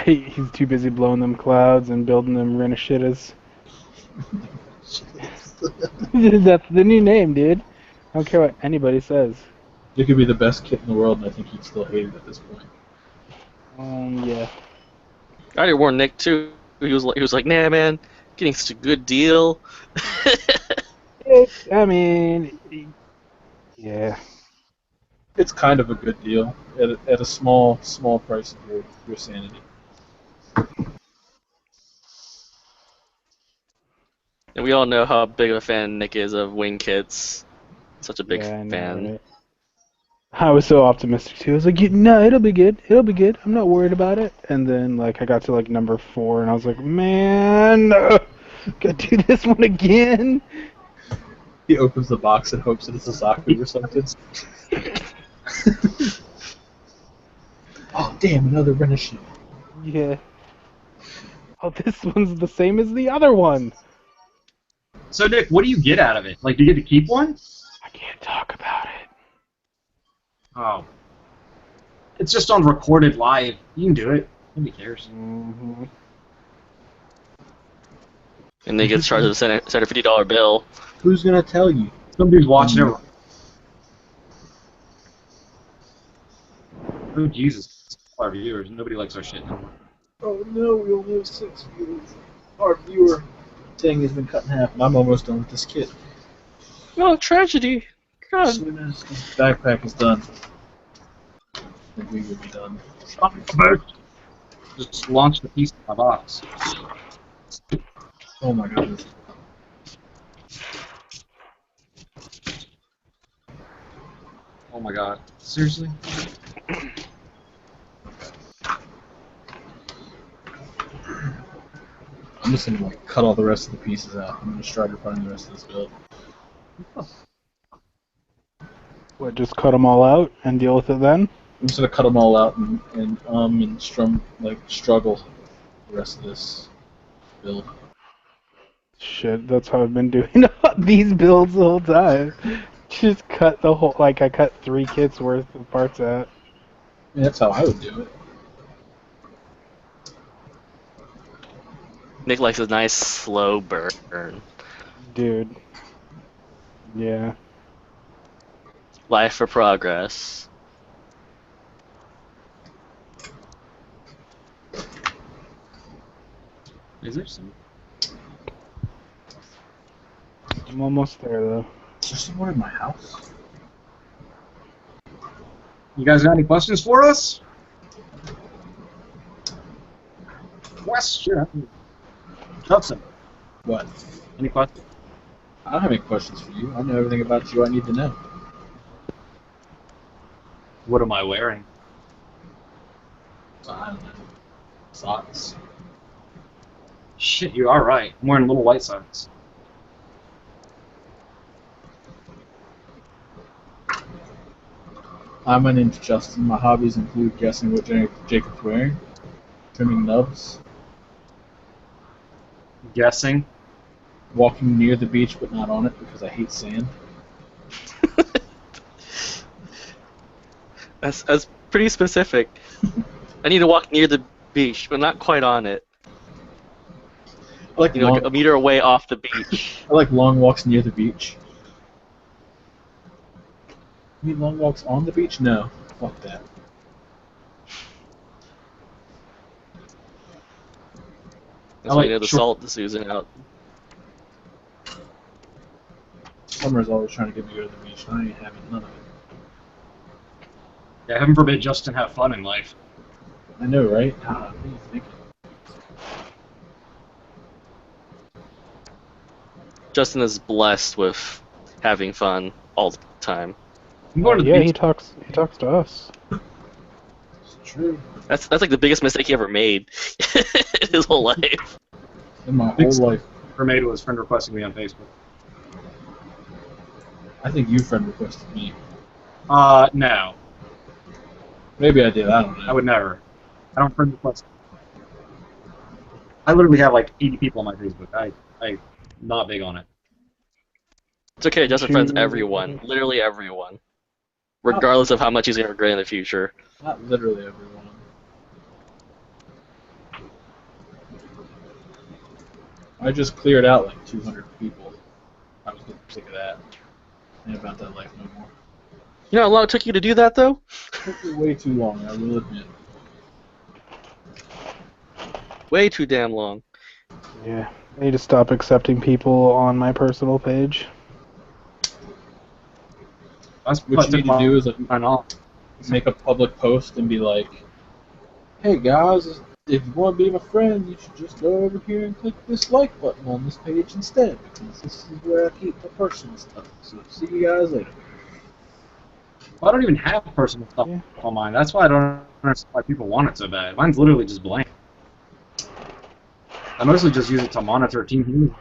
He's too busy blowing them clouds and building them Renashitas. That's the new name, dude. I don't care what anybody says. It could be the best kit in the world, and I think he'd still hate it at this point. Yeah. I already warned Nick too. He was like, nah, man, getting such a good deal. I mean, yeah. It's kind of a good deal at a small price of your sanity. And we all know how big of a fan Nick is of wing kits. Such a big Yeah, I know, fan. right? I was so optimistic too. I was like, no, it'll be good. It'll be good. I'm not worried about it. And then I got to number 4, and I was like, man, gotta do this one again. He opens the box and hopes that it's a Zaku or something. Oh, damn, another Renashin. Yeah. Oh, this one's the same as the other one. So, Nick, what do you get out of it? Like, do you get to keep one? I can't talk about it. Oh. It's just on recorded live. You can do it. Nobody cares. Mm-hmm. And then he gets charged with a $50 bill. Who's gonna tell you? Some dude's watching it. Oh, Jesus. Our viewers. Nobody likes our shit no more. Oh no, we only have 6 viewers. Our viewer thing has been cut in half, and I'm almost done with this kit. No, tragedy. As God. soon as this backpack is done, then we will be done. Just launch the piece in my box. Oh my god. Oh my god. Seriously? I'm just gonna cut all the rest of the pieces out. I'm gonna try to find the rest of this build. What, just cut them all out and deal with it then? I'm just gonna cut them all out and struggle the rest of this build. Shit, that's how I've been doing these builds the whole time. Just cut the whole, I cut 3 kits worth of parts out. I mean, that's how I would do it. Nick likes a nice slow burn. Dude. Yeah. Life for progress. Is there some? I'm almost there, though. Is there someone in my house? You guys got any questions for us? Question. Hudson. What? Any questions? I don't have any questions for you. I know everything about you I need to know. What am I wearing? I don't know. Socks. Shit, you are right. I'm wearing little white socks. I'm my name's Justin. My hobbies include guessing what Jacob's wearing, trimming nubs, Guessing. walking near the beach but not on it because I hate sand. That's pretty specific. I need to walk near the beach, but not quite on it. I like You know, long, like a meter away off the beach. I like long walks near the beach. You mean long walks on the beach? No. Fuck that. That's I why like you know the short- salt is oozing out. Summer's always trying to get me to go to the beach, and I ain't having none of it. Yeah, heaven forbid Justin have fun in life. I know, right? What are you thinking? Justin is blessed with having fun all the time. I'm going to the Yeah, beach. he talks to us. It's true. That's like the biggest mistake he ever made in his whole life. In my Big whole life, Remain was friend requesting me on Facebook. I think you friend requested me. No. Maybe I did. I don't know. I would never. I don't friend request. I literally have like 80 people on my Facebook. I'm not big on it. It's okay, Justin You- friends everyone. Literally everyone. Regardless of how much he's gonna regret in the future. Not literally everyone. I just cleared out like 200 people. I was getting sick of that. I ain't about that life no more. You know how long it took you to do that, though? It took me way too long, I will admit. Way too damn long. Yeah, I need to stop accepting people on my personal page. That's What you need to do is like I know. make a public post and be like, "Hey guys, if you want to be my friend, you should just go over here and click this like button on this page instead, because this is where I keep my personal stuff. So see you guys later." Well, I don't even have personal stuff Yeah. on mine. That's why I don't understand why people want it so bad. Mine's literally just blank. I mostly just use it to monitor Team Human.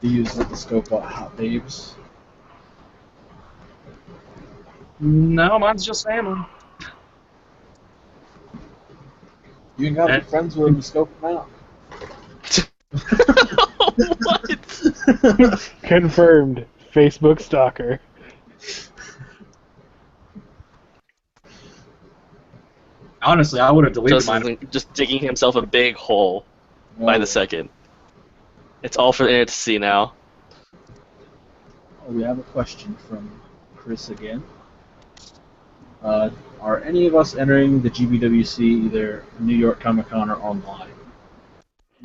You use it to scope out hot babes. No, mine's just family. You ain't gotta be Eh. friends with them to scope them out. What? Confirmed. Facebook stalker. Honestly, I would have deleted mine. Justin's just digging himself a big hole by the second. It's all for the internet to see now. We have a question from Chris again. Are any of us entering the GBWC either New York Comic Con or online?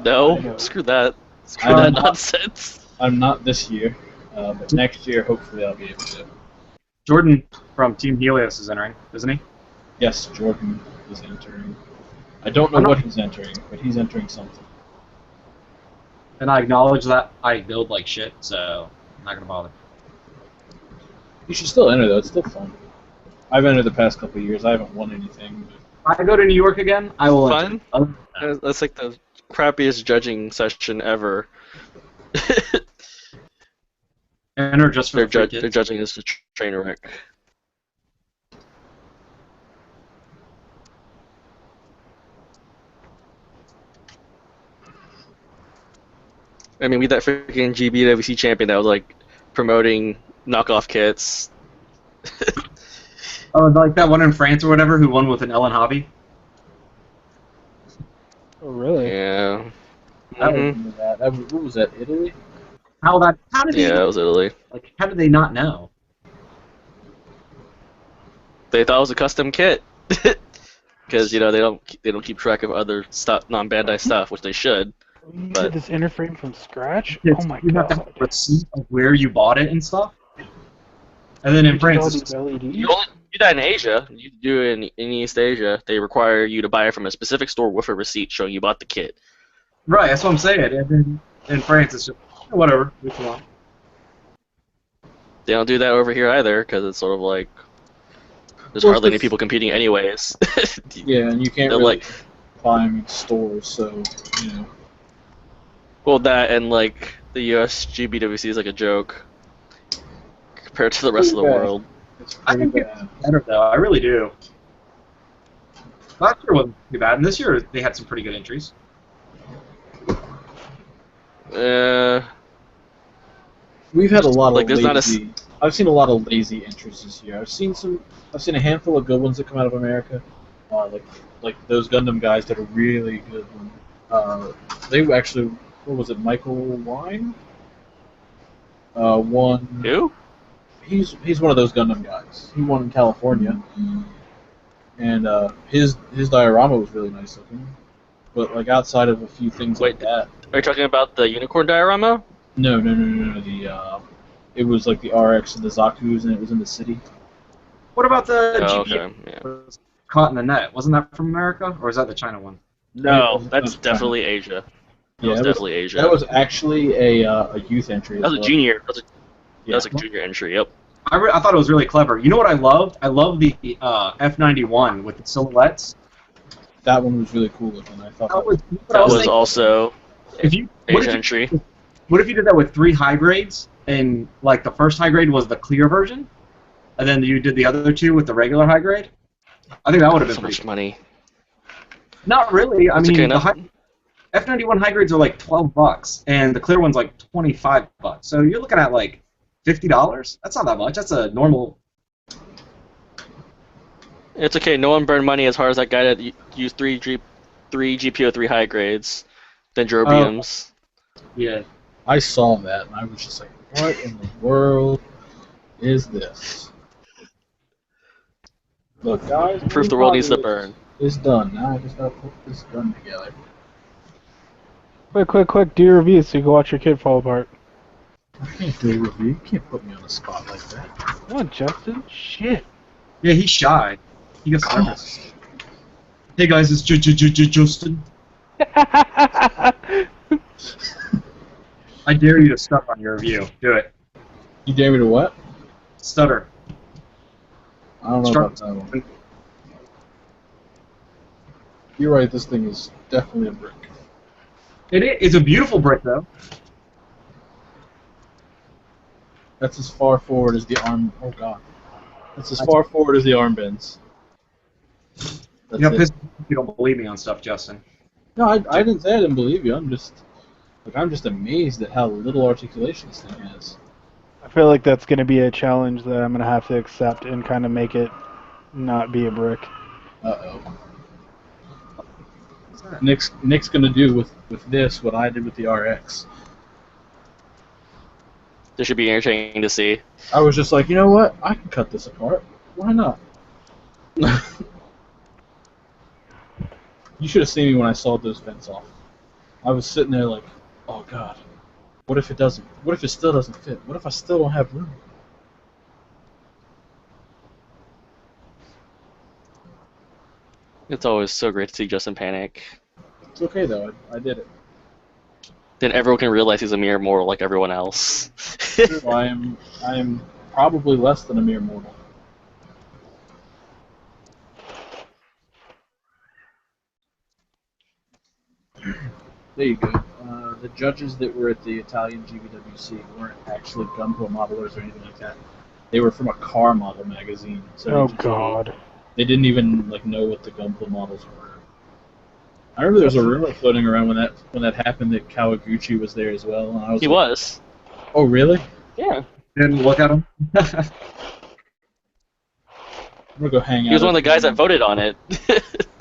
No, screw that. Screw I that don't- nonsense. I'm not this year, but next year hopefully I'll be able to. Jordan from Team Helios is entering, isn't he? Yes, Jordan is entering. I don't know what he's entering, but he's entering something. And I acknowledge that I build like shit, so I'm not gonna bother. You should still enter though; it's still fun. I've entered the past couple of years. I haven't won anything. But If I go to New York again, I will Fun? enter. Other than that, That's like the crappiest judging session ever. enter just for They're, the free they're kids. judging as a trainer wreck. I mean, we had that freaking GBWC champion that was like promoting knockoff kits. Oh, like that one in France or whatever who won with an Ellen Hobby? Oh, really? Yeah. I Mhm. remember that. What was that? Italy? How did Yeah, they that was Italy. like how did they not know? They thought it was a custom kit. Because you know they don't keep track of other stuff, non-Bandai stuff, which they should. You But- did this interframe from scratch? It's- Oh my you have to god. have a receipt of where you bought it and stuff. And then in You did all France, these LEDs? You do that in Asia. You do it in East Asia. They require you to buy it from a specific store with a receipt showing you bought the kit. Right, that's what I'm saying. And then in France, it's just whatever. Which one? They don't do that over here either because it's sort of like there's Well, hardly any it's- people competing anyways. Yeah, and you can't They're really like, buy them in stores, so you know. well, that and like the US GBWC is like a joke compared to the rest of the Yeah. world. It's I pretty think bad. Better though, I really do. Last year wasn't too bad, and this year they had some pretty good entries. We've had a lot Like, of there's not a lazy. I've seen a lot of lazy entries this year. I've seen a handful of good ones that come out of America, like those Gundam guys did a really good one. They actually, what was it, Michael Wine? Won. Who? He's one of those Gundam guys. He won in California, and his diorama was really nice looking. But like outside of a few things like Wait. that, Are you talking about the unicorn diorama? no. It was like the RX and the Zaku's, and it was in the city. What about the Oh, GP okay. Yeah. was caught in the net? Wasn't that from America, or is that the China one? No, That that's was definitely Asia. That Yeah, was it was- definitely Asia. That was actually a youth entry. That was a junior. That Yeah. was a junior entry. Yep. I thought it was really clever. You know what I loved? I love the F91 with the silhouettes. That one was really cool looking. I thought That was, That was thinking. also If you what Asia if, entry. what if you did that with 3 high grades, and like the first high grade was the clear version, and then you did the other 2 with the regular high grade? I think that would have been So pretty much money. Not really. I It's mean, okay, the F91 high grades are like $12, and the clear one's like $25. So you're looking at like $50. That's not that much. That's a normal. It's okay. No one burned money as hard as that guy that used three GPO3 high grades, Dendrobiums. Yeah. I saw that and I was just like, what in the world is this? Look, guys, Proof the world needs to burn. It's done. Now I just gotta put this gun together. Quick, do your review so you can watch your kid fall apart. I can't do a review. You can't put me on the spot like that. Come on, Justin. Shit. Yeah, he's shy. He gets nervous. Hey guys, it's Justin. I dare you to stutter on your review. Do it. You dare me to what? Stutter. I don't know Start- about that one. You're right, this thing is definitely a brick. It's a beautiful brick, though. That's as far forward as the arm. Oh god. That's as far forward as the arm bends. That's You know, it. piss if you don't believe me on stuff, Justin. No, I didn't say I didn't believe you. I'm just amazed at how little articulation this thing has. I feel like that's going to be a challenge that I'm going to have to accept and kind of make it not be a brick. Uh-oh. Nick's gonna do with this what I did with the RX. This should be entertaining to see. I was just like, you know what? I can cut this apart. Why not? You should have seen me when I sawed those vents off. I was sitting there like, oh god, what if it doesn't? What if it still doesn't fit? What if I still don't have room? It's always so great to see Justin panic. It's okay though. I did it. Then everyone can realize he's a mere mortal like everyone else. I am probably less than a mere mortal. There you go. The judges that were at the Italian GBWC weren't actually Gunpla modelers or anything like that. They were from a car model magazine. So Oh, they just- God. They didn't even like know what the Gunpla models were. I remember there was a rumor floating around when that happened that Kawaguchi was there as well. And I was He like, was. Oh really? Yeah. Didn't look at him. I'm gonna go hang out. He was one of the at- guys that voted on it.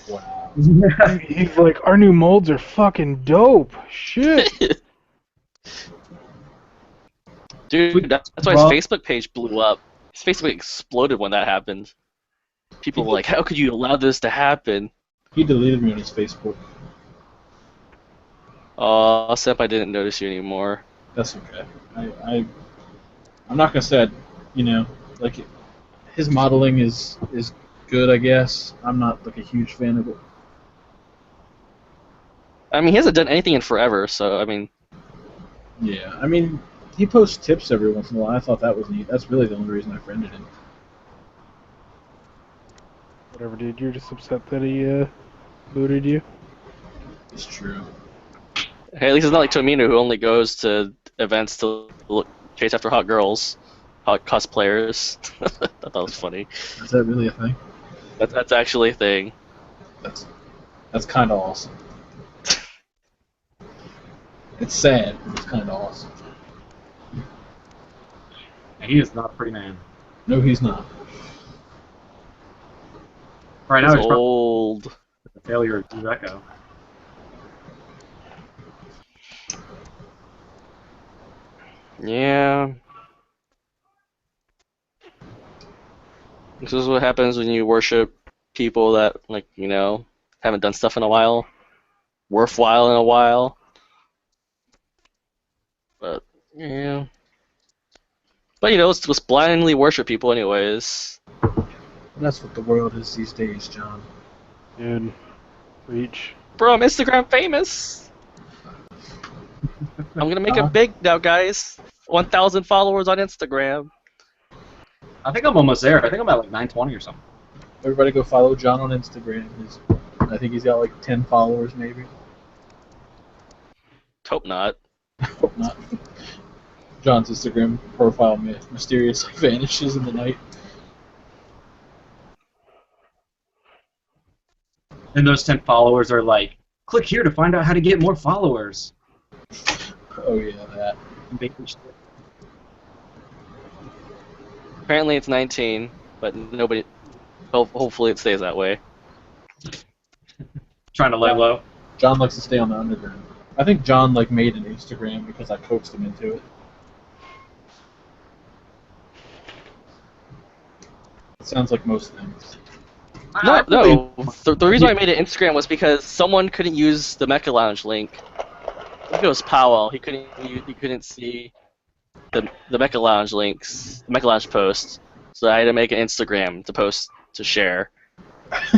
Wow. He's like, our new molds are fucking dope. Shit. Dude, that's why his Facebook page blew up. His Facebook exploded when that happened. People were like, how could you allow this to happen? He deleted me on his Facebook. Aw, Sep, I didn't notice you anymore. That's okay. I'm not gonna say, like his modeling is good, I guess. I'm not like a huge fan of it. I mean, he hasn't done anything in forever, so I mean, Yeah, I mean, he posts tips every once in a while. I thought that was neat. That's really the only reason I friended him. Whatever, dude. You're just upset that he booted you. It's true. hey, at least it's not like Tomino who only goes to events to chase after hot girls, hot cosplayers. That was funny. Is that really a thing? That's actually a thing. That's kind of awesome. It's sad, but it's kind of awesome. And he is not a pretty man. No, he's not. Right now, He's he's probably old. the failure of Echo. Yeah. This is what happens when you worship people that, like, you know, haven't done stuff in a while, worthwhile in a while. But yeah. But you know, let's blindly worship people anyways. That's what the world is these days, John. Dude, preach. Bro, I'm Instagram famous. I'm gonna make it big now, guys. 1,000 followers on Instagram. I think I'm almost there. I think I'm at like 920 or something. Everybody go follow John on Instagram. I think he's got like 10 followers, maybe. Hope not. Hope not. John's Instagram profile mysteriously vanishes in the night. And those 10 followers are like, click here to find out how to get more followers. Oh yeah, that. Apparently it's 19, but nobody. Hopefully it stays that way. Trying to lay low. John likes to stay on the underground. I think John like made an Instagram because I coaxed him into it. It sounds like most things. No. The reason I made an Instagram was because someone couldn't use the Mecha Lounge link. I think it was Powell. He couldn't see the Mecha Lounge links, the Mecha Lounge posts. So I had to make an Instagram to post to share,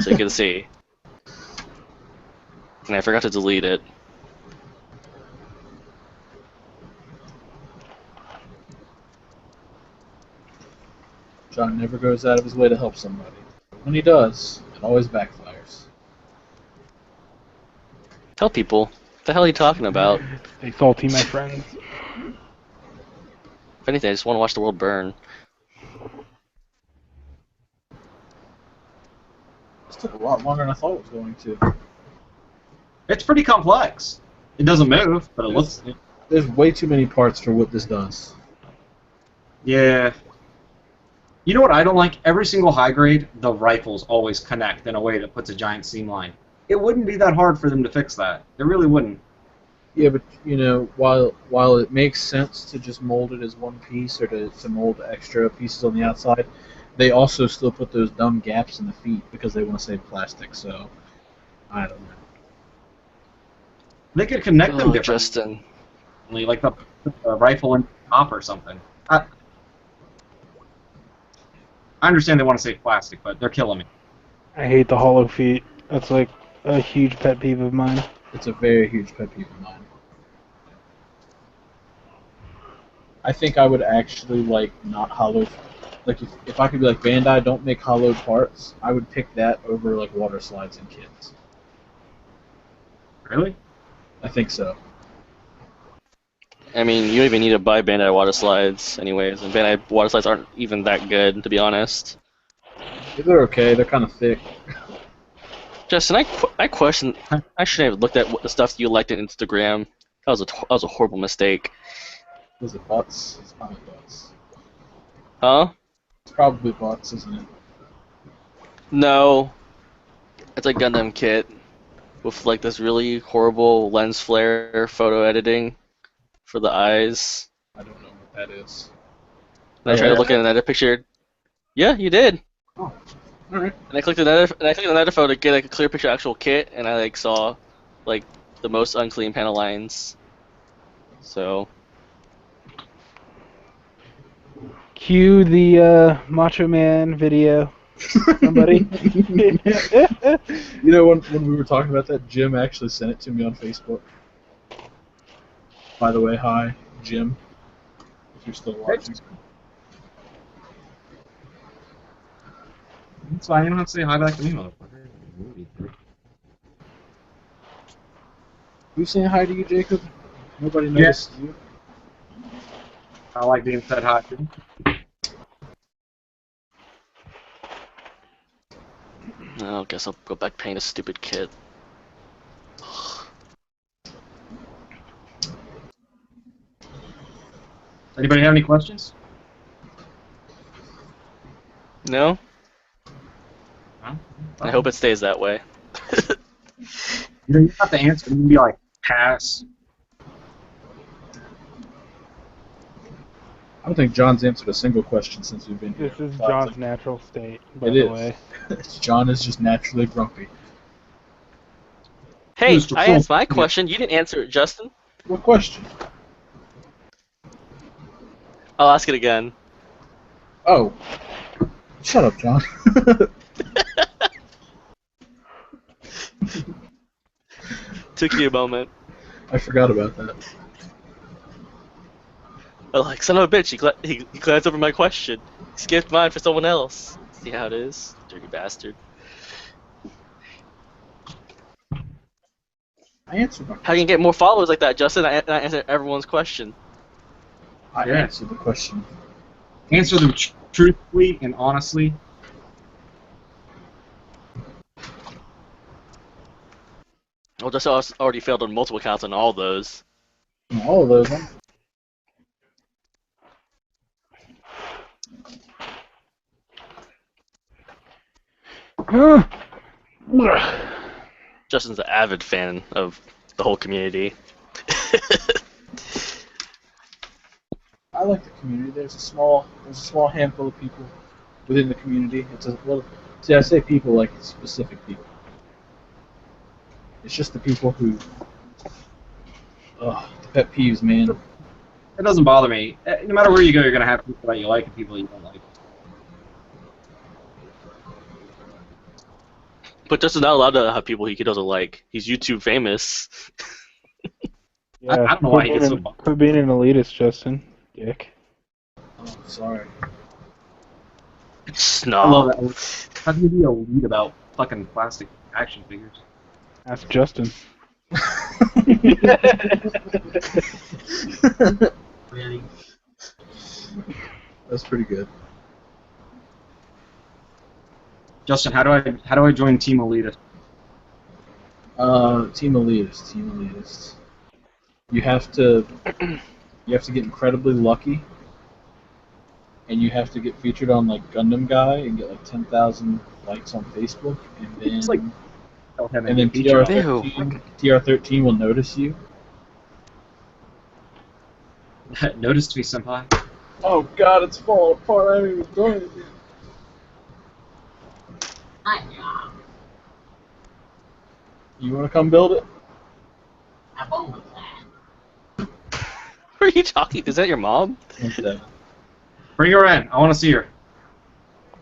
so you could see. And I forgot to delete it. John never goes out of his way to help somebody. When he does, it always backfires. Tell people. What the hell are you talking about? Stay salty, my friends. If anything, I just want to watch the world burn. This took a lot longer than I thought it was going to. It's pretty complex. It doesn't move, but it looks. There's way too many parts for what this does. Yeah. You know what I don't like? Every single high grade, the rifles always connect in a way that puts a giant seam line. It wouldn't be that hard for them to fix that. It really wouldn't. Yeah, but you know, while it makes sense to just mold it as one piece or to mold extra pieces on the outside, they also still put those dumb gaps in the feet because they want to save plastic. So I don't know. They could connect them differently, Justin. like the rifle and top or something. I understand they want to save plastic, but they're killing me. I hate the hollow feet. That's like a huge pet peeve of mine. It's a very huge pet peeve of mine. I think I would actually like not hollow. Like if I could be like Bandai, don't make hollowed parts. I would pick that over like water slides and kits. Really? I think so. I mean, you don't even need to buy Bandai water slides anyways, and Bandai water slides aren't even that good, to be honest. They're okay. They're kind of thick. Justin, I question. I shouldn't have looked at what the stuff you liked on Instagram. That was a horrible mistake. Was it bots? It's probably bots. Huh? It's probably bots, isn't it? No. It's a Gundam kit with like this really horrible lens flare photo editing for the eyes. I don't know what that is. And I tried to look at another picture. Yeah, you did. Oh, all right. And I clicked another photo to get like a clear picture of the actual kit, and I like saw like the most unclean panel lines. So Cue the Macho Man video. Somebody. You know, when we were talking about that, Jim actually sent it to me on Facebook. By the way, hi, Jim, if you're still watching. That's fine. You don't have to say hi back to me, motherfucker. Who's saying hi to you, Jacob? Nobody noticed you. I like being said hi to. I guess I'll go back paying a stupid kid. Anybody have any questions? No? Huh? I hope it stays that way. You don't have to answer. You can be like, pass. I don't think John's answered a single question since we've been here. This is John's John's like- natural state, by It the is. way. John is just naturally grumpy. Hey, Mr. I asked my Trump. question. You didn't answer it, Justin. What question? I'll ask it again. Oh. Shut up, John. Took you a moment. I forgot about that. I'm like, son of a bitch, he glanced over my question. He skipped mine for someone else. See how it is? Dirty bastard. I answered my How can you get more followers like that, Justin? I answered everyone's question. I Yeah. answered the question. Answer them truthfully and honestly. Well, just already failed on multiple counts on all those. And all of those. Justin's an avid fan of the whole community. I like the community. There's a small handful of people within the community. See, I say people like specific people. It's just the people who, the pet peeves, man. It doesn't bother me. No matter where you go, you're gonna have people that you like and people you don't like. But Justin's not allowed to have people he doesn't like. He's YouTube famous. Yeah, I don't know why he gets so bugged. Quit being an elitist, Justin. Dick. Oh, sorry. I Snob. love that. How can you be a lead about fucking plastic action figures? Ask Justin. That's pretty good. Justin, how do I join Team Elitist? Team elitist. You have to get incredibly lucky, and you have to get featured on like Gundam Guy and get like 10,000 likes on Facebook, and then It's like- and then Ew. TR13 will notice you. Noticed me, senpai. Oh God, it's falling apart. I haven't even done it yet. You want to come build it? Who are you talking? Is that your mom? What's that? Bring her in. I want to see her.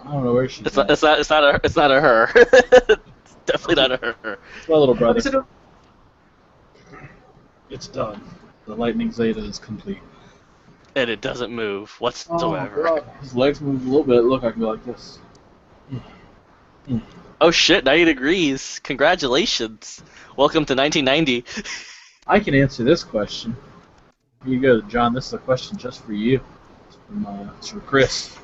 I don't know where she's It's at. not. It's not a her. It's definitely not a her. It's my little brother. Is it a- It's done. The Lightning Zeta is complete. And it doesn't move whatsoever. Oh, God. His legs move a little bit. Look, I can go like this. Oh shit! 90 degrees. Congratulations. Welcome to 1990. I can answer this question. Here you go, John. This is a question just for you. It's from Chris.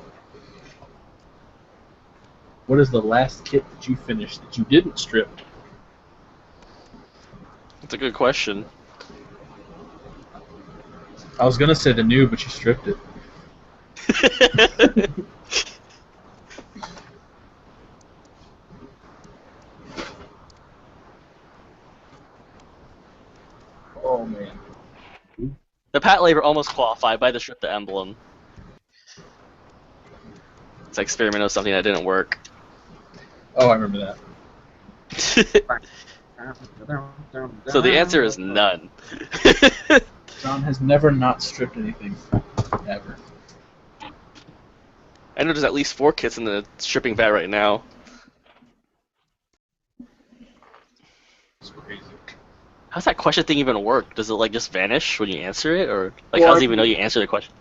What is the last kit that you finished that you didn't strip? That's a good question. I was gonna say the new, but you stripped it. Oh man. The Pat Labor almost qualified, but I had to strip the emblem. It's like experiment of something that didn't work. Oh, I remember that. So the answer is none. John has never not stripped anything. Ever. I know there's at least 4 kits in the shipping vat right now. It's crazy. How's that question thing even work? Does it like just vanish when you answer it, or like Well, how does I it even can- know you answered the question?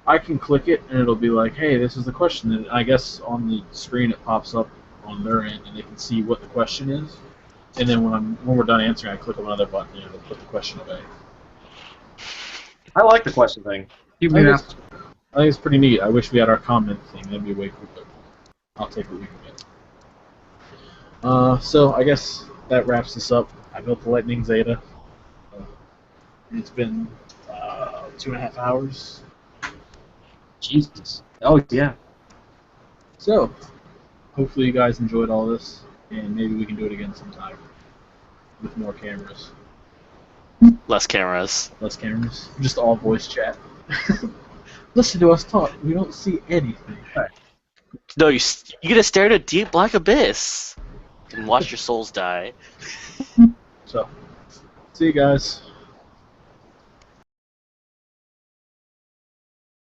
I can click it and it'll be like, hey, this is the question. And I guess on the screen it pops up on their end and they can see what the question is. And then when we're done answering, I click on another button and it'll put the question away. I like the question thing. People I can think, ask. I think it's pretty neat. I wish we had our comment thing. That'd be way cooler. I'll take what we can get. So I guess that wraps this up. I built the Lightning Zeta. It's been 2.5 hours. Jesus. Oh yeah. So hopefully you guys enjoyed all this, and maybe we can do it again sometime with more cameras. Less cameras. Less cameras. Just all voice chat. Listen to us talk. We don't see anything. No, you get to stare at a deep black abyss and watch your souls die. So, see you guys.